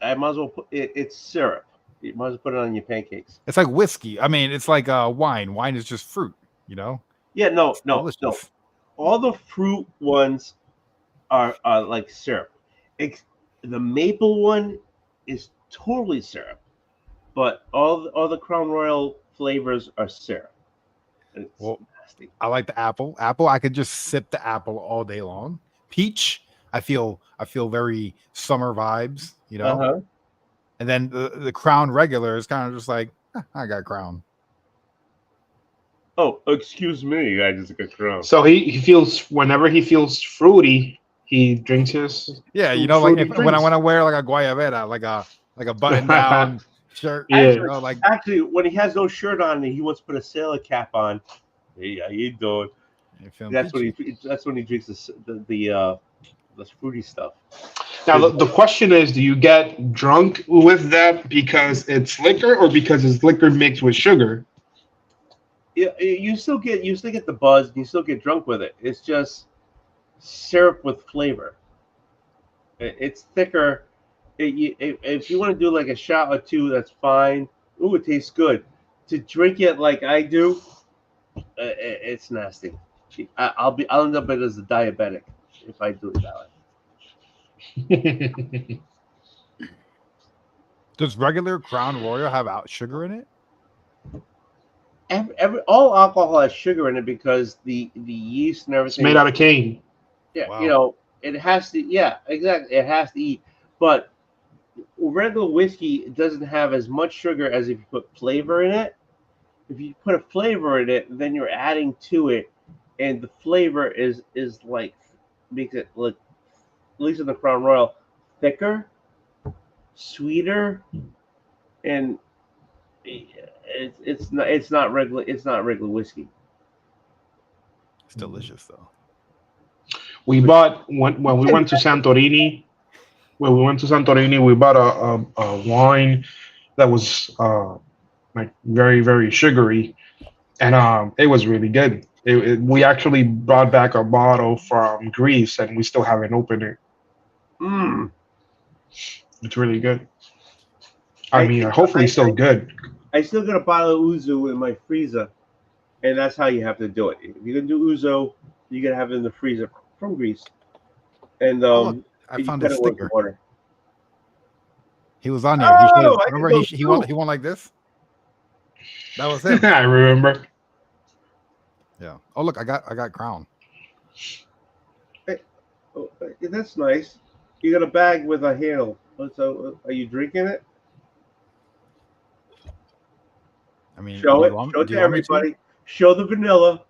I might as well put it's syrup. You might as well put it on your pancakes. It's like whiskey. I mean, it's like wine. Wine is just fruit, you know? Yeah, no. Delicious. All the fruit ones are like syrup. The maple one is totally syrup, but all the Crown Royal flavors are syrup. It's Well, nasty. I like the apple. Apple, I could just sip the apple all day long. Peach, I feel very summer vibes, you know? Uh-huh. And then the Crown regular is kind of just like, I got Crown. Oh, excuse me, I just got Crown. So he feels, whenever he feels fruity, he drinks his. Yeah, you know, like fruity when I drinks. want to wear like a guayabera, like a button down shirt, Yeah. you know, like Actually, when he has no shirt on and he wants to put a sailor cap on, hey, how you doing? you feel That's when peachy. that's when he drinks the fruity stuff. Now the question is, do you get drunk with that because it's liquor or because it's liquor mixed with sugar? Yeah, you still get the buzz, and you still get drunk with it. It's just syrup with flavor. It's thicker. If you want to do like a shot or two, that's fine. Ooh, it tastes good. To drink it like I do, it's nasty. I'll end up as a diabetic if I do it that way. Does regular Crown Royal have sugar in it? All alcohol has sugar in it because the yeast and It's everything. made out of cane. Yeah, Wow. it has to. Yeah, exactly. It has to eat. But regular whiskey doesn't have as much sugar as if you put flavor in it. If you put a flavor in it, then you're adding to it, and the flavor is like makes it like, at least in the Crown Royal, thicker, sweeter, and it's not regular whiskey. It's delicious though. We bought when we went to Santorini. When we went to Santorini, we bought a wine that was like very, very sugary, and it was really good. We actually brought back a bottle from Greece, and we still haven't opened it. Mm. It's really good. I mean, hopefully still good. I still got a bottle of ouzo in my freezer, and that's how you have to do it. If you're gonna do ouzo, you gotta have it in the freezer from Greece, and Oh, look, I you found cut a it with sticker. water. He was on there. Oh, He I can remember go he won like this? That was him. I remember. Yeah. Oh look, I got Crown. Oh, that's nice. You got a bag with a handle. So, are you drinking it? I mean, Show do it. you want- Show it do to you want me everybody. Show the vanilla.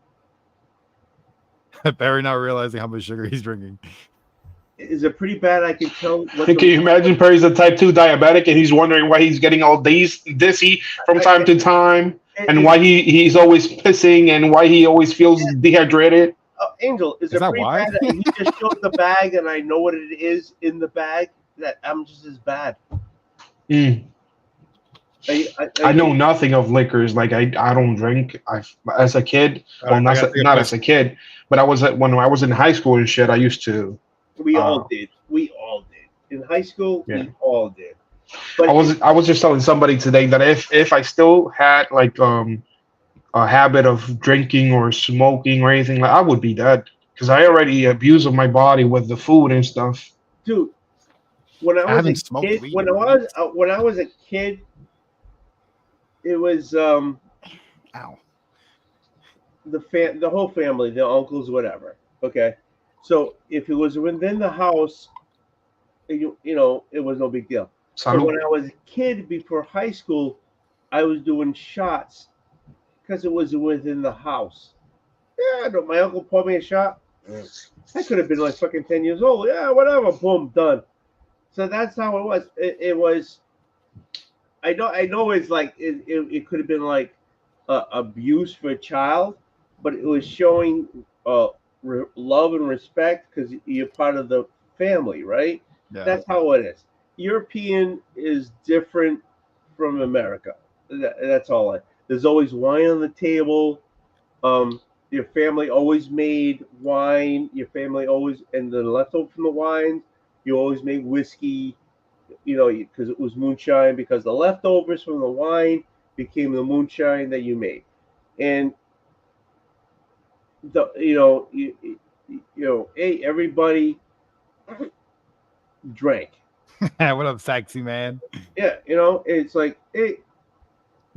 Barry not realizing how much sugar he's drinking. Is it pretty bad? I can tell. What Can you imagine Perry's a type 2 diabetic and he's wondering why he's getting all dizzy from time to time and why he's always pissing and why he always feels dehydrated? Angel, is Is it that pretty why? bad that he just shows the bag and I know what it is in the bag? That I'm just as bad. Mm. I know nothing of liquors. Like I don't drink. I as a kid, All well, right, I gotta take a not piss. as a kid, but I was when I was in high school and shit. I used to. We Uh, all did. We all did. In high school, yeah. we all did. But I was just telling somebody today that if I still had like a habit of drinking or smoking or anything, like I would be dead because I already abuse of my body with the food and stuff. dude, when I I was a haven't smoked kid, weed in weeks. when I was a kid, it was Ow. the whole family, the uncles, whatever. Okay, so if it was within the house, you know, it was no big deal. So Salud. when I was a kid before high school, I was doing shots because it was within the house. Yeah, no, my uncle poured me a shot. I could have been like fucking 10 years old. Yeah, whatever. Boom, done. So that's how it was. It was. I know. It's like it could have been like abuse for a child, but it was showing love and respect because you're part of the family, right? Yeah. That's how it is. European is different from America. That's all. There's always wine on the table. Your family always made wine. Your family always, and the leftover from the wine, you always made whiskey. You know, because it was moonshine. Because the leftovers from the wine became the moonshine that you made, and the hey, everybody drank. What up, sexy man? Yeah, it's like, hey,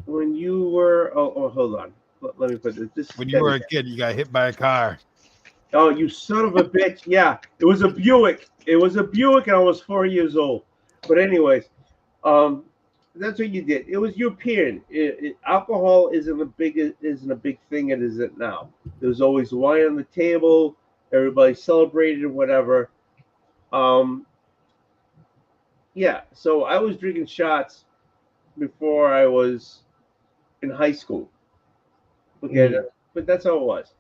when you were, hold on, let me put this. This is When you Debbie. were a kid, you got hit by a car. Oh, you son of a bitch! Yeah, it was a Buick. It was a Buick, and I was 4 years old. But anyways, um, that's what you did. It was European. Alcohol isn't a big thing. It isn't now. There's always wine on the table. Everybody celebrated whatever. Um, yeah. So I was drinking shots before I was in high school. Okay, but that's how it was.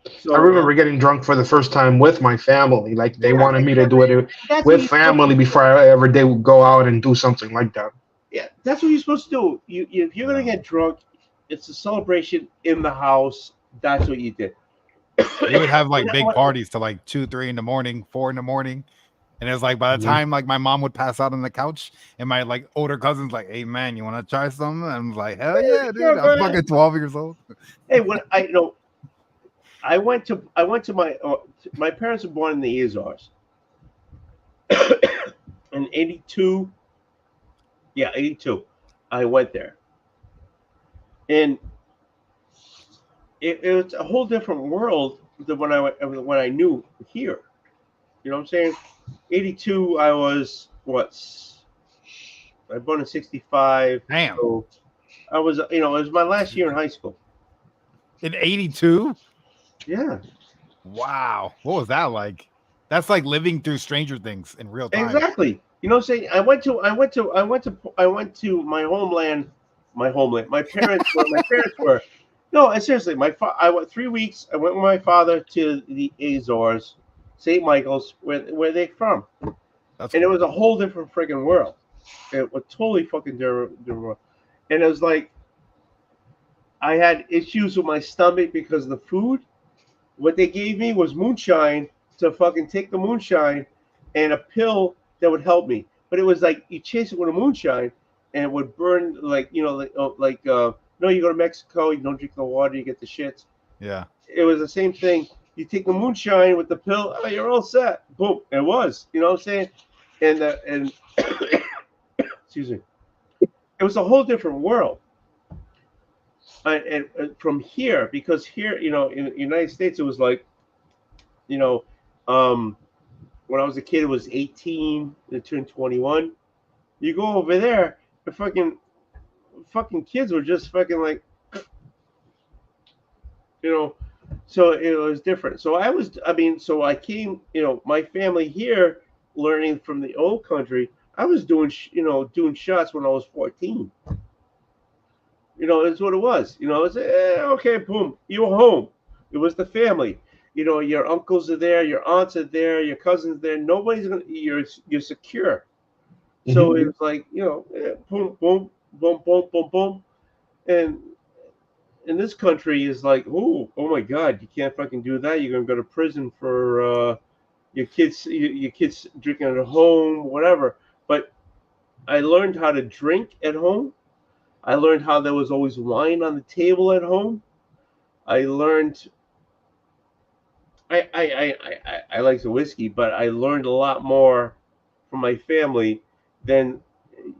I So remember getting drunk for the first time with my family. Like they yeah, wanted me to do it that's what with you're supposed family to do. before I ever did go out and do something like that. Yeah, that's what you're supposed to do. If you're gonna Yeah. get drunk, it's a celebration in the house. That's what you did. We would have like When I- big when- parties till like 2, 3 in the morning, 4 in the morning. And it's like by the Mhm. time like my mom would pass out on the couch and my like older cousins like, hey man, you want to try something? And I'm like, hell yeah, dude. Yeah, I'm go ahead. fucking 12 years old. Hey, when I went to my parents were born in the Azores in '82. Yeah, '82. I went there, and it was a whole different world than when I knew here. You know what I'm saying? '82. I was what? I born in '65. Damn. So I was, it was my last year in high school. In 82? Yeah, Wow. What was that like? That's like living through Stranger Things in real time. exactly. You know, saying I went to my homeland, my parents, where my parents were. No, seriously, I went 3 weeks. I went with my father to the Azores, St. Michael's, where they from, That's and it cool. was a whole different friggin' world. It was totally fucking different world, and it was like I had issues with my stomach because of the food. What they gave me was moonshine to fucking take the moonshine and a pill that would help me. But it was like you chase it with a moonshine and it would burn no, you go to Mexico, you don't drink the water, you get the shits. Yeah. It was the same thing. You take the moonshine with the pill, oh, you're all set. Boom. It was. You know what I'm saying? And excuse me. It was a whole different world. And from here, because here, in the United States, it was like, you know, um, when I was a kid, it was 18. It turned 21. You go over there, the fucking kids were just fucking like, you know. So it was different. So I came, my family here, learning from the old country. I was doing shots when I was 14. That's what it was. It's okay, boom, you were home. It was the family. your uncles are there, your aunts are there, your cousins there. Nobody's gonna. You're secure. So Mhm. it's like boom, boom, boom, boom, boom, boom, and in this country is like, oh my God, you can't fucking do that. You're gonna go to prison for your kids drinking at home, whatever. But I learned how to drink at home. I learned how there was always wine on the table at home. I learned I like the whiskey, but I learned a lot more from my family than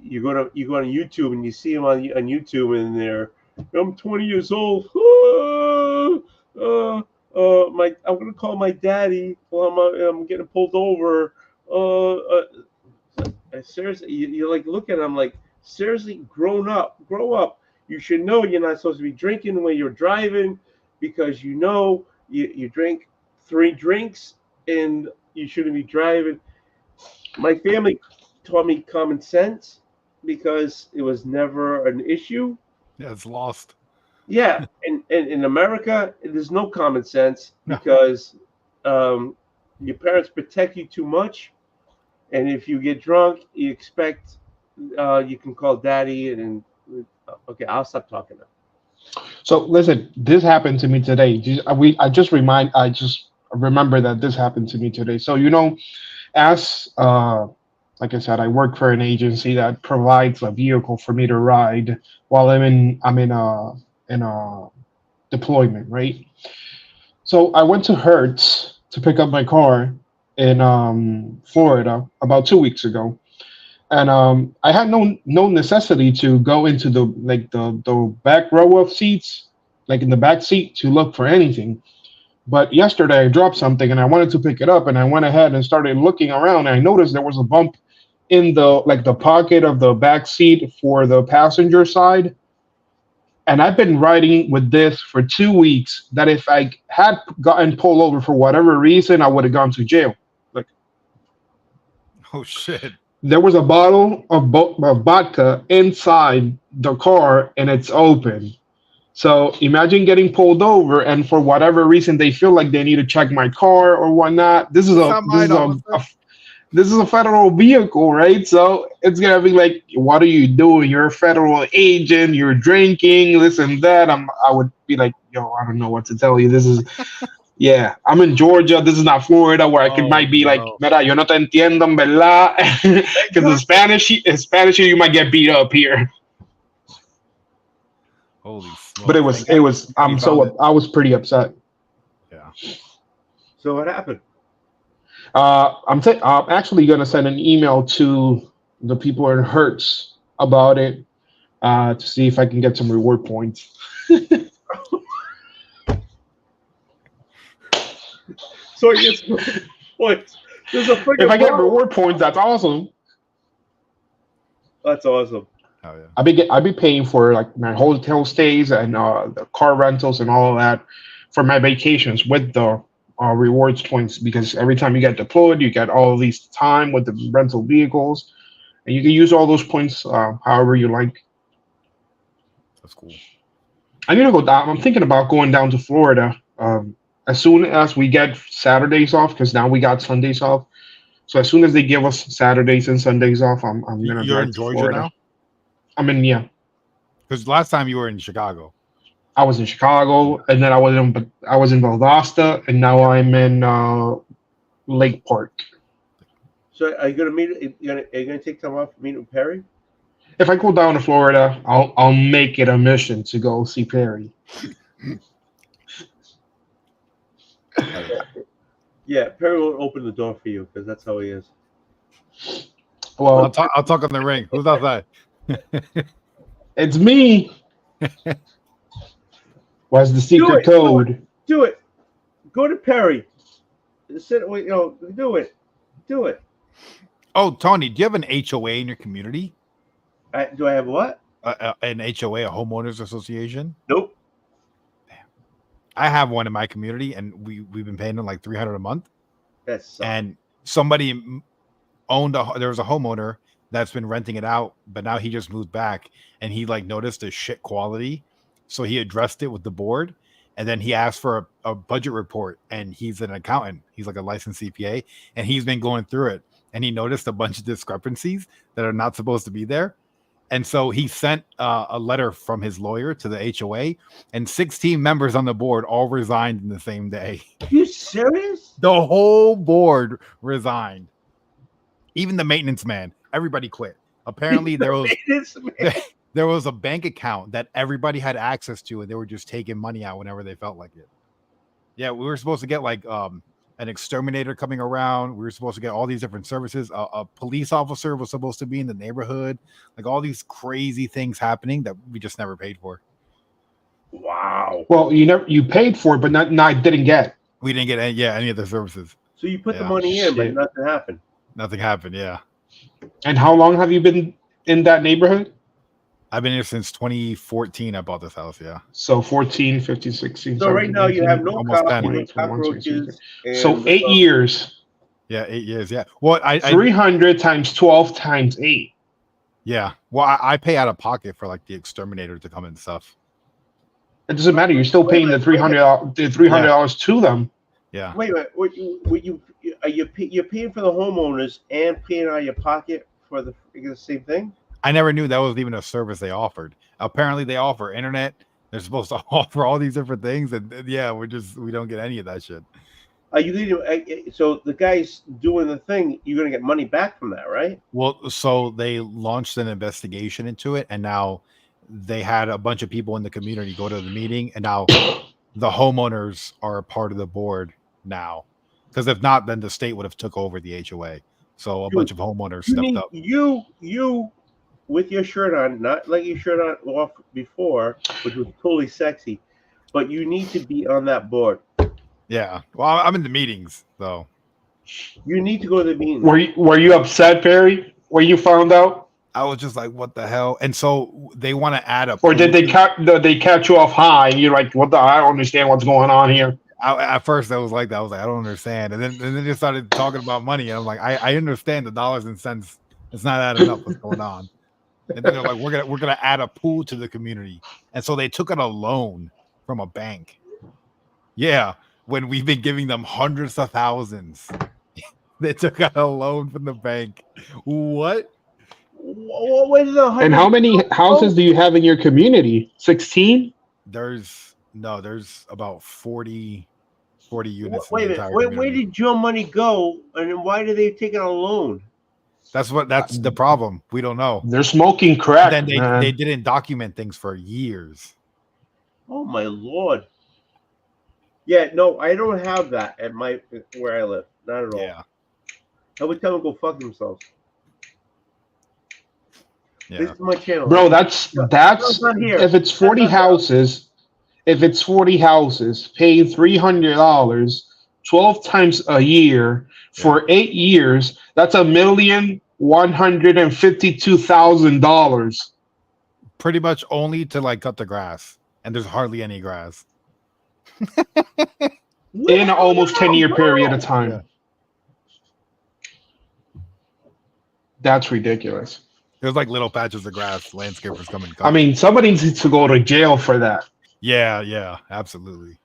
you go on YouTube and you see them on YouTube and they're I'm 20 years old. I'm gonna call my daddy while I'm getting pulled over. Seriously, you like look at them like seriously, grow up. You should know you're not supposed to be drinking when you're driving because you drink 3 drinks and you shouldn't be driving. My family taught me common sense because it was never an issue. Yeah, it's lost. Yeah, and in America, there's no common sense because your parents protect you too much, and if you get drunk, you expect you can call daddy okay, I'll stop talking now. So listen, this happened to me today. I just remember that this happened to me today. So as like I said, I work for an agency that provides a vehicle for me to ride while I'm in a deployment, right? So I went to Hertz to pick up my car in Florida about 2 weeks ago, and I had no necessity to go into the back row of seats, like in the back seat, to look for anything. But yesterday I dropped something and I wanted to pick it up, and I went ahead and started looking around. And I noticed there was a bump in the pocket of the back seat for the passenger side. And I've been riding with this for 2 weeks. That if I had gotten pulled over for whatever reason, I would have gone to jail. Like Oh shit. there was a bottle of vodka inside the car and it's open. So imagine getting pulled over and for whatever reason they feel like they need to check my car or whatnot. This is It's a not this mine, is officer. this is a federal vehicle, right? So it's gonna be like, what are you doing? You're a federal agent. You're drinking, this and that. I would be like, yo, I don't know what to tell you. This is yeah. I'm in Georgia. This is not Florida, where I could Oh might be like, no. mira, yo no te entiendo, en verdad, because in Spanish you might get beat up here. Holy But smokes. it was. You found it. I was pretty upset. Yeah. So what happened? I'm actually going to send an email to the people in Hertz about it to see if I can get some reward points. So he gets points. There's a If freaking I get bottle. reward points, that's awesome. That's awesome. Oh yeah. I'll be paying for like my hotel stays and the car rentals and all of that for my vacations with the rewards points, because every time you get deployed, you get all of these time with the rental vehicles, and you can use all those points however you like. That's cool. I need to go down. I'm thinking about going down to Florida as soon as we get Saturdays off, because now we got Sundays off. So as soon as they give us Saturdays and Sundays off, I'm gonna You're drive in to Georgia Florida. now? I'm in Because last time you were in Chicago. I was in Chicago, and then I was in Valdosta, and now I'm in Lake Park. So are you gonna meet? Are you gonna take time off to meet with Perry? If I go down to Florida, I'll make it a mission to go see Perry. Yeah, Perry won't open the door for you because that's how he is. Well, I'll talk on the ring. Who's outside? it's me. What's the secret code? Do it. Go to Perry. Sit. Do it. Do it. Oh, Tony, do you have an HOA in your community? Do I have what? An HOA, a homeowners association? Nope. I have one in my community, and we've been paying them like $300 a month. That's And somebody there was a homeowner that's been renting it out, but now he just moved back, and he like noticed the shit quality, so he addressed it with the board, And then he asked for a budget report, and he's an accountant. He's like a licensed CPA, and he's been going through it. And he noticed a bunch of discrepancies that are not supposed to be there. And so he sent a letter from his lawyer to the HOA, and 16 members on the board all resigned in the same day. You serious? The whole board resigned. Even the maintenance man. Everybody quit. Apparently there was a bank account that everybody had access to, and they were just taking money out whenever they felt like it. Yeah, we were supposed to get like an exterminator coming around. We were supposed to get all these different services. A police officer was supposed to be in the neighborhood. Like all these crazy things happening that we just never paid for. Wow. Well, you paid for it, but not didn't get. We didn't get any of the services. So you put the money in, but nothing happened. Nothing happened. Yeah. And how long have you been in that neighborhood? I've been here since 2014. I bought this house. Yeah. So 14, 15, 16. So right now 18, you have no almost 10. cockroaches. So 8 years. Yeah, 8 years. Yeah. Well, 300 times 12 times 8. Yeah. Well, I pay out of pocket for like the exterminator to come and stuff. It doesn't matter. You're still paying the $300 to them. Yeah. Wait a minute. You're paying for the homeowners and paying out of your pocket for the same thing? I never knew that was even a service they offered. Apparently, they offer internet. They're supposed to offer all these different things, and yeah, we don't get any of that shit. Are you going to? So the guy's doing the thing. You're going to get money back from that, right? Well, so they launched an investigation into it, and now they had a bunch of people in the community go to the meeting, and now the homeowners are a part of the board now. Because if not, then the state would have took over the HOA. So a bunch of homeowners stepped up. You with your shirt on, not like your shirt on off before, which was totally sexy, but you need to be on that board. Yeah. Well, I'm in the meetings, though. You need to go to the meeting. Were you upset, Perry, when you found out? I was just like, what the hell? And so they want to add up. Or did they catch you off high and you're like, what the? I don't understand what's going on here. At first, I was like that. I was like, I don't understand. And then they started talking about money. And I'm like, I understand the dollars and cents. It's not adding up. What's going on? And then they're like, we're gonna add a pool to the community. And so they took out a loan from a bank. Yeah, when we've been giving them hundreds of thousands, they took out a loan from the bank. What? And how many houses do you have in your community? 16? There's about 40 units. Wait a minute. Where did your money go? And then why did they take out a loan? That's the problem. We don't know. They're smoking crack. And then they didn't document things for years. Oh my Lord. Yeah, no, I don't have that at where I live. Not at all. Yeah. I would tell them to go fuck themselves. Yeah. This is my channel. Bro, that's if it's 40 houses, paying $300, 12 times a year for 8 years, that's $1,152,000. Pretty much only to like cut the grass, and there's hardly any grass. In an almost 10-year period of time. Yeah. That's ridiculous. There's like little patches of grass, landscapers come and cut. I mean, somebody needs to go to jail for that. Yeah, absolutely.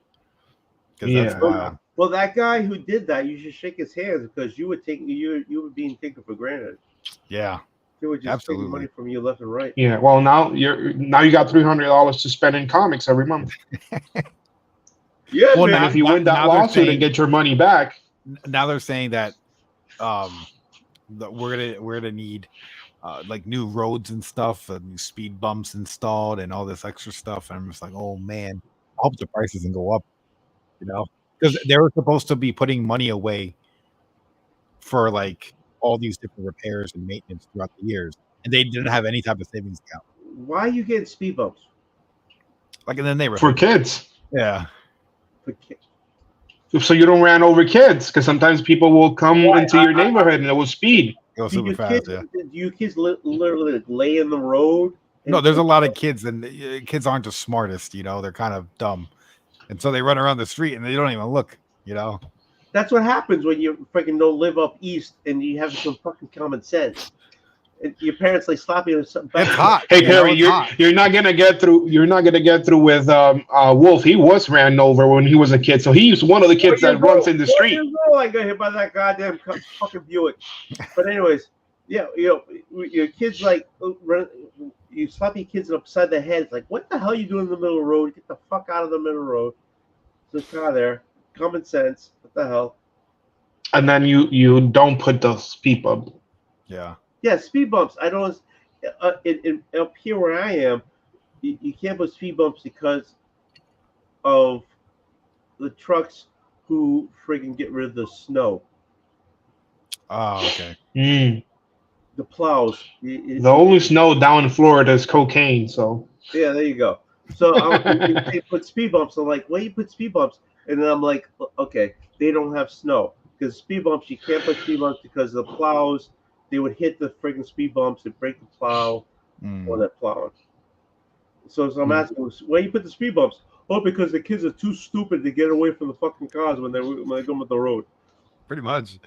Yeah. That's wild. Well, that guy who did that, you should shake his hands because you were being taken for granted. Yeah. They were just taking money from you left and right. Yeah. Well, now you got $300 to spend in comics every month. Yeah, well, man. And if you win that lawsuit and get your money back, now they're saying that we're gonna need like new roads and stuff, new speed bumps installed, and all this extra stuff. And I'm just like, oh man, I hope the price doesn't go up. Because they were supposed to be putting money away for like all these different repairs and maintenance throughout the years, and they didn't have any type of savings account. Why are you getting speed bumps? Like in the neighborhood for kids. Yeah. For kids. So you don't ran over kids, because sometimes people will come into your neighborhood and it will speed. Go super fast. Yeah. Do you kids literally lay in the road? No, there's a lot of kids, and kids aren't the smartest. They're kind of dumb. And so they run around the street and they don't even look, That's what happens when you freaking don't live up east and you have some fucking common sense. and your parents like slap you or something. It's hot. Hey You know, Perry, it's hot. you're not gonna get through. You're not gonna get through with Wolf. He was ran over when he was a kid, so he's one of the kids that runs in the 4 street. years old, I got hit by that goddamn fucking Buick. But anyways, yeah, your kids like you slap your kids upside the head. It's like, what the hell are you doing in the middle of the road? Get the fuck out of the middle of the road. There's a car there. Common sense. What the hell? And then you don't put the speed bump. Yeah. Yeah, speed bumps. I don't. Up here where I am, you can't put speed bumps because of the trucks who friggin' get rid of the snow. Oh, okay. The plows. The only snow down in Florida is cocaine. So Yeah, there you go. So they put speed bumps. I'm like, why you put speed bumps? And then I'm like, okay, they don't have snow because speed bumps. You can't put speed bumps because the plows. They would hit the friggin' speed bumps and break the plow on that plowing. So I'm asking, why you put the speed bumps? Oh, because the kids are too stupid to get away from the fucking cars when they come up the road. Pretty much.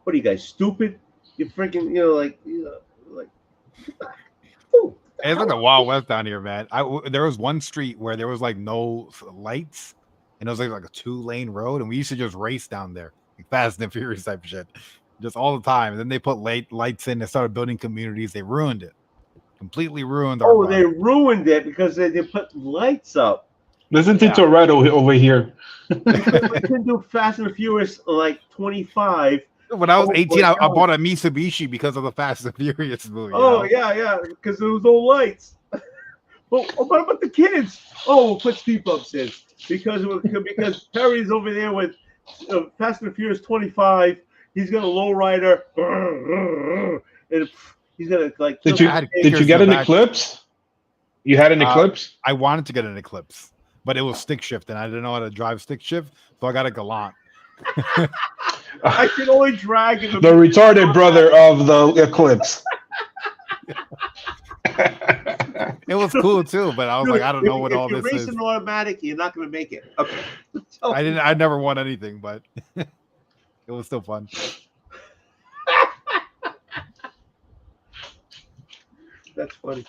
What are you guys, stupid? You freaking, like. It's like the Wild West down here, man. There was one street where there was like no lights, and it was like a 2-lane road, and we used to just race down there, like Fast and Furious type shit, just all the time. And then they put lights in. They started building communities. They ruined it, completely ruined. Oh, they ruined it because they put lights up. listen to Toretto over here. We couldn't do Fast and Furious like 25. When I was 18, I bought a Mitsubishi because of the Fast and Furious movie. Oh, yeah, because there was no lights. Well, what about the kids? Oh, we'll put speed bumps in because Perry's over there with Fast and Furious 25. He's got a lowrider, and he's gonna like. Did you get an Eclipse? You had an Eclipse? I wanted to get an Eclipse, but it was stick shift, and I didn't know how to drive stick shift, so I got a Galant. I can only drag in the retarded brother of the Eclipse. It was cool too, but I was like, I don't know what all this is. If you're racing automatic, you're not going to make it. Okay. I never won anything, but it was still fun. That's funny.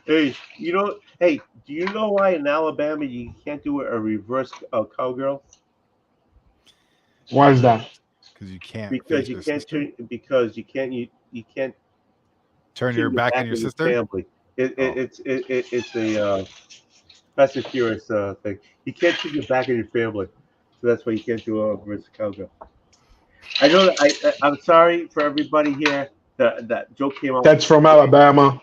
Hey, do you know why in Alabama you can't do a reverse cowgirl? Why is that? Because you can't. Because you can't turn. Because you can't turn your back on your sister. Family. It's a Fast and Furious thing. You can't turn your back on your family, so that's why you can't do a reverse cowgirl. I know that I'm sorry for everybody here that joke came out. That's from Alabama.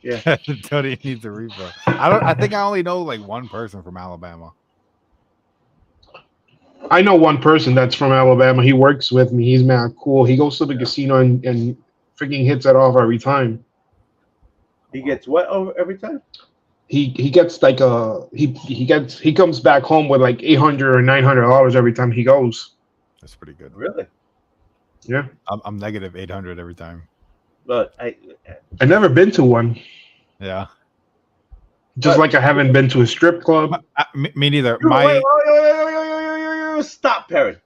Yeah. Tony needs a refill. I think I only know like one person from Alabama. I know one person that's from Alabama. He works with me. He's mad cool. He goes to the casino and freaking hits it off every time. He gets what every time? He gets like he comes back home with like $800 or $900 every time he goes. That's pretty good. Really? Yeah. I'm negative 800 every time. But I've never been to one. Yeah. Just like I haven't been to a strip club. Me neither. Wait, stop, Perry.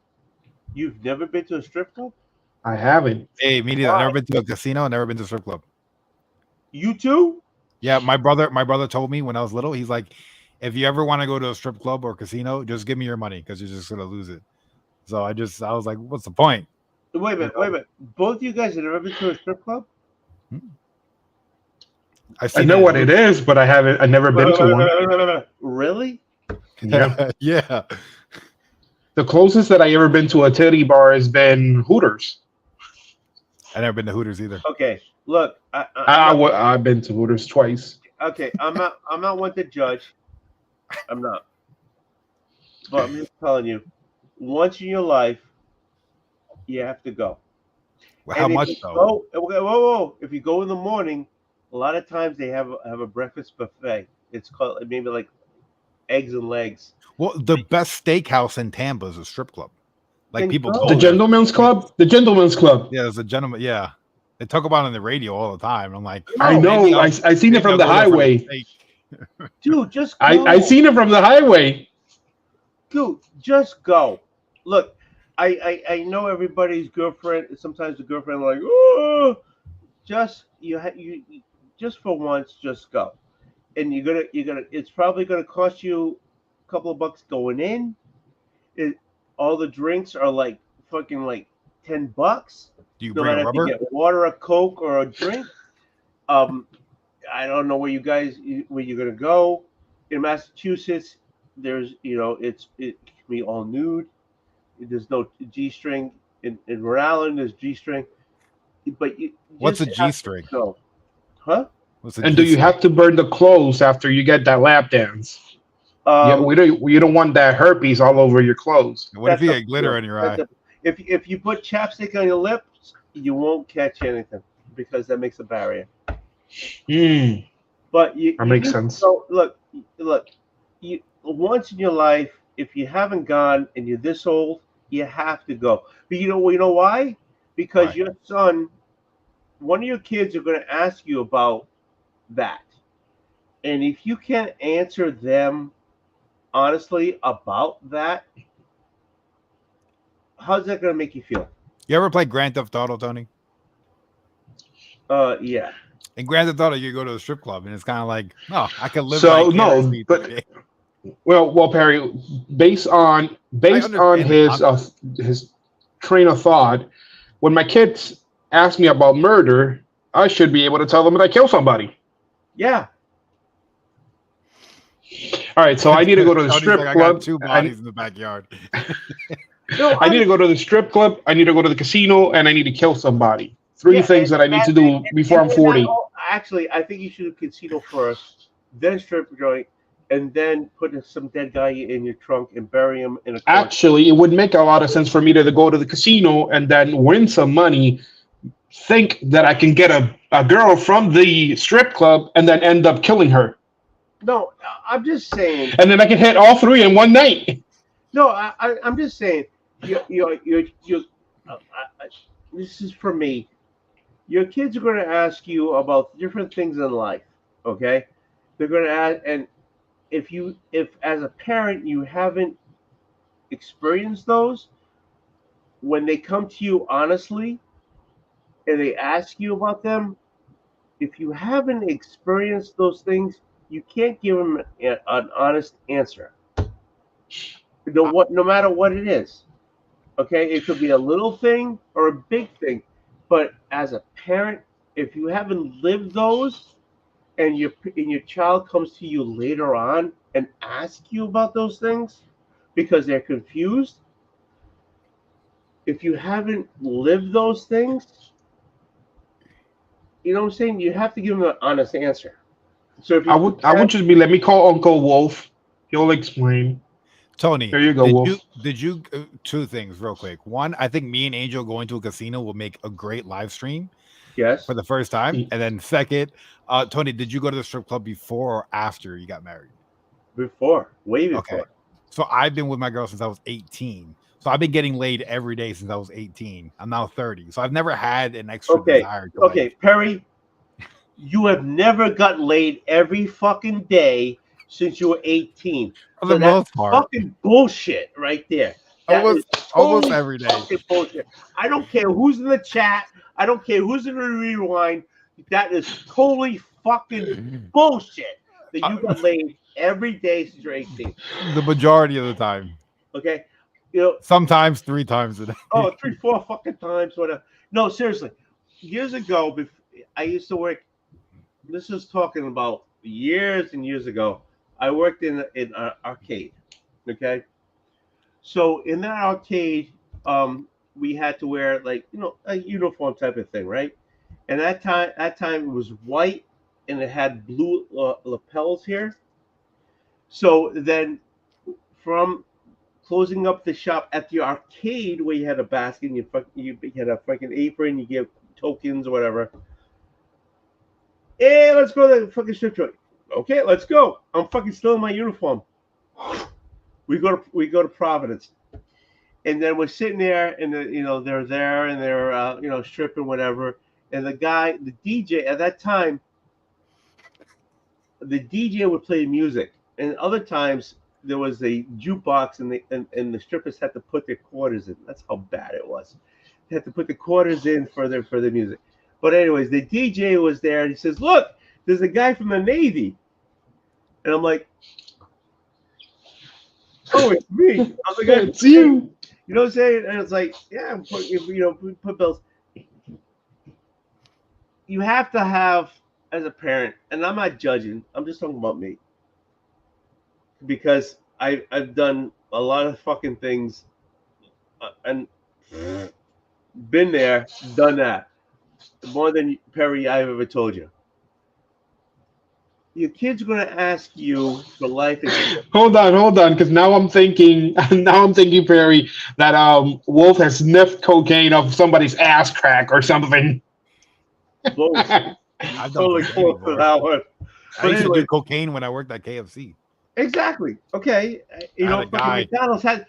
You've never been to a strip club? I haven't. Hey, me neither. I've never been to a casino. Never been to a strip club. You too? Yeah, my brother told me when I was little. He's like, if you ever want to go to a strip club or casino, just give me your money because you're just gonna lose it. So I was like, what's the point? Wait a minute. Both of you guys have never been to a strip club? I know what it is, but I've never been to one. Really? Yeah. Yeah. The closest that I ever been to a titty bar has been Hooters. I never been to Hooters either. Okay, look, I've been to Hooters twice. Okay, I'm not one to judge. I'm not. But I'm just telling you, once in your life, you have to go. Well, how much though? Whoa! If you go in the morning, a lot of times they have a breakfast buffet. It's called maybe like eggs and legs. Well, the best steakhouse in Tampa is a strip club. Like people go the Gentleman's Club? The Gentleman's Club. Yeah, there's a gentleman. Yeah. They talk about it on the radio all the time. I'm like, I know. I seen it from the highway. Dude, just go. I seen it from the highway. Dude, just go. Look, I know everybody's girlfriend. Sometimes the girlfriend like, oh, just just for once, just go. And you're gonna. It's probably gonna cost you a couple of bucks going in. It, all the drinks are like fucking like $10. Do you No bring a matter if you rubber? get water, a Coke, or a drink. Um, I don't know where you're gonna go. In Massachusetts, there's it can be all nude. There's no G string. In Rhode Island, there's G string. But you What's a just G have to string? go, huh? What's a And do G you string? have to burn the clothes after you get that lap dance? Yeah, Um, we don't want that herpes all over your clothes. What if that's you up get to you. glitter in your That's eye? up. If you put chapstick on your lips, you won't catch anything because that makes a barrier. Hmm, But that you makes need to sense. go. Look. You once in your life, if you haven't gone and you're this old, you have to go. But you know why? Because Why? your son, one of your kids, are going to ask you about that, and if you can't answer them honestly about that, how's that going to make you feel? You ever play Grand Theft Auto, Tony? Yeah. In Grand Theft Auto, you go to a strip club, and it's kind of like, oh, I can live So no, vicariously through the but game. well, Perry, based on I based on understand the concept. his train of thought, when my kids ask me about murder, I should be able to tell them that I killed somebody. Yeah. All right, so I need to go to the Tony's like, strip I got club, two and bodies in the backyard. No, I need to honestly, go to the strip club, I need to go to the casino, and I need to kill somebody. Three yeah, things that I need to do before I'm and that 40. all, actually, I think you should do casino first, then strip joint, and then put some dead guy in your trunk and bury him in a corner. Actually, it would make a lot of sense for me to go to the casino and then win some money, think that I can get a girl from the strip club, and then end up killing her. No, I'm just saying. And then I can hit all three in one night. No, I'm just saying. You. This is for me. Your kids are going to ask you about different things in life. Okay, they're going to ask, and if as a parent you haven't experienced those, when they come to you honestly and they ask you about them, if you haven't experienced those things, you can't give them an honest answer. I, No matter what it is. Okay, it could be a little thing or a big thing, but as a parent, if you haven't lived those, and your child comes to you later on and asks you about those things because they're confused, if you haven't lived those things, you know what I'm saying? You have to give them an honest answer. So if you I would just be let me call Uncle Wolf. He'll explain. Tony, There you go, Wolf. did you two things real quick? One, I think me and Angel going to a casino will make a great live stream yes, for the first time. And then second, Tony, did you go to the strip club before or after you got married? before, way Okay. before. So I've been with my girl since I was 18. So I've been getting laid every day since I was 18. I'm now 30. So I've never had an extra Okay, desire to okay, like Perry, you have never got laid every fucking day since you were 18. for the So that's most part. fucking bullshit right there. That is Almost totally every day. fucking bullshit. I don't care who's in the chat. I don't care who's in the rewind. That is totally fucking bullshit that you got laid every day since you're 18. The majority of the time. Okay? You know, Sometimes 3 times a day. oh, 3, 4 fucking times, whatever. No, seriously. Years ago, I used to work. This is talking about years and years ago. I worked in an arcade. Okay, so in that arcade, we had to wear like a uniform type of thing, right? And that time it was white and it had blue lapels here. So then from closing up the shop at the arcade where you had a basket and you had a fucking apron, you give tokens or whatever. Hey, let's go to the fucking strip joint. Okay, let's go. I'm fucking still in my uniform. We go to Providence, and then we're sitting there, and they're there, and they're stripping whatever. And the DJ at that time, the DJ would play music, and other times there was a jukebox, and the strippers had to put their quarters in. That's how bad it was. They had to put the quarters in for their music. But anyways, the DJ was there, and he says, "Look, there's a guy from the Navy," and I'm like, "Oh, it's me. I'm the guy from It's the Navy." you. You know what I'm saying? And it's like, yeah, put bills. You have to have, as a parent, and I'm not judging. I'm just talking about me, because I've done a lot of fucking things, and been there, done that, more than Perry I've ever told you. Your kid's gonna ask you for life experience. Hold on, because now I'm thinking, Perry, that Wolf has sniffed cocaine of somebody's ass crack or something. Close, I've done totally cocaine close to before. that one. I But used to anyway, do cocaine when I worked at KFC. exactly. Okay, I had a fucking guy.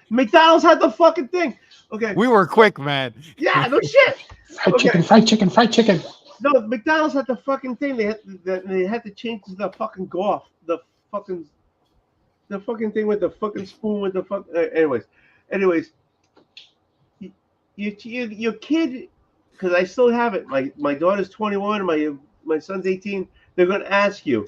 McDonald's had the fucking thing. Okay, We were quick, man. yeah, no shit. Fried Okay, chicken, fried chicken, fried chicken. no, McDonald's had the fucking thing. They had to change the fucking golf, fucking the fucking thing with the fucking spoon with the fuck. Anyways, your kid, because I still have it. My daughter's 21. My son's 18. They're gonna ask you.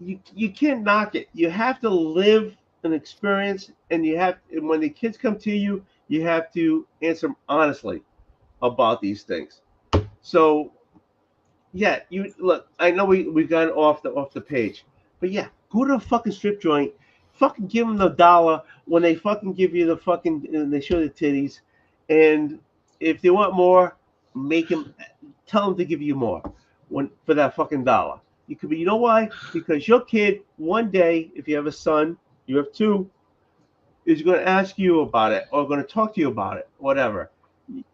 You can't knock it. You have to live an experience, and and when the kids come to you, you have to answer them honestly about these things. So yeah, you look. I know we got off the page, but yeah, go to a fucking strip joint, fucking give them the dollar when they fucking give you the fucking and they show the titties, and if they want more, tell them to give you more for that fucking dollar. You could be, you know why? Because your kid one day, if you have a son, you have two, is going to ask you about it or going to talk to you about it, whatever.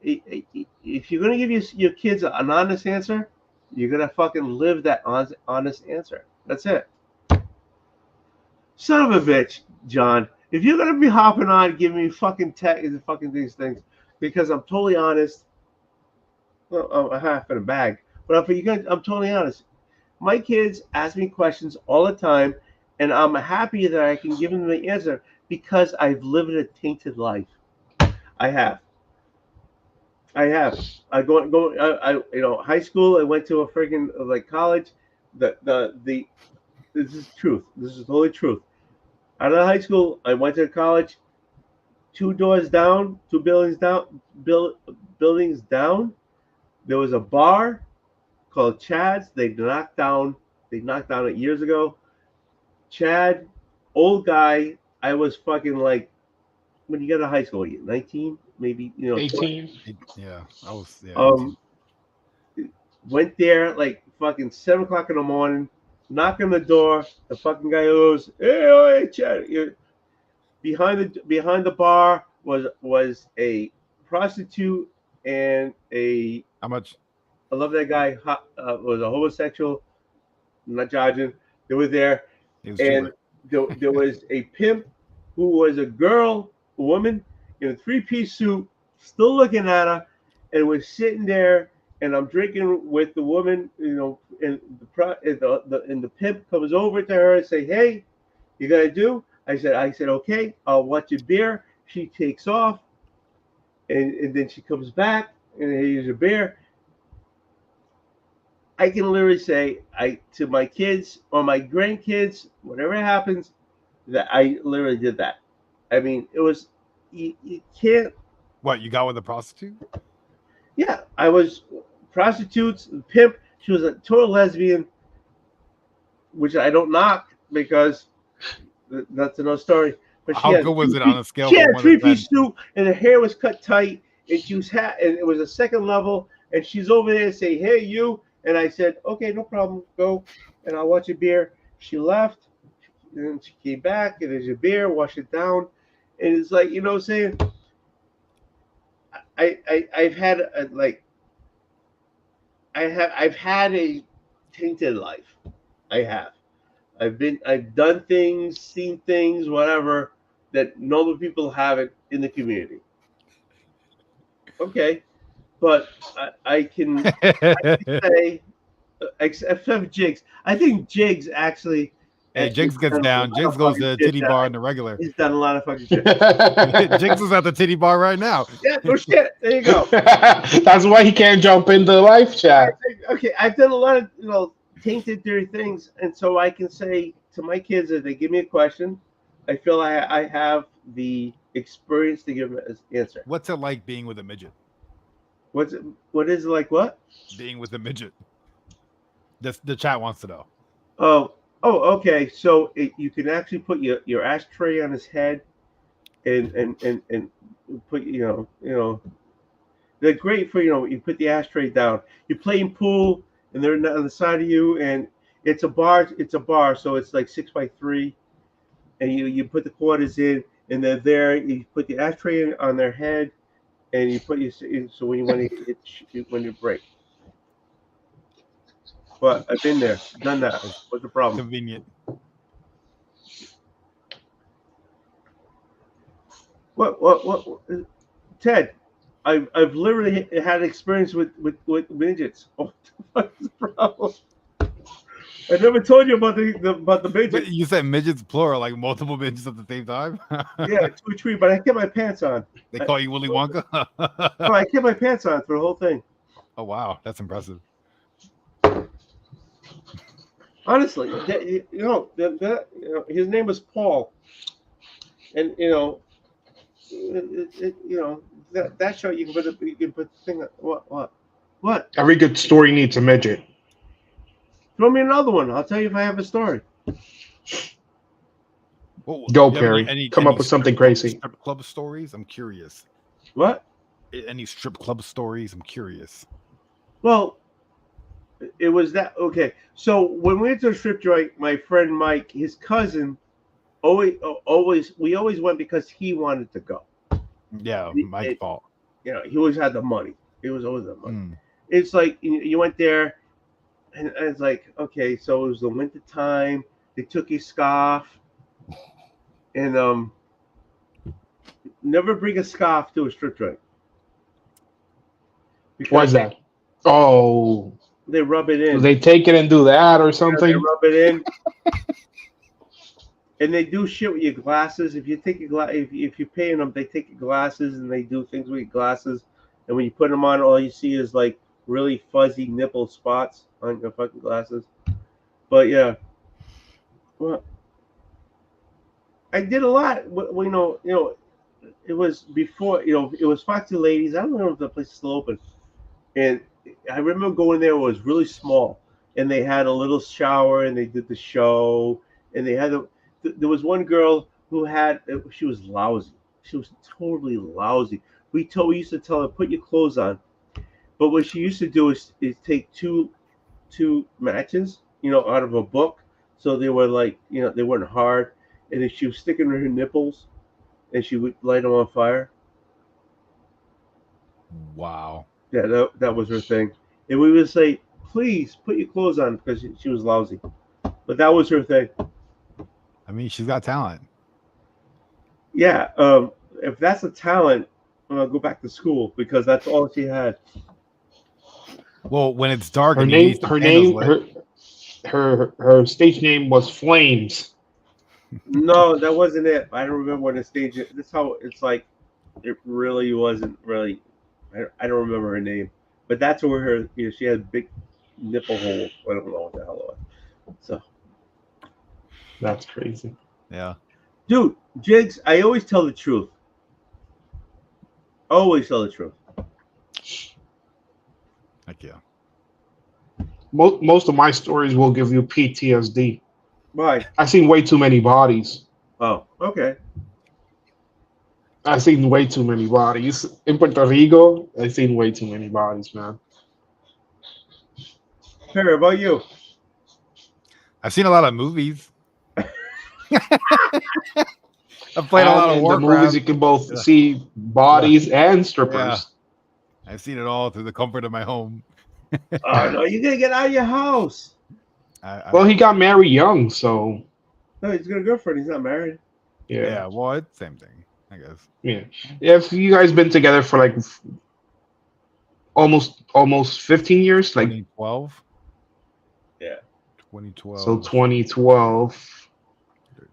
If you're going to give your kids an honest answer, you're going to fucking live that honest answer. That's it. Son of a bitch, John. If you're going to be hopping on, giving me fucking fucking these things, because I'm totally honest. Well, I'm a half in a bag, but I'm totally honest. My kids ask me questions all the time, and I'm happy that I can give them the answer because I've lived a tainted life. I have. I have. I go. High school. I went to a freaking college. The This is truth. This is totally truth. Out of high school, I went to college. Two doors down, two buildings down, buildings down. There was a bar called Chad's. They knocked down it years ago. Chad, old guy. I was fucking like, when you got to high school, you 19, maybe 18. Yeah, I was. Yeah, 18. Went there like fucking 7 o'clock in the morning. Knock on the door. The fucking guy goes, "Hey, Chad." Behind the bar was a prostitute and a. How much? I love that guy. Was a homosexual. I'm not judging. They were there, It was and there was a pimp who was a woman in a three-piece suit, still looking at her, and was sitting there. And I'm drinking with the woman, and the pimp comes over to her and say, "Hey, you gotta do?" I said, "Okay, I'll watch your beer." She takes off, and then she comes back, and here's your beer. I can literally say to my kids or my grandkids, whatever happens, that I literally did that. I mean, it was you can't. What, you got with a prostitute? Yeah, I was prostitutes, pimp. She was a total lesbian, which I don't knock because that's another story. But How good was it on a scale? She had a from 1 to 10? three-piece suit, and her hair was cut tight, and she was and it was a second level, and she's over there saying, "Hey, you." And I said, "Okay, no problem. Go, and I'll watch your beer." She left, and then she came back, and there's your beer. Wash it down, and it's like, what I'm saying. I've had I've had a tainted life. I have. I've done things, seen things, whatever that normal people haven't in the community. Okay, but I can say, except for Jigs. I think Jigs actually Hey, Jigs He's gets done a down. lot Jigs of goes to fucking the shit titty that bar in the regular. He's done a lot of fucking shit. Jigs is at the titty bar right now. Yeah, no shit. There you go. That's why he can't jump in the live chat. Okay, I've done a lot of tainted, dirty things, and so I can say to my kids if they give me a question, I feel I have the experience to give them an answer. What's it like being with a midget? What is it like? What? Being with a midget. The chat wants to know. Oh, okay. So you can actually put your ashtray on his head, and put they're great for you put the ashtray down. You're playing pool, and they're on the side of you, and it's a bar. It's a bar, so it's like 6x3, and you put the quarters in, and they're there. You put the ashtray on their head, and you put so when you break. But I've been there, done that. What's the problem? Convenient. What? Ted, I've literally had experience with midgets. Oh, what the problem? I never told you about the midget. You said midgets plural, like multiple midgets at the same time. Yeah, 2 or 3, but I kept my pants on. They call you Willy Wonka. No, I kept my pants on for the whole thing. Oh wow, that's impressive. Honestly, his name was Paul, and that show you can put the thing. What? Every good story needs a midget. Throw me another one. I'll tell you if I have a story. Well, Go, you have Perry. Come up with something crazy. Strip club stories? I'm curious. What? Any strip club stories? I'm curious. Well, it was that. Okay, so when we went to a strip joint, my friend Mike, his cousin, we always went because he wanted to go. Yeah, my fault. He always had the money. It was always the money. It's like you went there, and it's like, okay, so it was the winter time. They took his scarf, and never bring a scarf to a strip joint. Why is that? Oh, they rub it in. Do they take it and do that or something? Yeah, they rub it in. And they do shit with your glasses. If you take if you're paying them, they take your glasses and they do things with your glasses. And when you put them on, all you see is like really fuzzy nipple spots on your fucking glasses. But yeah, well, I did a lot. It was before. It was Foxy Ladies. I don't know if the place is still open. And I remember going there. It was really small, and they had a little shower, and they did the show, and they had there was one girl who she was lousy. She was totally lousy. We used to tell her, put your clothes on, but what she used to do is take two matches, out of a book, so they were like, they weren't hard, and then she was sticking her nipples, and she would light them on fire. Wow. Yeah, that was her thing. And we would say, please put your clothes on, because she was lousy. But that was her thing. I mean, she's got talent. Yeah. If that's a talent, I'll go back to school, because that's all she had. Well, when it's dark, her stage name was Flames. No, that wasn't it. I don't remember what the stage. That's how it's like. It really wasn't really. I don't remember her name, but that's where her. She had big nipple holes. I don't know what the hell it was. So that's crazy. Yeah, dude, Jigs. I always tell the truth. Always tell the truth. Thank you. Most of my stories will give you PTSD. Why? I've seen way too many bodies. Oh, okay. I've seen way too many bodies. In Puerto Rico, I've seen way too many bodies, man. Perry, about you? I've seen a lot of movies. I've played a lot of Warcraft. The movies, you can both see bodies and strippers. Yeah. I've seen it all through the comfort of my home. Oh, no, you got to get out of your house. Well, he got married young, so. No, he's got a girlfriend. He's not married. Yeah, well, it's the same thing, I guess. Yeah. If you guys been together for like almost 15 years, like 2012. Yeah. 2012. So 2012.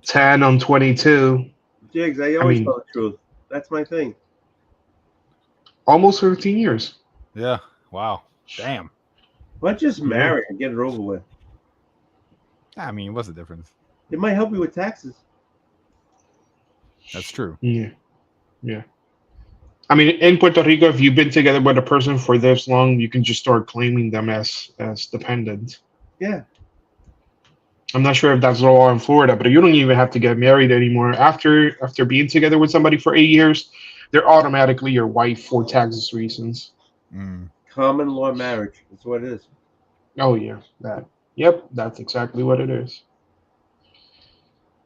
10 on 22. Jigs, I always tell the truth. That's my thing. Almost 13 years. Yeah. Wow. Damn. Why don't you just marry and get it over with? I mean, what's the difference? It might help you with taxes. That's true. Yeah. I mean, in Puerto Rico, if you've been together with a person for this long, you can just start claiming them as dependents. Yeah. I'm not sure if that's the law in Florida, but you don't even have to get married anymore. After being together with somebody for 8 years, they're automatically your wife for taxes reasons. Common law marriage. That's what it is. Oh yeah, Yep, that's exactly what it is.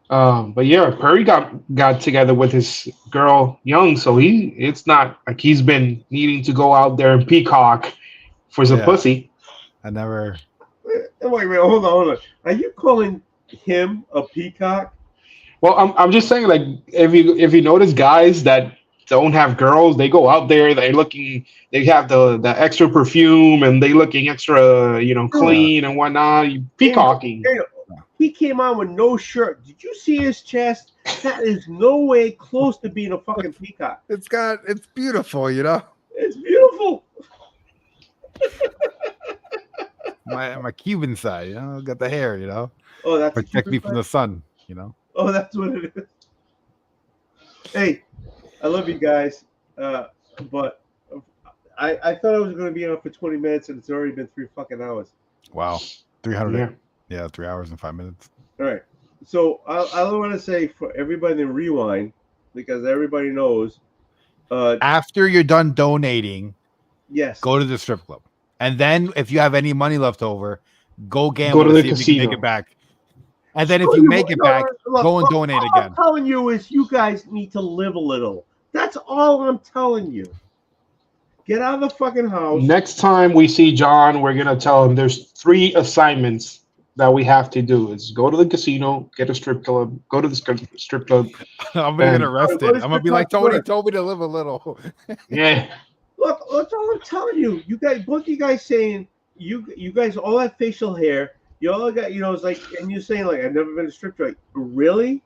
But yeah, Perry got together with his girl young, so it's not like he's been needing to go out there and peacock for some pussy. I never. Wait, hold on. Are you calling him a peacock? Well, I'm just saying, like, if you notice guys that don't have girls, they go out there, they have the extra perfume and they looking extra, clean and whatnot. Peacocking. He came on with no shirt. Did you see his chest? That is no way close to being a fucking peacock. It's beautiful, It's beautiful. my Cuban side, got the hair, Oh, that's protect me from the sun, Oh, that's what it is. Hey, I love you guys, but I thought I was going to be on for 20 minutes, and it's already been 3 fucking hours. Wow, 300. Yeah, 3 hours and 5 minutes. All right. So I want to say for everybody to rewind, because everybody knows. After you're done donating, yes, go to the strip club, and then if you have any money left over, go gamble to the see if you can make it back. And then if you make it back, go and donate all again. I'm telling you is you guys need to live a little. That's all I'm telling you. Get out of the fucking house. Next time we see John, we're gonna tell him there's 3 assignments that we have to do. Is go to the casino, get a strip club, go to the strip club. I'm gonna get arrested. I'm gonna be like, Tony told me to live a little. Yeah. Look, that's all I'm telling you. You guys, both you guys saying you guys all have facial hair. You all got, it's like, and you're saying like I've never been to strip joint. Really?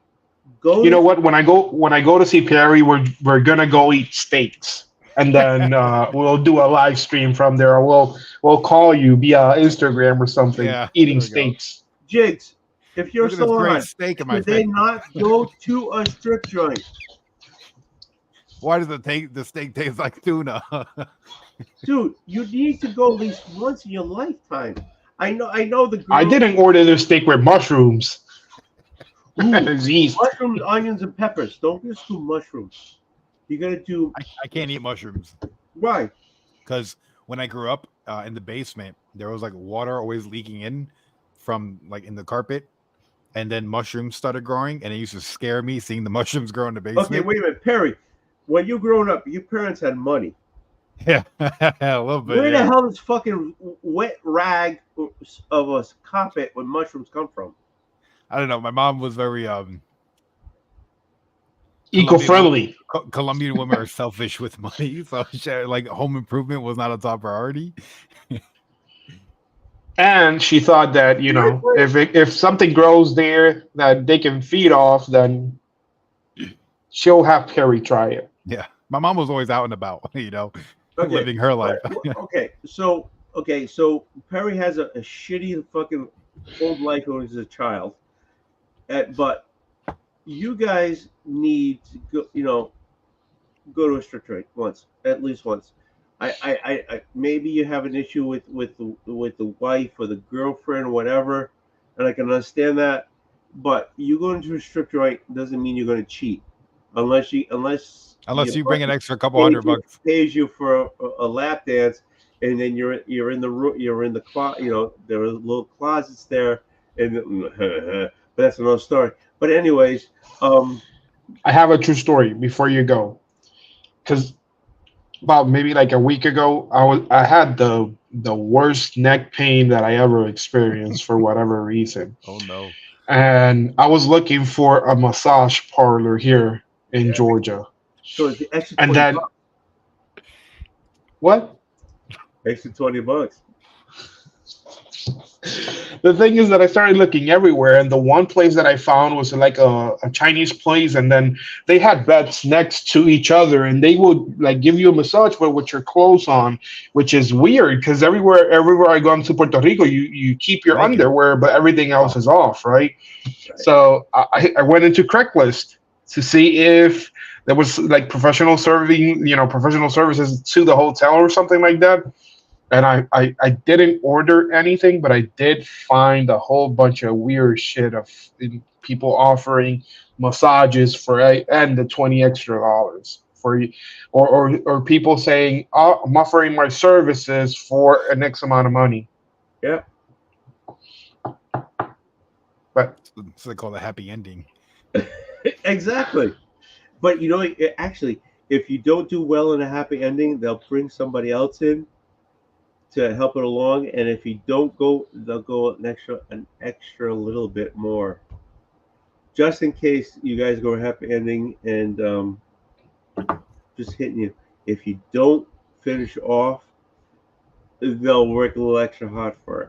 Go. You know what? When I go to see Perry, we're gonna go eat steaks. And then we'll do a live stream from there. We'll call you via Instagram or something, eating steaks. Jigs, if you're so on, steak in my could they not go to a strip joint? Why does the steak taste like tuna? Dude, you need to go at least once in your lifetime. I know the girl. I didn't order the steak with mushrooms. Mushrooms, onions, and peppers. Don't just do mushrooms. You gotta do. I can't eat mushrooms. Why? Because when I grew up in the basement, there was like water always leaking in from like in the carpet, and then mushrooms started growing, and it used to scare me seeing the mushrooms grow in the basement. Okay, wait a minute, Perry. When you growing up, your parents had money. Yeah, a little bit. Where the hell does fucking wet rag of a carpet with mushrooms come from? I don't know. My mom was very eco-friendly. Colombian women are selfish with money, so like home improvement was not a top priority. And she thought that if something grows there that they can feed off, then she'll have Perry try it. Yeah, my mom was always out and about, living her life. So Perry has a shitty fucking old life when he was a child, but you guys need to go to a strip joint at least once. I maybe you have an issue with the wife or the girlfriend or whatever, and I can understand that. But you going to a strip joint doesn't mean you're going to cheat, unless you bring an extra couple $100. Pays you for a lap dance, and then you're in the room, you're in the closet. There are little closets there, and but that's another story. But anyways, I have a true story before you go, because about maybe like a week ago, I had the worst neck pain that I ever experienced for whatever reason. Oh no! And I was looking for a massage parlor here in Georgia. So it's the extra and then $20. What? Extra $20. The thing is that I started looking everywhere, and the one place that I found was like a Chinese place, and then they had beds next to each other, and they would like give you a massage, but with your clothes on, which is weird because everywhere I go into Puerto Rico, you keep your Naked. underwear, but everything else Oh. is off, right? So I went into Craigslist to see if there was like professional services to the hotel or something like that. And I didn't order anything, but I did find a whole bunch of weird shit of people offering massages for and the 20 extra dollars for you, or people saying, oh, I'm offering my services for an X amount of money. Yeah. But So they call it a happy ending. Exactly. But you know, actually, if you don't do well in a happy ending, they'll bring somebody else in to help it along, and if you don't go, they'll go an extra little bit more, just in case you guys go a happy ending and just hitting you. If you don't finish off, they'll work a little extra hard for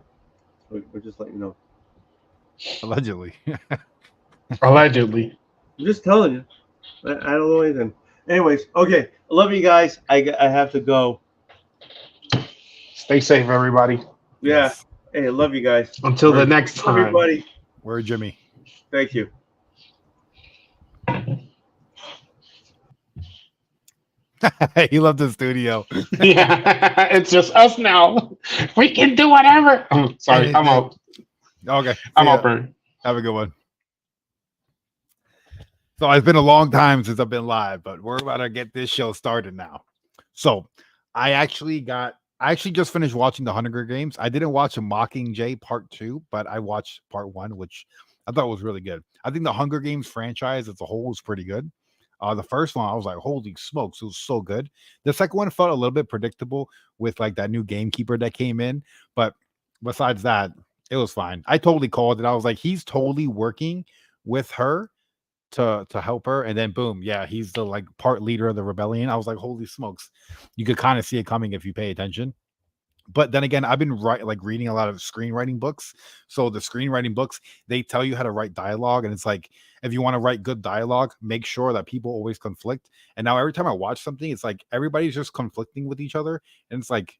it. We're just letting you know. Allegedly. allegedly. I'm just telling you. I don't know anything. Anyways, okay. I love you guys. I have to go. Stay safe, everybody. Yeah. Yes. Hey, I love you guys. Until the Word. next time. Everybody. Where Jimmy? Thank you. He loved the studio. Yeah, it's just us now. We can do whatever. Sorry, I'm Anything. out. Okay. I'm See ya. out, Bernie. Have a good one. So it's been a long time since I've been live, but we're about to get this show started now. So I actually just finished watching the Hunger Games. I didn't watch a Mockingjay Part 2, but I watched Part 1, which I thought was really good. I think the Hunger Games franchise as a whole was pretty good. The first one, I was like, holy smokes, it was so good. The second one felt a little bit predictable with like that new gamekeeper that came in. But besides that, it was fine. I totally called it. I was like, he's totally working with her to help her, and then boom, yeah, he's the like part leader of the rebellion. I was like, holy smokes, you could kind of see it coming if you pay attention. But then again, I've been reading a lot of screenwriting books. So the screenwriting books, they tell you how to write dialogue, and it's like if you want to write good dialogue, make sure that people always conflict. And now every time I watch something, it's like everybody's just conflicting with each other, and it's like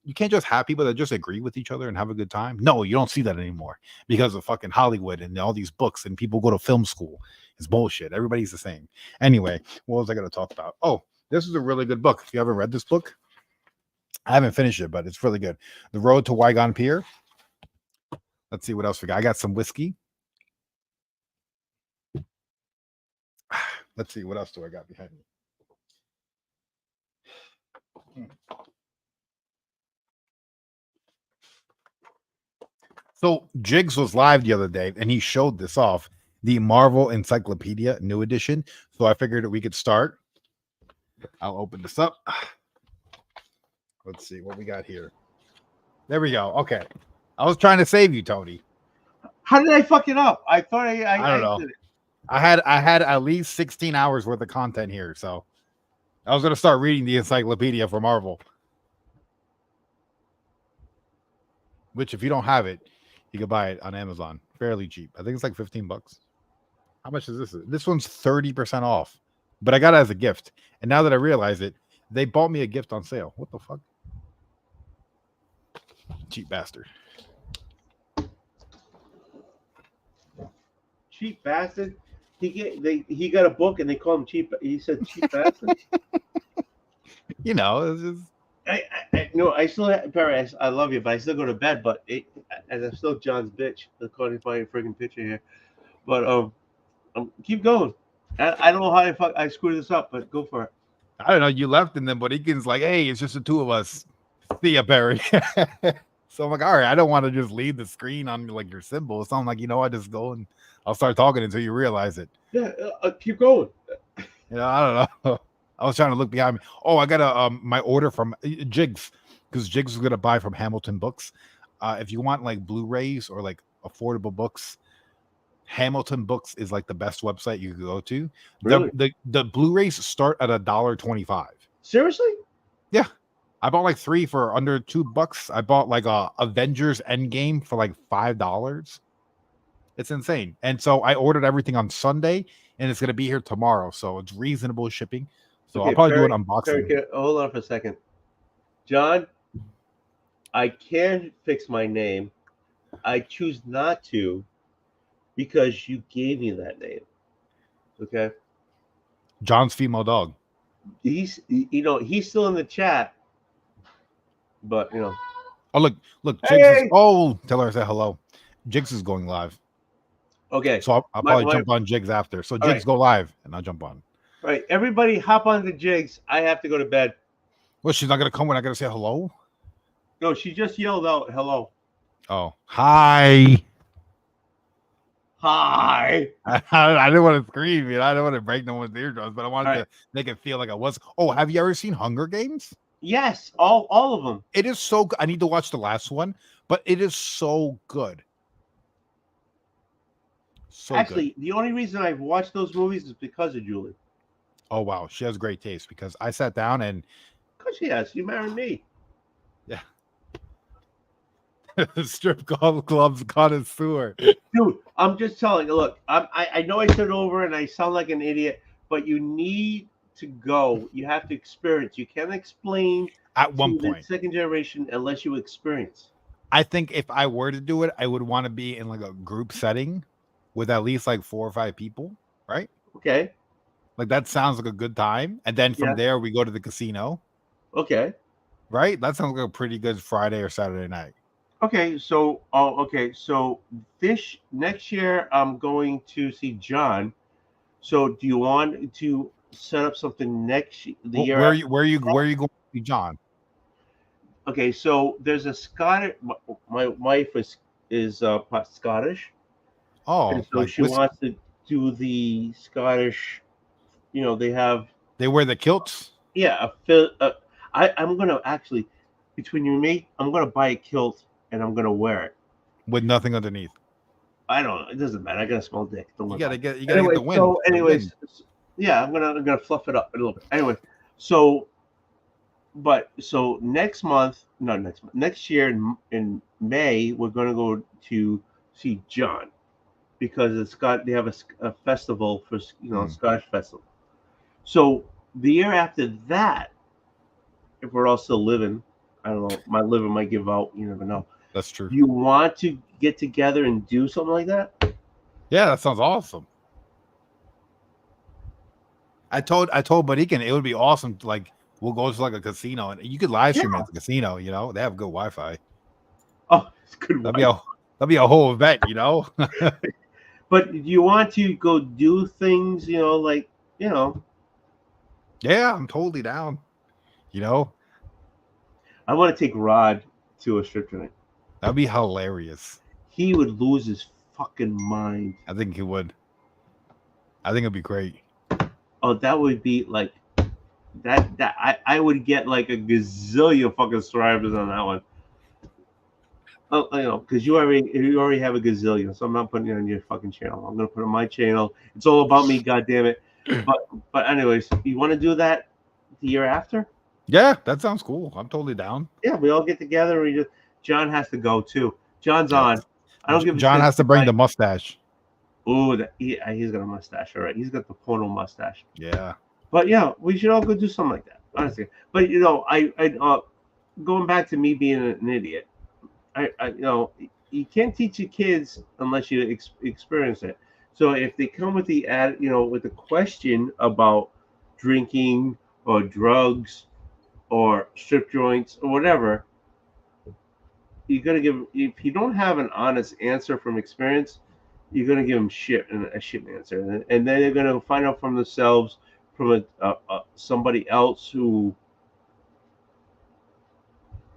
you can't just have people that just agree with each other and have a good time. No, you don't see that anymore because of fucking Hollywood and all these books and people go to film school. It's bullshit. Everybody's the same. Anyway, what was I going to talk about? Oh, this is a really good book. If you haven't read this book, I haven't finished it, but it's really good. The Road to Wygon Pier. Let's see what else we got. I got some whiskey. Let's see what else do I got behind me. So Jigs was live the other day, and he showed this off, the Marvel Encyclopedia New Edition. So I figured that we could start. I'll open this up. Let's see what we got here. There we go. Okay. I was trying to save you, Tony. How did I fuck it up? I thought I don't know. did it. I had at least 16 hours worth of content here, so I was gonna start reading the encyclopedia for Marvel. Which, if you don't have it, you can buy it on Amazon, fairly cheap. I think it's like $15. How much is this? This one's 30% off, but I got it as a gift. And now that I realize it, they bought me a gift on sale. What the fuck? Cheap bastard. Cheap bastard. He got a book and they call him cheap. He said cheap bastard. You know, it's just... I still Paris. I love you, but I still go to bed. But as I'm still John's bitch, according to my freaking picture here. But keep going. I don't know how I screwed this up, but go for it. I don't know. You left, and then Borikin's like, "Hey, it's just the two of us." See ya, Barry. So I'm like, all right, I don't want to just leave the screen on like your symbol. So I'm like, I just go and I'll start talking until you realize it. Yeah, keep going. I don't know. I was trying to look behind me. Oh, I got my order from Jigs, because Jigs was gonna buy from Hamilton Books. If you want like Blu-rays or like affordable books, Hamilton Books is like the best website you could go to. Really? The Blu-rays start at $1.25. Seriously? Yeah. I bought like 3 for under $2. I bought like a Avengers Endgame for like $5. It's insane. And so I ordered everything on Sunday, and it's gonna be here tomorrow. So it's reasonable shipping. So I'll probably do an unboxing. Perry, hold on for a second, John. I can fix my name. I choose not to because you gave me that name. Okay. John's female dog. He's still in the chat, but Oh look, Jigs Hey! tell her I said hello. Jigs is going live. Okay. So I'll probably jump on Jigs after. So Jigs go live and I'll jump on. All right, everybody hop on the Jigs. I have to go to bed. Well, she's not gonna come when I gotta say hello. No, she just yelled out hello. Oh, hi. Hi. I didn't want to scream, I didn't want to break no one's eardrums, but I wanted to make it feel like I was. Oh, have you ever seen Hunger Games? Yes, all of them. It is so good. I need to watch the last one, but it is so good. So Actually, good. the only reason I've watched those movies is because of Julie. Oh wow, she has great taste because I sat down and Because she has. You married me. yeah. Strip clubs connoisseur. Dude, I'm just telling you, look, I know I said it over and I sound like an idiot, but you need to go. You have to experience. You can't explain At one to the point. second generation unless you experience. I think if I were to do it, I would want to be in like a group setting with at least like 4 or 5 people, right? Okay. Like that sounds like a good time. And then from there we go to the casino. Okay. Right? That sounds like a pretty good Friday or Saturday night. Okay, so so this next year I'm going to see John. So do you want to set up something next the year? Where are you going to see John? Okay, so there's a Scottish. My wife is Scottish. Oh, and so she wants to do the Scottish. They wear the kilts. Yeah, I'm gonna actually, between you and me, I'm gonna buy a kilt and I'm gonna wear it with nothing underneath. I don't know. It doesn't matter. I got a small dick. You gotta get the wind. So, anyways, yeah, I'm gonna fluff it up a little bit. Anyway, so next year in May, we're gonna go to see John because they have a festival for Scottish festival. So the year after that, if we're all still living, I don't know, my liver might give out. You never know. That's true. Do you want to get together and do something like that? Yeah, that sounds awesome. I told Rican it would be awesome. Like we'll go to like a casino and you could live stream at the casino. They have good Wi-Fi. Oh, it's good. That'd be a whole event. But do you want to go do things? Yeah, I'm totally down. I want to take Rod to a strip joint. That'd be hilarious. He would lose his fucking mind. I think he would. I think it'd be great. Oh, that would be like that. I would get like a gazillion fucking subscribers on that one. Oh, because you already have a gazillion, so I'm not putting it on your fucking channel. I'm gonna put it on my channel. It's all about me, goddamn it. But anyways, you want to do that the year after? Yeah, that sounds cool. I'm totally down. Yeah, we all get together. John has to go too. John's on. I don't give. John has to bring the mustache. Oh, he's got a mustache. All right, he's got the porno mustache. Yeah. But yeah, we should all go do something like that, honestly. But I going back to me being an idiot. You can't teach your kids unless you experience it. So if they come with with the question about drinking or drugs or strip joints or whatever, you gotta give. If you don't have an honest answer from experience, you're gonna give them a shit answer, and then they're gonna find out from themselves from somebody else who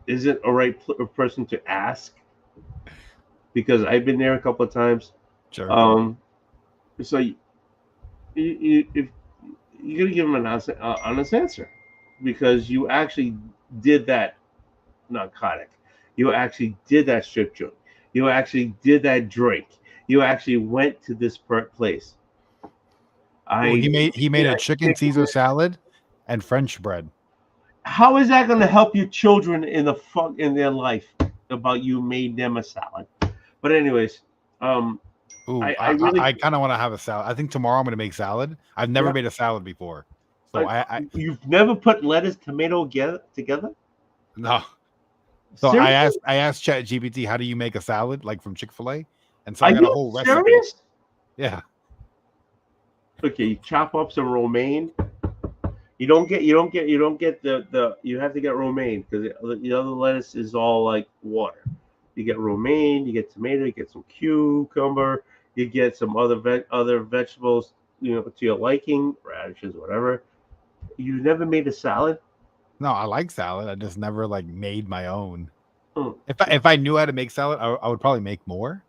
isn't a right person to ask, because I've been there a couple of times. Sure. So you're gonna give them an honest answer, because you actually did that narcotic, you actually did that strip joint, you actually did that drink, you actually went to this place. He made a chicken Caesar salad and French bread. How is that going to help your children in their life about you made them a salad? But anyways, Ooh, I really I kind of want to have a salad. I think tomorrow I'm going to make salad. I've never yeah. made a salad before. So You've never put lettuce, tomato together? no. So Seriously? I asked ChatGPT, how do you make a salad like from Chick-fil-A? And so Are I got a you whole recipe. serious? Yeah. Okay, you chop up some romaine. You don't get the you have to get romaine because the other lettuce is all like water. You get romaine, you get tomato, you get some cucumber, you get some other vegetables, to your liking, radishes, whatever. You never made a salad? No, I like salad. I just never like made my own. Hmm. If I knew how to make salad, I would probably make more.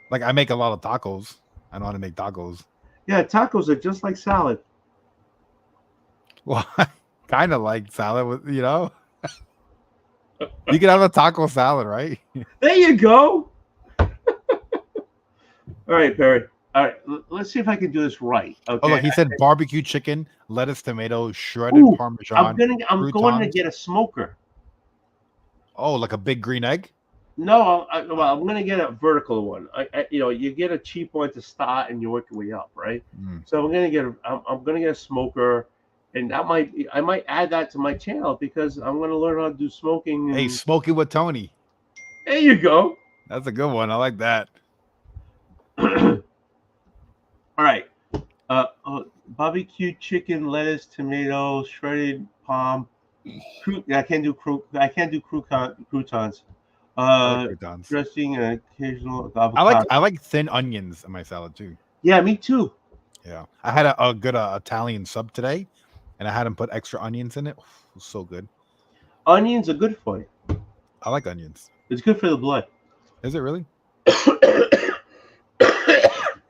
Like I make a lot of tacos. I know how to make tacos. Yeah, tacos are just like salad. Well, kind of like salad with, you can have a taco salad, right? There you go. All right, Perry. All right, let's see if I can do this right. Oh, Okay. look, he said barbecue chicken, lettuce, tomato, shredded Ooh, I'm Parmesan, going to croutons. get a smoker. Oh, like a big green egg? No, well, I'm gonna get a vertical one. You get a cheap one to start, and you work your way up, right? Mm. So I'm gonna get a smoker, and I might add that to my channel because I'm gonna learn how to do smoking. Hey, smoking with Tony. There you go. That's a good one. I like that. All right. Barbecue chicken, lettuce, tomato, shredded palm. I can't do croutons. I like croutons. Dressing and occasional avocado. I like thin onions in my salad too. Yeah, me too. Yeah, I had a good Italian sub today, and I had him put extra onions in it. It was so good. Onions are good for you. I like onions. It's good for the blood. Is it really?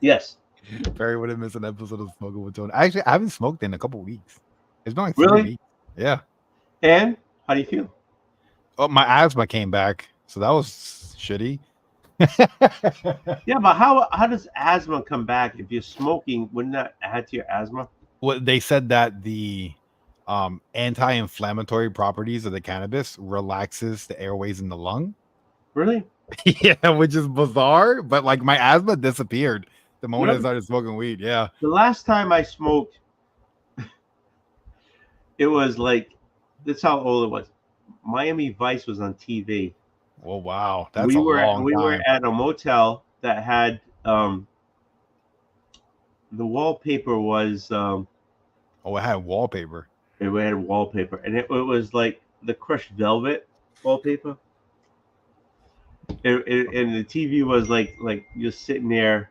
Yes. Barry wouldn't miss an episode of Smoking with Tony. Actually, I haven't smoked in a couple weeks. It's been like 3 Really? weeks. Yeah. And how do you feel? Oh, my asthma came back, so that was shitty. Yeah, but how does asthma come back if you're smoking? Wouldn't that add to your asthma? Well, they said that the anti-inflammatory properties of the cannabis relaxes the airways in the lung. Really? Yeah, which is bizarre, but like my asthma disappeared the moment I started smoking weed. Yeah. The last time I smoked, it was like, that's how old it was. Miami Vice was on TV. Oh wow, that's we a were long we time. were at a motel that had the wallpaper was Oh, it had wallpaper. it had wallpaper, and it was like the crushed velvet wallpaper. And the TV was like you're sitting there.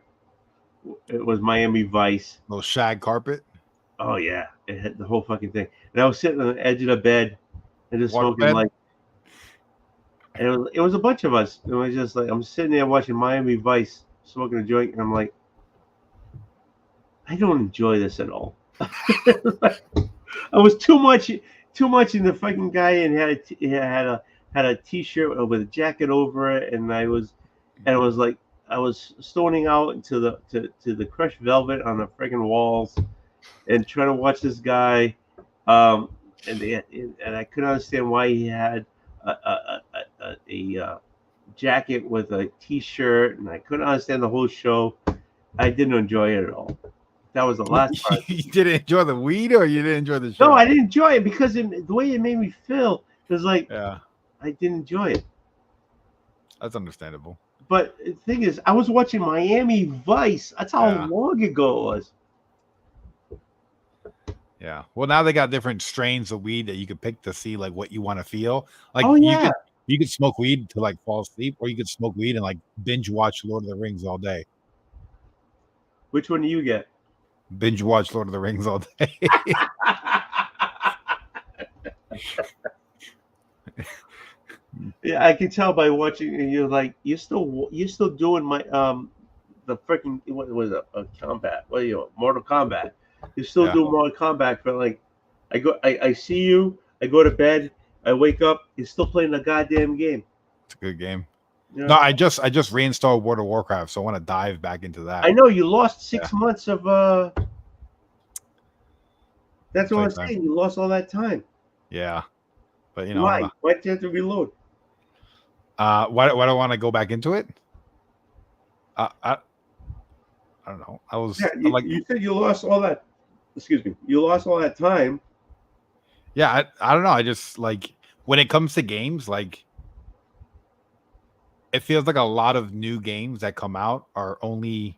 It was Miami Vice. Little shag carpet. Oh yeah, it had the whole fucking thing. And I was sitting on the edge of the bed and just Water smoking bed? like. And it was a bunch of us. It was just like I'm sitting there watching Miami Vice, smoking a joint, and I'm like, I don't enjoy this at all. I was too much in the fucking guy, and had a t-shirt with a jacket over it, and I was like I was stoning out into the crushed velvet on the freaking walls, and trying to watch this guy, and I couldn't understand why he had a jacket with a t-shirt, and I couldn't understand the whole show. I didn't enjoy it at all. That was the last part. You didn't enjoy the weed, or you didn't enjoy the show? No, I didn't enjoy it because the way it made me feel was like Yeah, I didn't enjoy it. that's understandable. But the thing is, I was watching Miami Vice. That's how Yeah. long ago it was. Yeah. Well, now they got different strains of weed that you could pick to see like what you want to feel. Like Oh yeah. you could smoke weed to like fall asleep, or you could smoke weed and like binge watch Lord of the Rings all day. Which one do you get? Binge watch Lord of the Rings all day. Yeah, I can tell by watching. And you're like, you're still doing my the freaking what was it? A combat? What are you? Mortal Kombat. You're still doing Mortal Kombat, but like, I see you. I go to bed. I wake up. You're still playing the goddamn game. It's a good game. You know? No, I just reinstalled World of Warcraft, so I want to dive back into that. I know you lost 6 months of That's what I'm playtime. saying. You lost all that time. Yeah, but you know, Why? Why did you have to reload? why do I want to go back into it? I don't know. I was Yeah, like, you said you lost all that. Excuse me. You lost all that time. yeah, I don't know. I just like when it comes to games, like it feels like a lot of new games that come out are only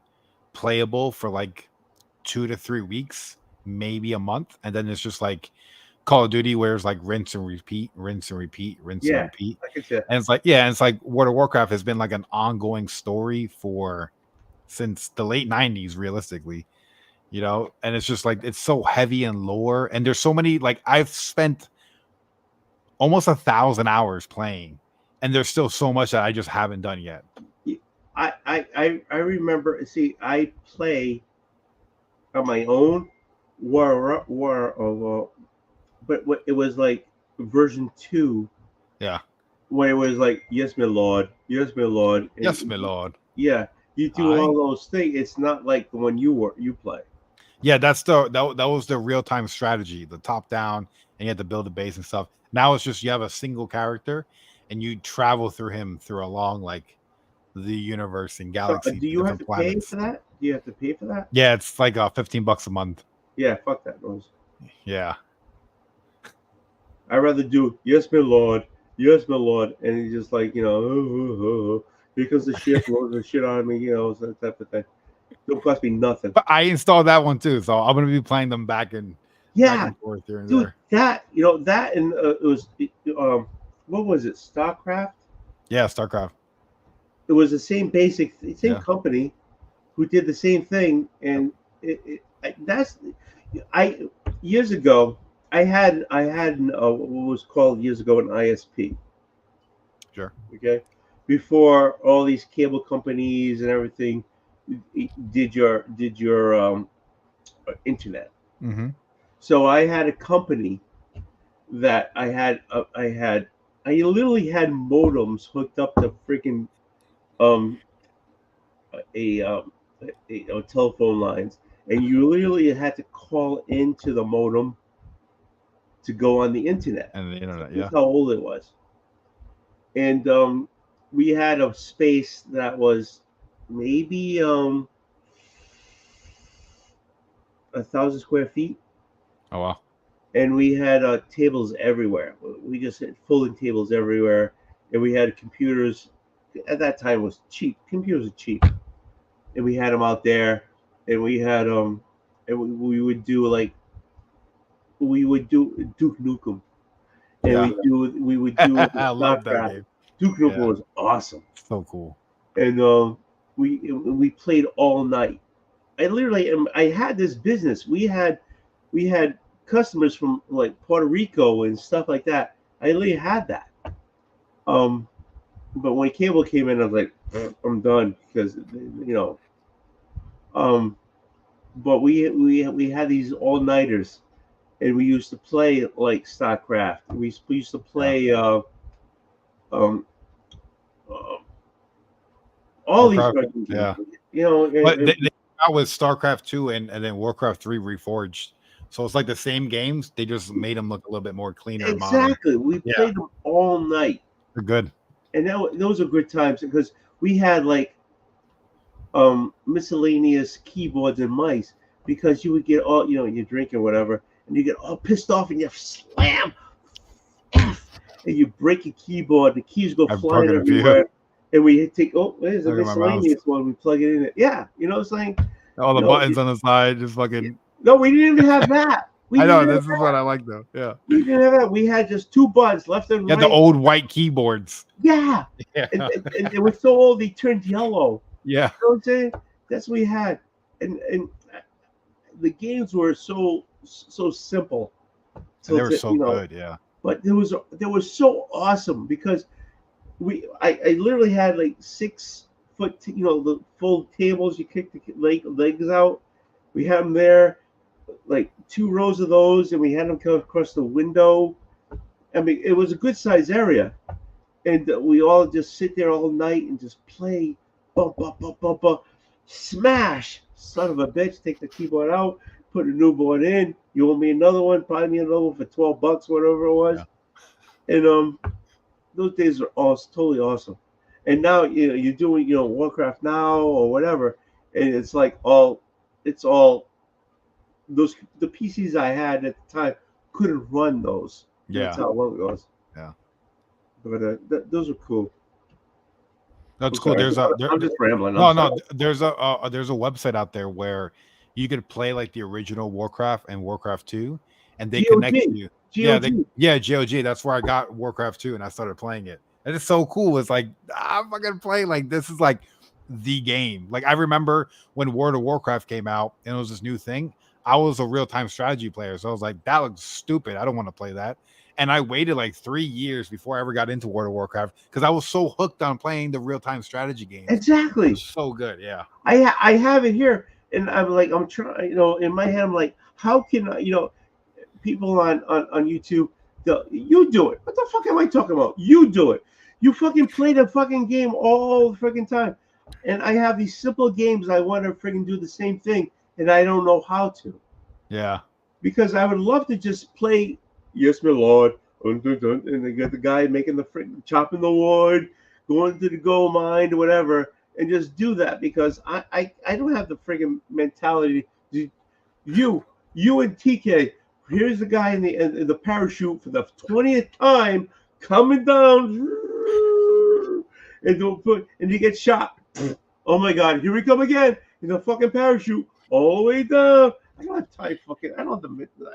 playable for like 2 to 3 weeks, maybe a month, and then it's just like Call of Duty, where it's like rinse and repeat, rinse and repeat, rinse and Yeah, repeat. I can see that. And it's like, yeah, and it's like World of Warcraft has been like an ongoing story for since the late 90s, realistically, you know, and it's just like it's so heavy in lore, and there's so many, like I've spent almost 1,000 hours playing, and there's still so much that I just haven't done yet. I remember. See, I play on my own but it was like version 2, Yeah. where it was like, yes, my lord, yes, my lord. And Yes, my lord. yeah, you do all those things. It's not like the one you play. Yeah, that was the real time strategy, the top down, and you had to build a base and stuff. Now it's just you have a single character, and you travel through him through along like the universe and So, galaxies, do you have different to pay planets. for that? Do you have to pay for that? Yeah, it's like $15 a month. Yeah, fuck that noise. Yeah, I'd rather do yes, my lord, yes, my lord, and he's just like, here comes the ship, rolls the shit on me, so that type of thing. Don't cost me nothing. but I installed that one too, so I'm gonna be playing them back Yeah, and forth here and dude, there. that and what was it? StarCraft. Yeah, StarCraft. It was the same same Yeah. company who did the same thing, and that's I years ago. I had what was called years ago an ISP. Sure. Okay, before all these cable companies and everything did your internet. Mm-hmm. So I had a company that I literally had modems hooked up to freaking um a telephone lines, and you literally had to call into the modem to go on the internet. And the internet. That's Yeah. how old it was. And we had a space that was maybe 1,000 square feet, Oh wow. and we had tables everywhere. We just had folding tables everywhere, and we had computers. At that time, it was cheap. Computers are cheap, and we had them out there, and we had and we would do like we would do Duke Nukem, and Yeah. we would do I love that StarCraft. game. Duke Nukem Yeah. was awesome, So cool. and we played all night. I had this business. We had customers from like Puerto Rico and stuff like that. I literally had that. Um, but when cable came in, I was like, I'm done because you know. Um, but we had these all nighters, and we used to play like StarCraft. We used to play um, uh, all these Warcraft. fucking games. Yeah. But And they out with StarCraft 2 and then Warcraft 3 Reforged. So it's like the same games. They just made them look a little bit more cleaner and modern. exactly, we Yeah. played them all night, They're good. and those are good times because we had like miscellaneous keyboards and mice, because you would get all you drink or whatever, and you get all pissed off and you slam F, and you break your keyboard, the keys go I've flying broken a few. everywhere, and we take there's a Look at my mouse. miscellaneous one, we plug it in it. Yeah, you know what I'm saying? All the No, buttons on the side, just fucking. No, we didn't even have that. We I know didn't this have is that. what I like though. Yeah. We didn't have that. We had just two buttons, left and You had right. the old white keyboards. Yeah, Yeah. and it was so old they turned yellow. Yeah. You know what I'm saying? That's what we had, and the games were so simple. And they were so good. Yeah. But they was so awesome because I literally had like 6 foot, the full tables. You kick the legs out. We had them there, like 2 rows of those, and we had them come across the window. I mean, it was a good size area, and we all just sit there all night and just play, bump, bump, bump, bump, bump, smash, son of a bitch. Take the keyboard out, put a newborn in. You owe me another one. Buy me another one for $12, whatever it was. Yeah. And those days are totally awesome. And now you're doing Warcraft now or whatever, and it's like it's all the PCs I had at the time couldn't run those. Yeah, that's how long it was. Yeah, but those are cool. That's cool. I'm just rambling. No, there's a website out there where you could play like the original Warcraft and Warcraft 2, and they connect you. Yeah, GOG. That's where I got Warcraft 2, and I started playing it. And it's so cool. It's like I'm fucking playing like this is like the game. Like I remember when World of Warcraft came out and it was this new thing. I was a real-time strategy player, so I was like, that looks stupid. I don't want to play that. And I waited like 3 years before I ever got into World of Warcraft because I was so hooked on playing the real-time strategy games. Exactly. So good, yeah. I have it here, and I'm trying. In my head, I'm like, how can people on YouTube? You do it. What the fuck am I talking about? You do it. You fucking play the fucking game all the freaking time, and I have these simple games. I want to freaking do the same thing, and I don't know how to. Yeah. Because I would love to just play. Yes, my lord. And they get the guy making the chopping the wood, going to the gold mine or whatever, and just do that because I don't have the friggin' mentality. You and TK, here's the guy in the parachute for the 20th time coming down, and you get shot. Oh my God, here we come again in the fucking parachute all the way down. I don't have time. I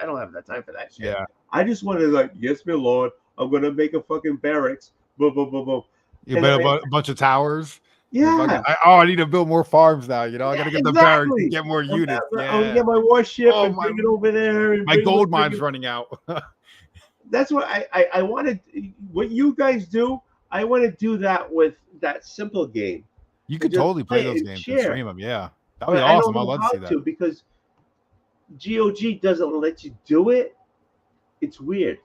don't have that time for that shit. Yeah. I just want to yes, my lord, I'm gonna make a fucking barracks. Boom, boom, boom, boom. You build a bunch of towers. Yeah. I need to build more farms now. I gotta get the barracks and get more units. I'm gonna get my warship and bring it over there. My gold mine's running out. That's what I wanted. What you guys do, I want to do that with that simple game. You could totally play those games and stream them. Yeah, that'd be awesome. I'd love to see that. Because GOG doesn't let you do it. It's weird.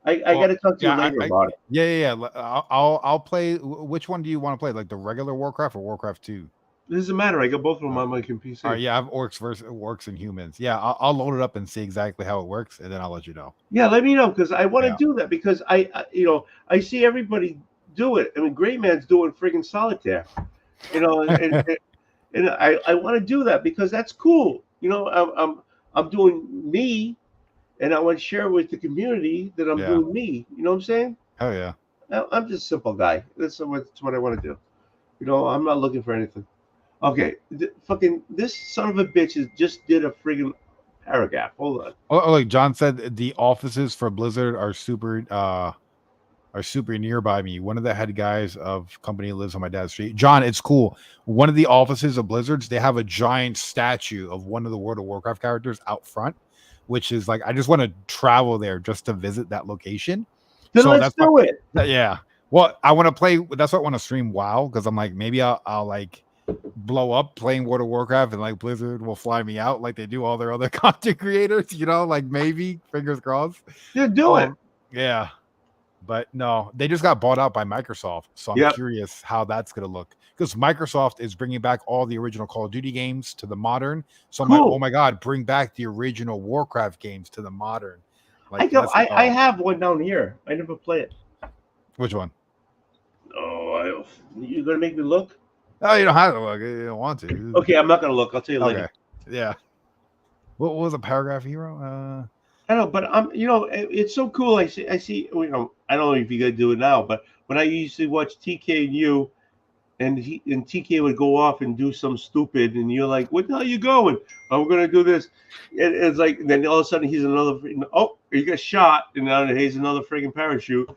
I got to talk to you later about it. Yeah. I'll play. Which one do you want to play? Like the regular Warcraft or Warcraft 2? It doesn't matter. I got both of them on my PC. All right, yeah, I have orcs and humans. Yeah, I'll load it up and see exactly how it works, and then I'll let you know. Yeah, let me know because I want to do that because I see everybody do it. I mean, Great Man's doing friggin' solitaire, and I want to do that because that's cool. I'm doing me, and I want to share with the community that I'm doing me. You know what I'm saying? Oh yeah. I'm just a simple guy. That's what I want to do. I'm not looking for anything. Okay, this son of a bitch just did a friggin' paragraph. Hold on. Oh, like John said, the offices for Blizzard are super nearby me. One of the head guys of company lives on my dad's street. John, it's cool. One of the offices of Blizzard's, they have a giant statue of one of the World of Warcraft characters out front, which is like I just want to travel there just to visit that location. Then let's do it. Yeah. Well, I want to play. That's why I want to stream WoW because I'm like maybe I'll like blow up playing World of Warcraft and like Blizzard will fly me out like they do all their other content creators. Like maybe fingers crossed. Yeah, do it. Yeah. But no, they just got bought out by Microsoft. So I'm curious how that's going to look. Because Microsoft is bringing back all the original Call of Duty games to the modern. So I'm like, oh my God, bring back the original Warcraft games to the modern. Like, I have one down here. I never play it. Which one? Oh, you're going to make me look? Oh, you don't have to look. You don't want to. Okay, I'm not going to look. I'll tell you later. Yeah. What was a paragraph hero? I know, but it's so cool. I see. I don't know if you guys do it now, but when I used to watch TK and you, and TK would go off and do some stupid, and you're like, "What the hell are you going? Oh, we're gonna do this." And it's like, then all of a sudden he's another. Oh, he got shot, and now he's another friggin' parachute.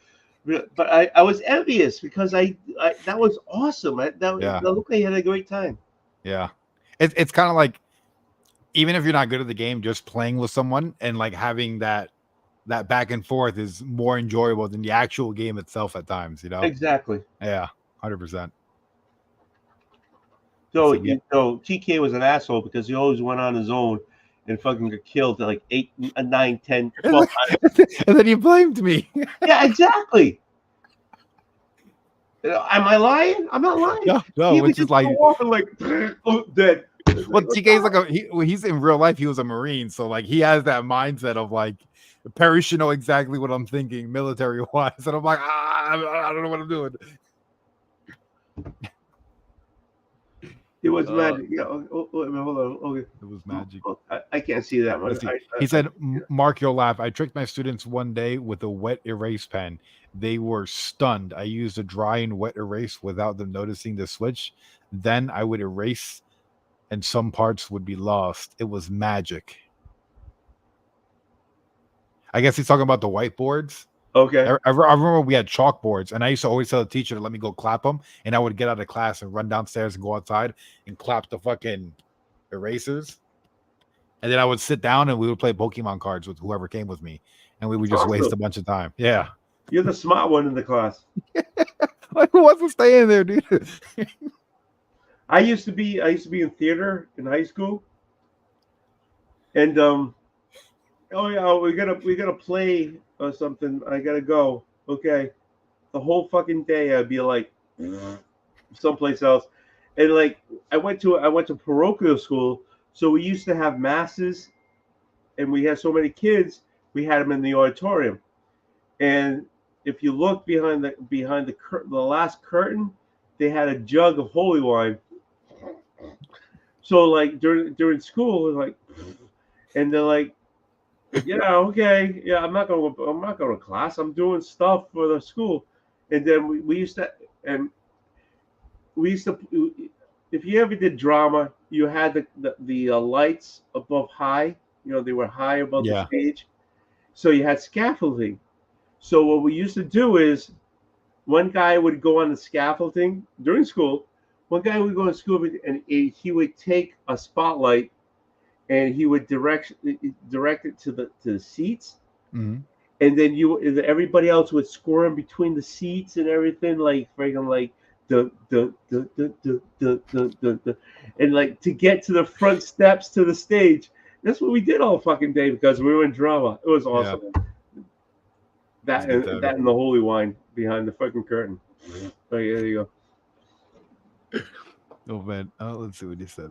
But I was envious because I that was awesome. That looked like you had a great time. Yeah, it's kind of like. Even if you're not good at the game, just playing with someone and like having that back and forth is more enjoyable than the actual game itself at times, Exactly. Yeah, 100%. So TK was an asshole because he always went on his own and fucking got killed like 8, 9, 10, 12 times. And then he blamed me. Yeah, exactly. Am I lying? I'm not lying. No, which is like walking like dead. Well, TK's like he's in real life. He was a Marine, so like he has that mindset of like Perry should know exactly what I'm thinking, military wise. And I'm like, I don't know what I'm doing. It was magic. Yeah. Wait a minute, hold on. Okay. It was magic. I can't see that one. He said, "Mark your laugh. I tricked my students one day with a wet erase pen. They were stunned. I used a dry and wet erase without them noticing the switch. Then I would erase, and some parts would be lost. It was magic." I guess he's talking about the whiteboards. Okay. I remember we had chalkboards, and I used to always tell the teacher to let me go clap them, and I would get out of class and run downstairs and go outside and clap the fucking erasers. And then I would sit down and we would play Pokemon cards with whoever came with me, and we would just waste a bunch of time. Yeah, you're the smart one in the class. Like, who wants to stay in there, dude? I used to be in theater in high school, and oh yeah, we gotta play or something. I gotta go. Okay, the whole fucking day I'd be like someplace else, and like I went to parochial school, so we used to have masses, and we had so many kids. We had them in the auditorium, and if you look behind the last curtain, they had a jug of holy wine. So like during school, like, and they're like, yeah, okay, yeah, I'm not going to class. I'm doing stuff for the school, and then we used to, if you ever did drama, you had the lights above high. You know, they were high above the stage, so you had scaffolding. So what we used to do is, one guy would go on the scaffolding during school. One guy would go to school and he would take a spotlight and he would direct it to the seats, and then everybody else would squirm between the seats and everything, like freaking like the and like to get to the front steps to the stage. That's what we did all fucking day because we were in drama. It was awesome. Yeah. That and the holy wine behind the fucking curtain. Oh yeah, there you go. Oh man, let's see what he said.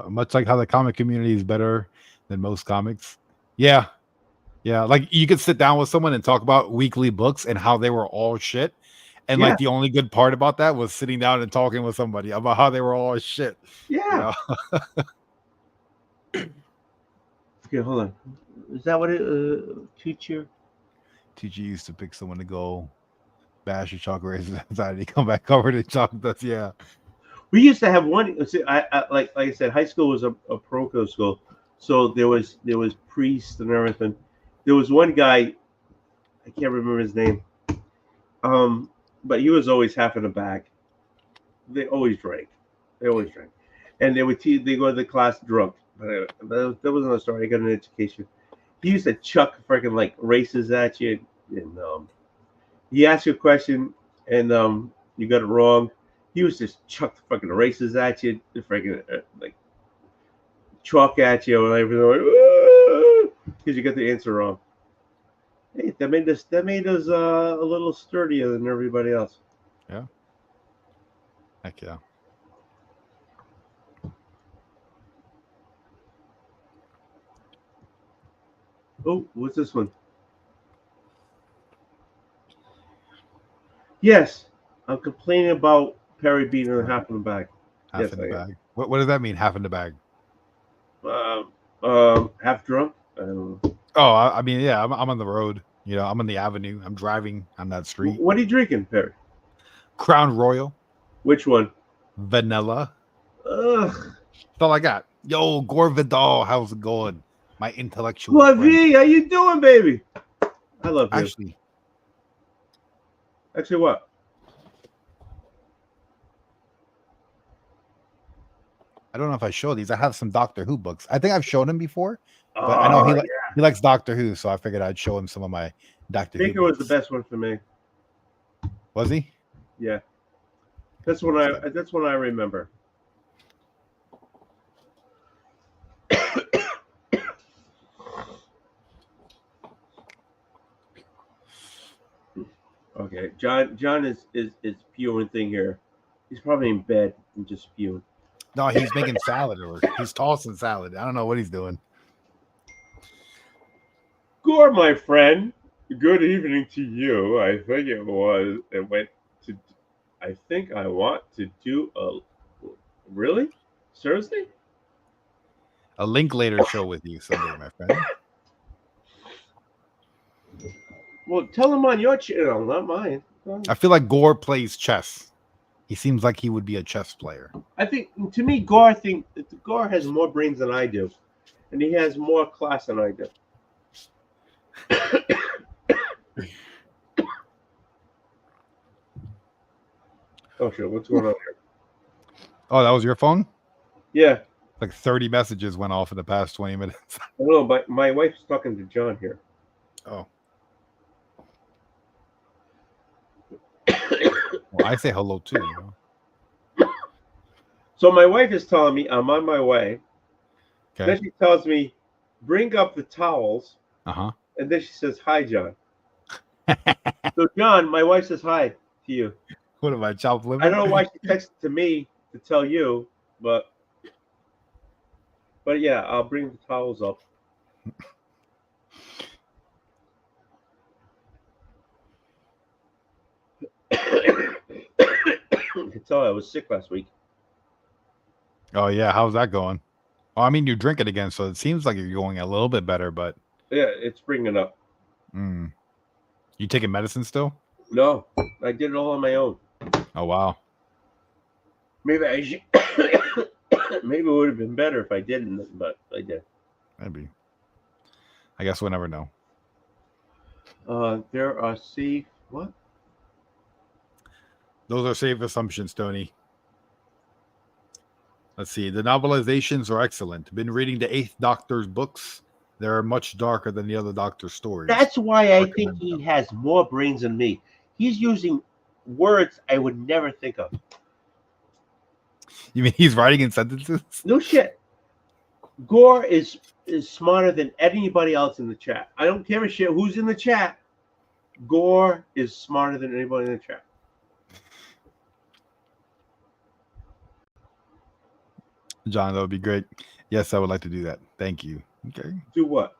Much like how the comic community is better than most comics. Yeah. Like you could sit down with someone and talk about weekly books and how they were all shit. And like the only good part about that was sitting down and talking with somebody about how they were all shit. Yeah. You know? Okay, hold on. Is that what teacher used to pick someone to go bash your chocolate raisins outside and come back covered in chocolate dust? Yeah. We used to have one. See, like I said, high school was a parochial school, so there was priests and everything. There was one guy, I can't remember his name, but he was always half in the back. They always drank, and they go to the class drunk. But that wasn't a story. I got an education. He used to chuck freaking like races at you, and he asked you a question, and you got it wrong. He was just chuck the fucking erasers at you, the freaking like chalk at you, and everything, because you got the answer wrong. Hey, that made us a little sturdier than everybody else. Yeah. Heck yeah. Oh, what's this one? Yes, I'm complaining about Perry being in half in the bag. Half in the bag. What does that mean? Half in the bag. Half drunk. Oh, I mean, yeah, I'm on the road. You know, I'm on the avenue. I'm driving on that street. What are you drinking, Perry? Crown Royal. Which one? Vanilla. Ugh. That's all I got. Yo, Gore Vidal, how's it going? My intellectual. V, how you doing, baby? I love you. Actually, what? I don't know if I show these. I have some Doctor Who books. I think I've shown him before, but I know he likes Doctor Who, so I figured I'd show him some of my Doctor Who. Baker was the best one for me. Was he? Yeah, that's what I remember. Okay, John is spewing thing here. He's probably in bed and just spewing. No, he's making salad or he's tossing salad. I don't know what he's doing. Gore, my friend. Good evening to you. I think it was. It went to. I think I want to do a. Really? Thursday? A Linklater show with you someday, my friend. Well, tell him on your channel, not mine. I feel like Gore plays chess. He seems like he would be a chess player. I think, to me, Gore has more brains than I do, and he has more class than I do. Oh shit! What's going on here? Oh, that was your phone? Yeah, Like 30 messages went off in the past 20 minutes. I don't know, but my wife's talking to John here. Oh. Well, I say hello too. You know? So my wife is telling me I'm on my way. Okay. Then she tells me, bring up the towels. Uh-huh. And then she says, hi, John. So, John, my wife says hi to you. What am I, chopped liver? I don't know why she texted to me to tell you, but yeah, I'll bring the towels up. You can tell I was sick last week. Oh, yeah. How's that going? Well, I mean, you drink it again, so it seems like you're going a little bit better, but... Yeah, it's bringing up. You taking medicine still? No, I did it all on my own. Oh, wow. Maybe I should... Maybe it would have been better if I didn't, but I did. Maybe. I guess we'll never know. There are safe... What? Those are safe assumptions, Tony. Let's see. The novelizations are excellent. Been reading the Eighth Doctor's books. They're much darker than the other Doctor's stories. That's why I think he has more brains than me. He's using words I would never think of. You mean he's writing in sentences? No shit. Gore is smarter than anybody else in the chat. I don't give a shit who's in the chat. Gore is smarter than anybody in the chat. John, that would be great. Yes, I would like to do that. Thank you. Okay. Do what?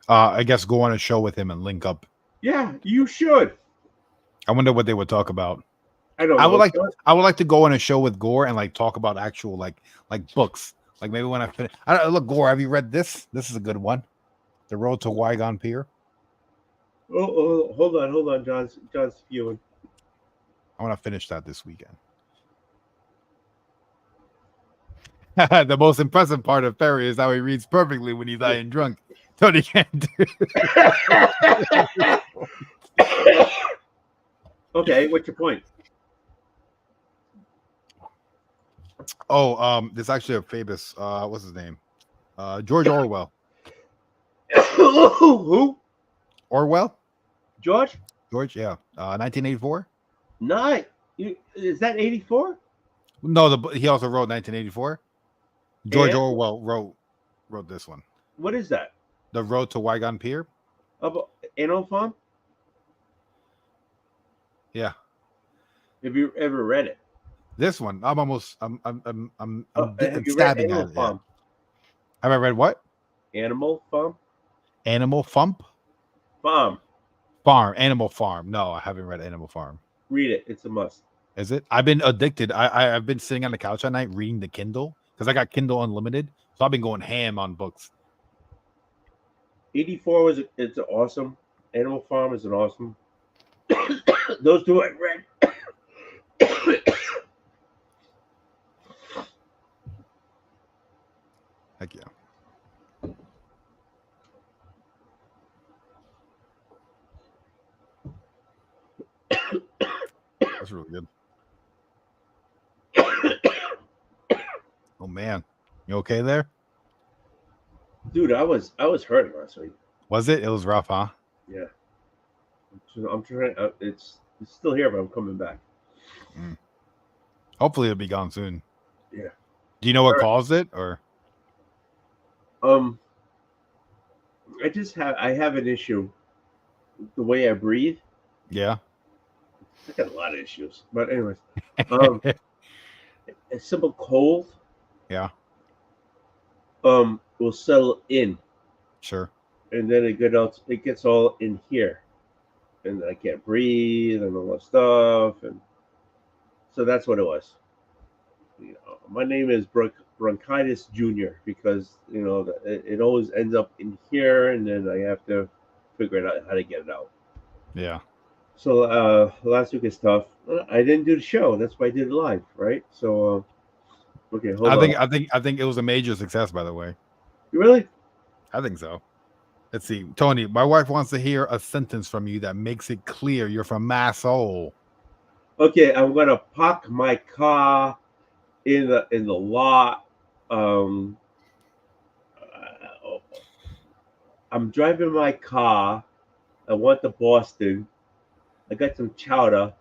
I guess go on a show with him and link up. Yeah, you should. I wonder what they would talk about. I don't know. I would like to go on a show with Gore and like talk about actual like books. Like maybe when I finish. Look, Gore, have you read this? This is a good one. The Road to Wygon Pier. Oh, hold on. John's spewing. I want to finish that this weekend. The most impressive part of Perry is how he reads perfectly when he's lying drunk. Tony can't do. Okay, what's your point? Oh, there's actually a famous what's his name? George Orwell. Who? Orwell? George, yeah. 1984? No. Is that 84? No, he also wrote 1984. George And? Orwell wrote this one. What is that? The Road to Wygon Pier? About Animal Farm? Yeah. Have you ever read it? This one. I'm Have you stabbing read at it. Yeah. Have I read what? Animal Farm? Animal Farm. Animal Farm. No, I haven't read Animal Farm. Read it. It's a must. Is it? I've been addicted. I've been sitting on the couch at night reading the Kindle because I got Kindle Unlimited. So I've been going ham on books. 84 it's awesome. Animal Farm is an awesome. Those two I read. Heck yeah. That's really good. Oh man, you okay there? Dude, I was hurting last week. Was it? It was rough, huh? Yeah. I'm trying. It's still here, but I'm coming back. Hopefully, it'll be gone soon. Yeah. Do you know what caused it, or? I have an issue. The way I breathe. Yeah. I got a lot of issues, but anyways, a simple cold Yeah, will settle in, sure. and then it gets all in here, and I can't breathe and all that stuff, and so that's what it was. My name is Bronchitis Junior because it always ends up in here, and then I have to figure it out how to get it out. Yeah. So last week is tough. I didn't do the show. That's why I did it live, right? So okay, hold on. I think it was a major success, by the way. You really? I think so. Let's see. Tony, my wife wants to hear a sentence from you that makes it clear you're from Massole. Okay, I'm gonna park my car in the lot. Um, uh, I'm driving my car. I went to Boston. I got some chowder.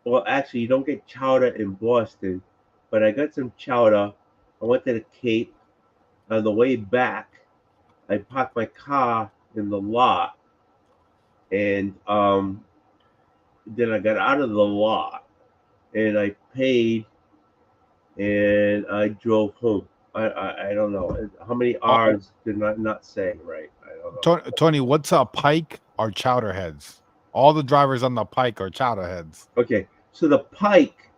Well, actually, you don't get chowder in Boston, but I got some chowder. I went to the Cape. On the way back, I parked my car in the lot, and then I got out of the lot, and I paid, and I drove home. I don't know how many R's did not say right. I don't know. Tony, what's a pike or chowder heads? All the drivers on the pike are chowder heads. Okay, so the Pike.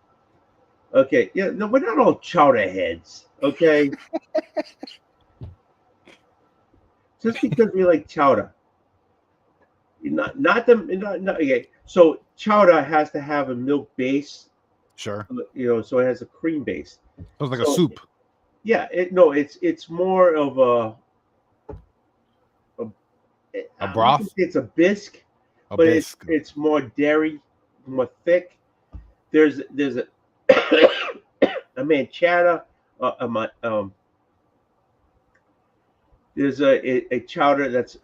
Okay, yeah, no, we're not all chowder heads. Okay, just because we like chowder, not okay. So chowder has to have a milk base, Sure. so it has a cream base. So it's like a So, soup. Yeah, it's more of a A broth? It's a bisque, A but bisque. it's more dairy, more thick. There's a a mancetta, there's a chowder that's